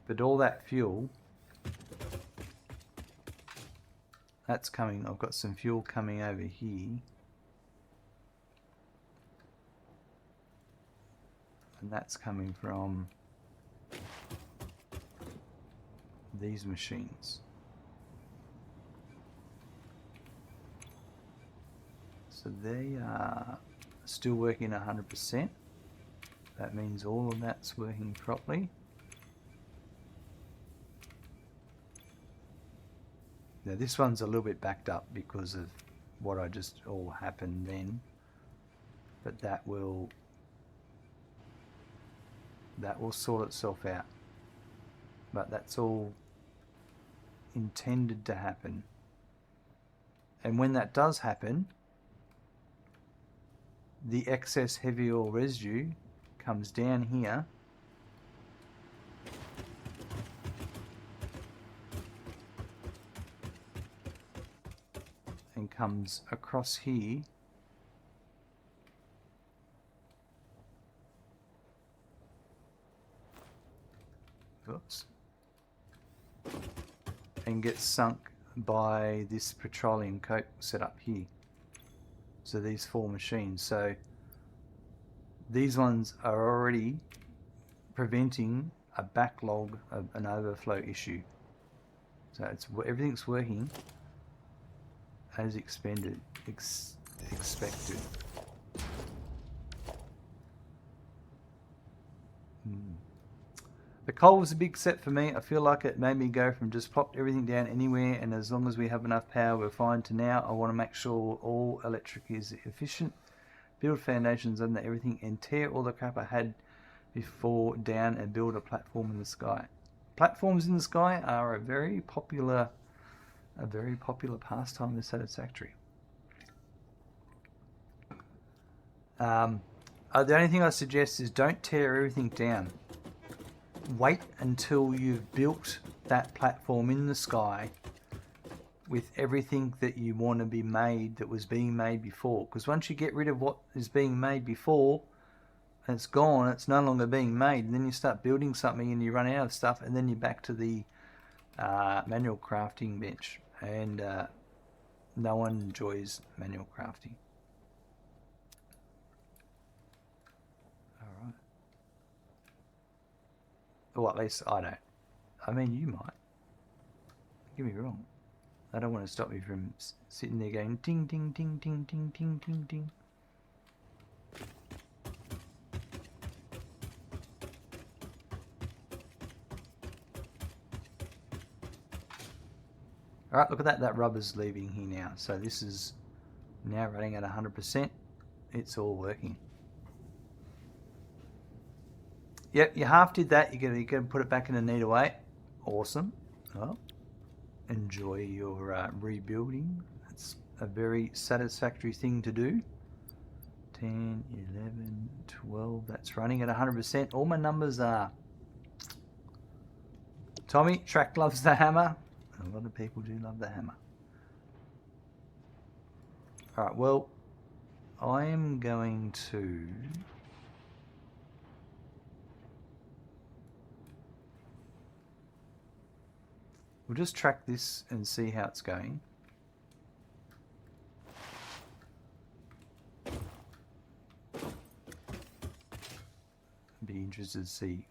But all that fuel, that's coming. I've got some fuel coming over here. And that's coming from these machines. So they are still working 100%. That means all of that's working properly. Now this one's a little bit backed up because of what I just all happened then, but that will sort itself out. But that's all intended to happen. And when that does happen, the excess heavy oil residue comes down here and comes across here and gets sunk by this petroleum coke set up here. So these 4 machines. So these ones are already preventing a backlog of an overflow issue. So everything's working as expected. The coal was a big set for me. I feel like it made me go from just plop everything down anywhere, and as long as we have enough power, we're fine, to now I want to make sure all electric is efficient, build foundations under everything, and tear all the crap I had before down and build a platform in the sky. Platforms in the sky are a very popular pastime in Satisfactory. The only thing I suggest is don't tear everything down. Wait until you've built that platform in the sky with everything that you want to be made that was being made before. Because once you get rid of what is being made before, and it's gone, it's no longer being made, and then you start building something and you run out of stuff, and then you're back to the manual crafting bench, and no one enjoys manual crafting. Alright. Well, at least I don't. I mean, you might. Don't get me wrong. I don't want to stop you from sitting there going ding, ding, ding, ding, ding, ding, ding, ding. Alright, look at that. That rubber's leaving here now. So this is now running at 100%. It's all working. Yep, you half did that. You're gonna put it back in a neater way. Awesome. Well, enjoy your rebuilding. It's a very satisfactory thing to do. 10, 11, 12. That's running at 100%. All my numbers are... Tommy, Track loves the hammer. A lot of people do love the hammer. Alright, well, I am going to... We'll just track this and see how it's going. Be interested to see.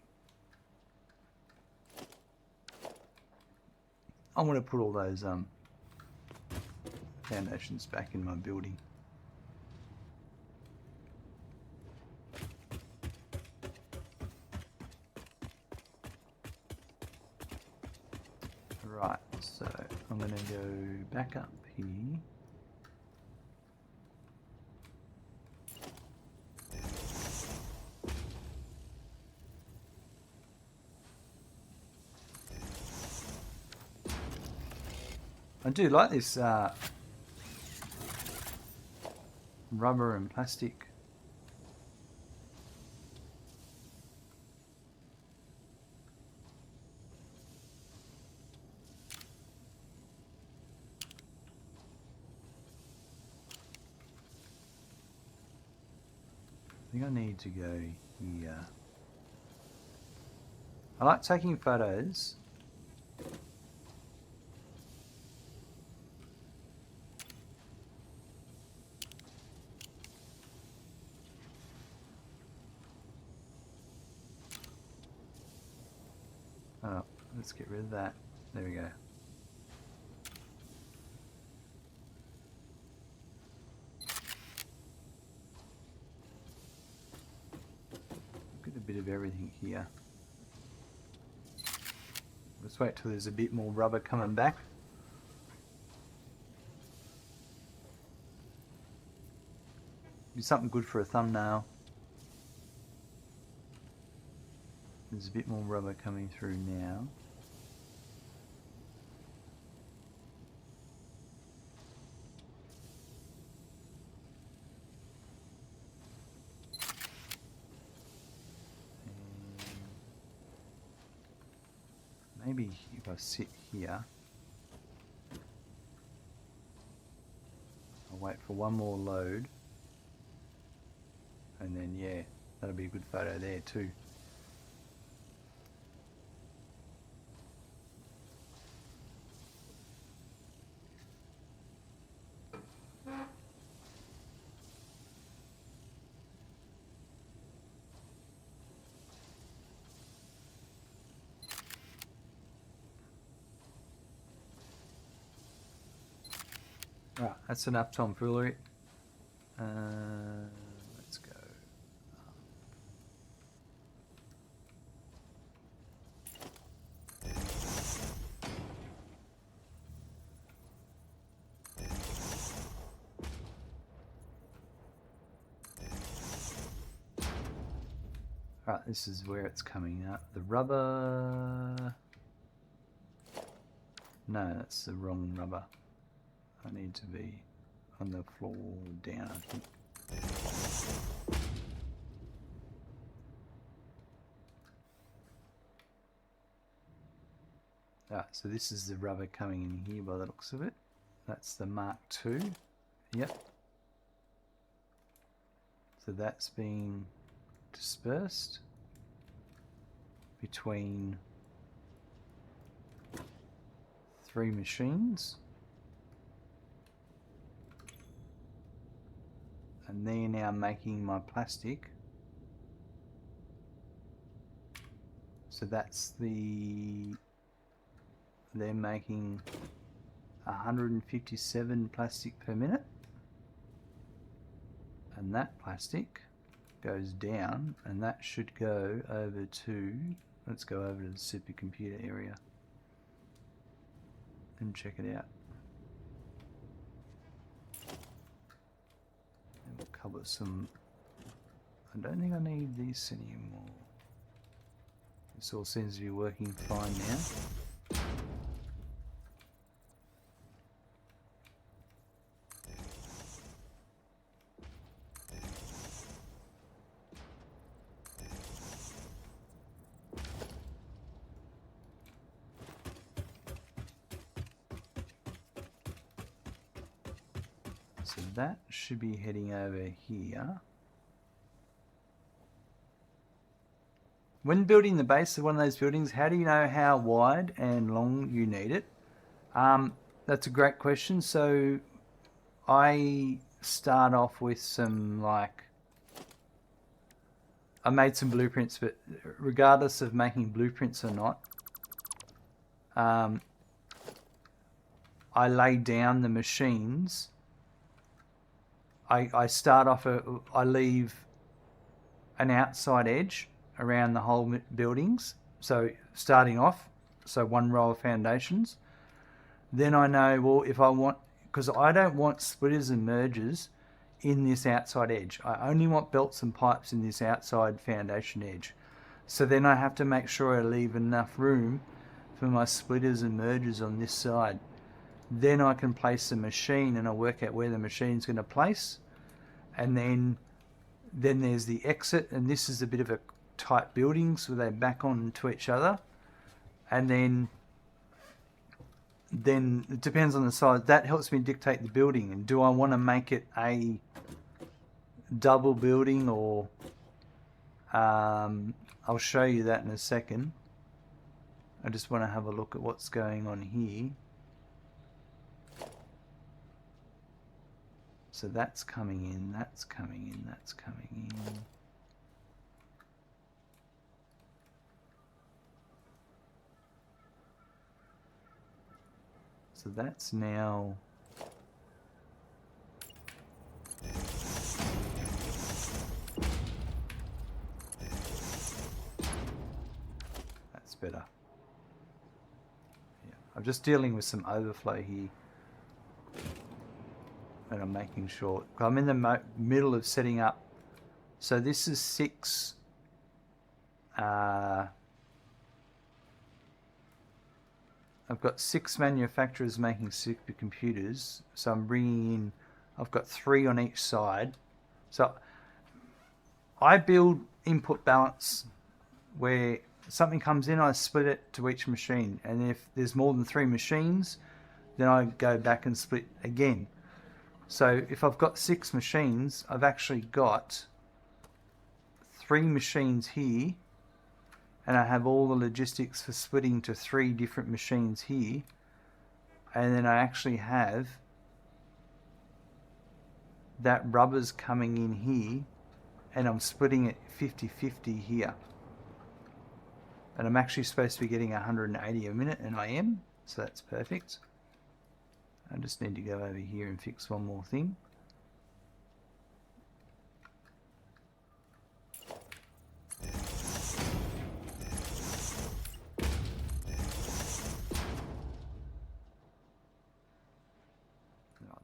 I'm going to put all those foundations back in my building. Right, so I'm going to go back up here. I do like this rubber and plastic. I think I need to go here. I like taking photos. Oh, let's get rid of that. There we go. Get a bit of everything here. Let's wait till there's a bit more rubber coming back. Do something good for a thumbnail. There's a bit more rubber coming through now. And maybe if I sit here, I'll wait for one more load. And then, yeah, that'll be a good photo there too. Right, that's enough tomfoolery. Let's go. Right, this is where it's coming up. The rubber... No, that's the wrong rubber. I need to be on the floor down, I think. Right, so this is the rubber coming in here by the looks of it. That's the Mark II. Yep. So that's being dispersed between 3 machines. And they're now making my plastic. So that's they're making 157 plastic per minute. And that plastic goes down, and that should go over to, let's go over to the supercomputer area and check it out. And we'll cover some, I don't think I need this anymore. This all seems to be working fine now. So that should be heading over here. When building the base of one of those buildings, how do you know how wide and long you need it? That's a great question. So I start off with some I made some blueprints, but regardless of making blueprints or not, I lay down the machines. I start off, I leave an outside edge around the whole buildings. So starting off, so 1 row of foundations. Then I know, well, if I want, because I don't want splitters and mergers in this outside edge. I only want belts and pipes in this outside foundation edge. So then I have to make sure I leave enough room for my splitters and mergers on this side. Then I can place the machine, and I work out where the machine's going to place. And then there's the exit, and this is a bit of a tight building, so they back on to each other. And then it depends on the size. That helps me dictate the building. And do I want to make it a double building, or I'll show you that in a second. I just want to have a look at what's going on here. So that's coming in, that's coming in, that's coming in. So that's now that's better. Yeah, I'm just dealing with some overflow here. And I'm making sure, I'm in the middle of setting up. So this is 6 I've got 6 manufacturers making supercomputers. So I'm bringing in, I've got 3 on each side. So I build input balance where something comes in, I split it to each machine. And if there's more than 3 machines, then I go back and split again. So if I've got 6 machines, I've actually got 3 machines here, and I have all the logistics for splitting to 3 different machines here, and then I actually have that rubber's coming in here, and I'm splitting it 50-50 here. And I'm actually supposed to be getting 180 a minute, and I am, so that's perfect. I just need to go over here and fix one more thing.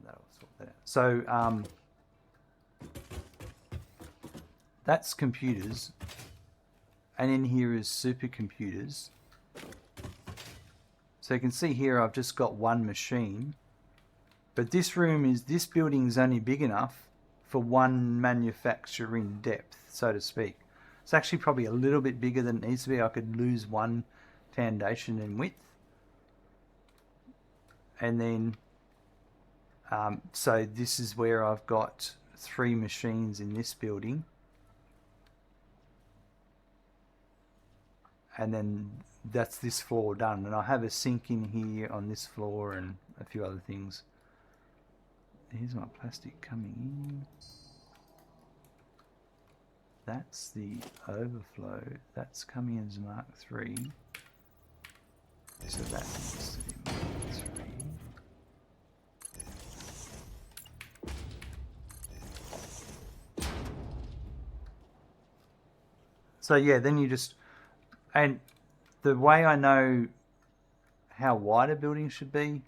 That'll sort that out. So that's computers. and in here is supercomputers. So you can see here I've just got one machine, but this building is only big enough for one manufacturing depth, so to speak. It's actually probably a little bit bigger than it needs to be. I could lose one foundation in width. And then, so this is where I've got 3 machines in this building. And then that's this floor done. And I have a sink in here on this floor and a few other things. Here's my plastic coming in. That's the overflow. That's coming in as Mark 3. So that needs to be Mark 3. So yeah, then you just, and the way I know how wide a building should be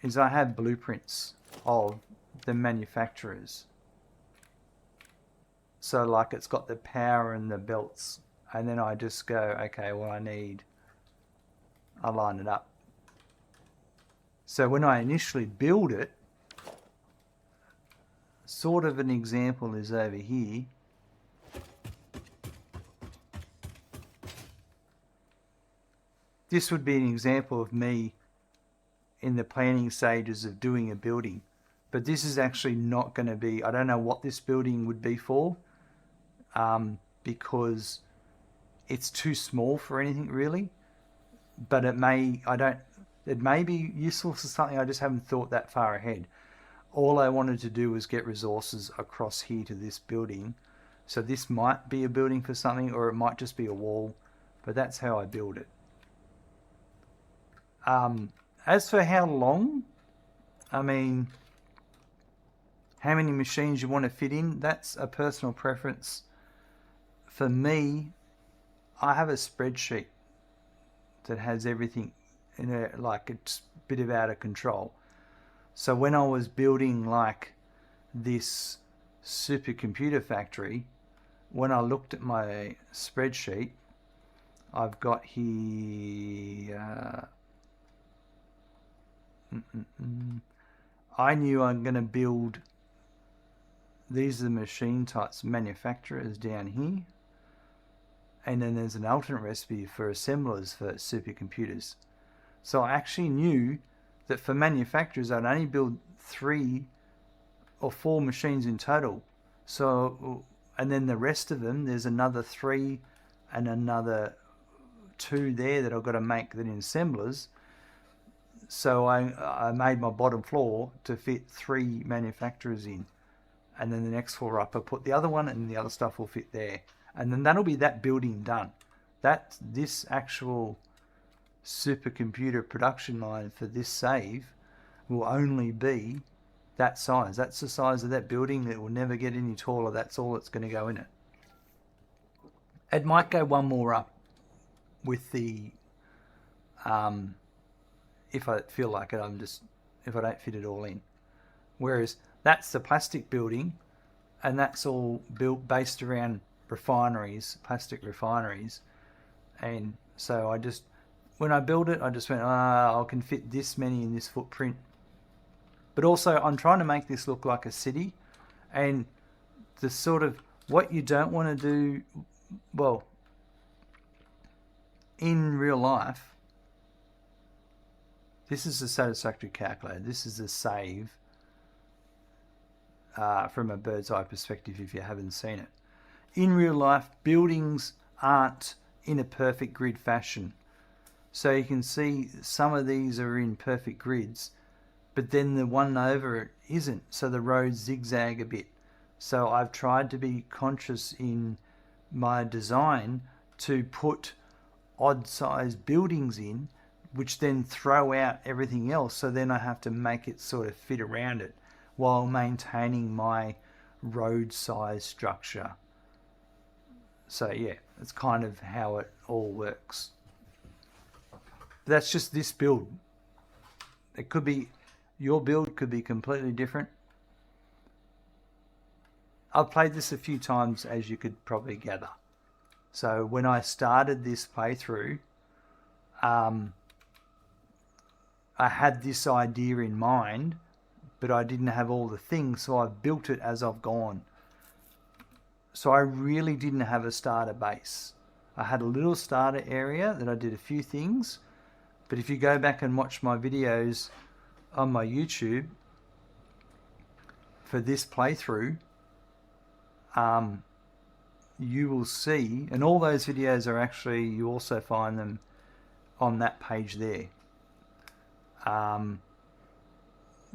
is I have blueprints of the manufacturers. So like it's got the power and the belts, and then I just go, okay, well I line it up. So when I initially build it, sort of an example is over here. This would be an example of me in the planning stages of doing a building. But this is actually not going to be, I don't know what this building would be for, because it's too small for anything really. But it may be useful for something. I just haven't thought that far ahead. All I wanted to do was get resources across here to this building. So this might be a building for something, or it might just be a wall, but that's how I build it. As for how long, I mean, how many machines you want to fit in, that's a personal preference. For me, I have a spreadsheet that has everything in it, like it's a bit of out of control. So when I was building like this supercomputer factory, when I looked at my spreadsheet, I've got here, I knew I'm going to build, these are the machine types, manufacturers down here. And then there's an alternate recipe for assemblers for supercomputers. So I actually knew that for manufacturers, I'd only build 3 or 4 machines in total. So, and then the rest of them, there's another 3 and another 2 there that I've got to make that in assemblers. So I made my bottom floor to fit 3 manufacturers in. And then the next floor up, I put the other one, and the other stuff will fit there. And then that'll be that building done. This actual supercomputer production line for this save will only be that size. That's the size of that building. It will never get any taller. That's all that's going to go in it. It might go one more up with the, if I feel like it, if I don't fit it all in. Whereas that's the plastic building, and that's all based around refineries, plastic refineries. And so when I build it, I just went, I can fit this many in this footprint. But also I'm trying to make this look like a city, and the sort of, what you don't want to do, well, in real life, this is a Satisfactory calculator. This is a save from a bird's eye perspective if you haven't seen it. In real life, buildings aren't in a perfect grid fashion. So you can see some of these are in perfect grids, but then the one over it isn't. So the roads zigzag a bit. So I've tried to be conscious in my design to put odd sized buildings in, which then throw out everything else. So then I have to make it sort of fit around it while maintaining my road size structure. So yeah, that's kind of how it all works. That's just this build. It could be, your build could be completely different. I've played this a few times, as you could probably gather. So when I started this playthrough, I had this idea in mind, but I didn't have all the things, so I've built it as I've gone. So I really didn't have a starter base. I had a little starter area that I did a few things, but if you go back and watch my videos on my YouTube for this playthrough, you will see, and all those videos are actually, you also find them on that page there.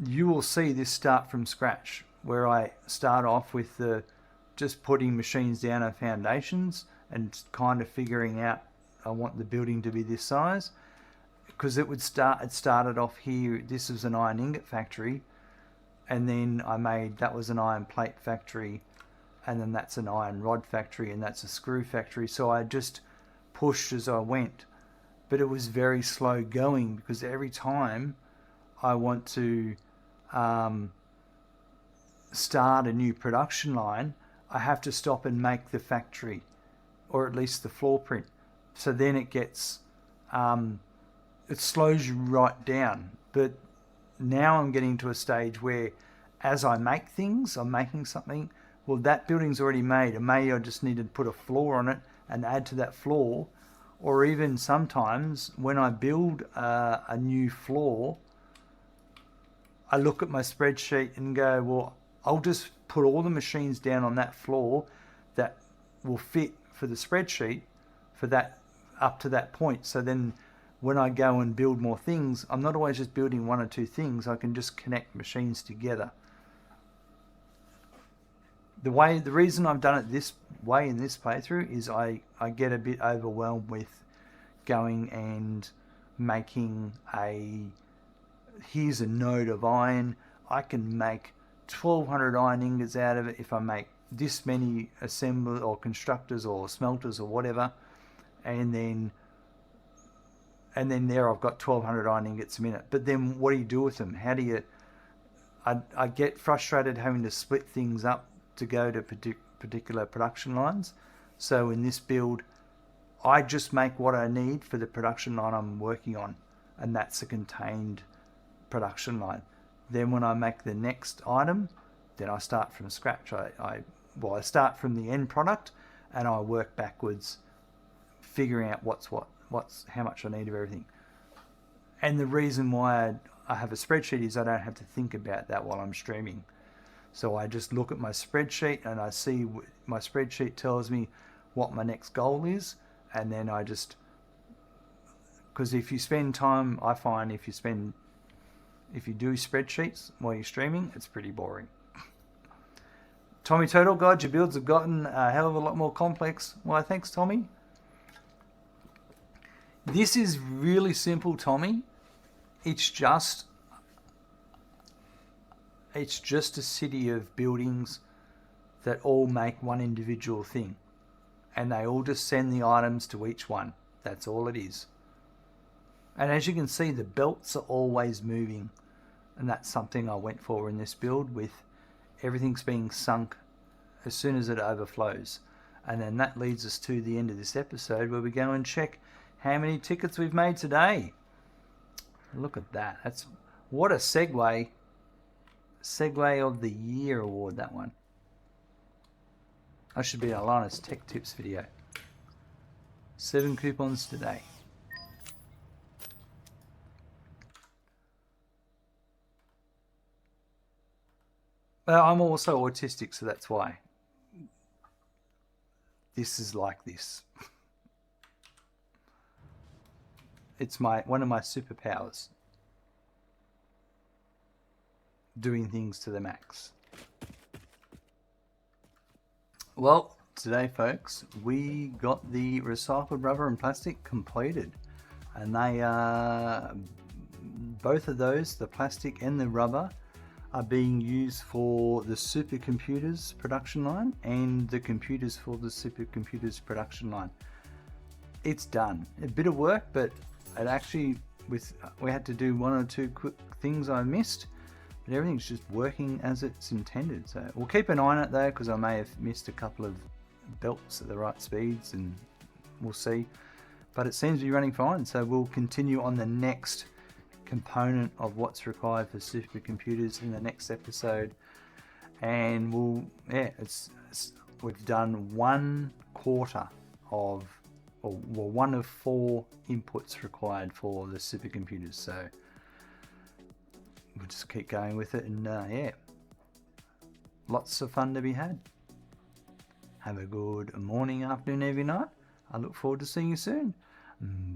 You will see this start from scratch, where I start off with just putting machines down on foundations and kind of figuring out I want the building to be this size, because it started off here. This was an iron ingot factory, and then that was an iron plate factory, and then that's an iron rod factory, and that's a screw factory. So I just pushed as I went, but it was very slow going, because every time I want to start a new production line, I have to stop and make the factory, or at least the floor print. So then it gets, it slows you right down. But now I'm getting to a stage where as I make things, I'm making something, well, that building's already made, and maybe I just need to put a floor on it and add to that floor. Or even sometimes when I build a new floor, I look at my spreadsheet and go, well, I'll just put all the machines down on that floor that will fit for the spreadsheet for that up to that point. So then when I go and build more things, I'm not always just building one or two things. I can just connect machines together. The reason I've done it this way in this playthrough is I get a bit overwhelmed with going and making here's a node of iron. I can make 1,200 iron ingots out of it if I make this many assemblers or constructors or smelters or whatever, and then there I've got 1,200 iron ingots a minute. But then what do you do with them? How do you? I get frustrated having to split things up to go to particular production lines. So in this build, I just make what I need for the production line I'm working on, and that's a contained production line. Then when I make the next item, then I start from scratch. I start from the end product, and I work backwards, figuring out what's how much I need of everything. And the reason why I have a spreadsheet is I don't have to think about that while I'm streaming. So I just look at my spreadsheet, and I see my spreadsheet tells me what my next goal is, and then I just, because if you spend time, I find if you do spreadsheets while you're streaming, it's pretty boring. Tommy Turtle, God, your builds have gotten a hell of a lot more complex. Why, thanks, Tommy. This is really simple, Tommy. It's just a city of buildings that all make one individual thing, and they all just send the items to each one. That's all it is. And as you can see, the belts are always moving, and that's something I went for in this build, with everything's being sunk as soon as it overflows. And then that leads us to the end of this episode, where we go and check how many tickets we've made today. Look at that. What a segue of the year award, that one. That should be Alana's Tech Tips video. 7 coupons today. I'm also autistic, so that's why this is like this. It's one of my superpowers. Doing things to the max. Well, today, folks, we got the recycled rubber and plastic completed, and they are both of those, the plastic and the rubber, are being used for the supercomputers production line and the computers for the supercomputers production line. It's done. A bit of work, but it actually, we had to do one or two quick things I missed, but everything's just working as it's intended. So we'll keep an eye on it though, because I may have missed a couple of belts at the right speeds, and we'll see. But it seems to be running fine, so we'll continue on the next component of what's required for supercomputers in the next episode. And we've done 1/4 of, or one of 4 inputs required for the supercomputers. So we'll just keep going with it, and lots of fun to be had. Have a good morning, afternoon, evening, night. I look forward to seeing you soon. Bye.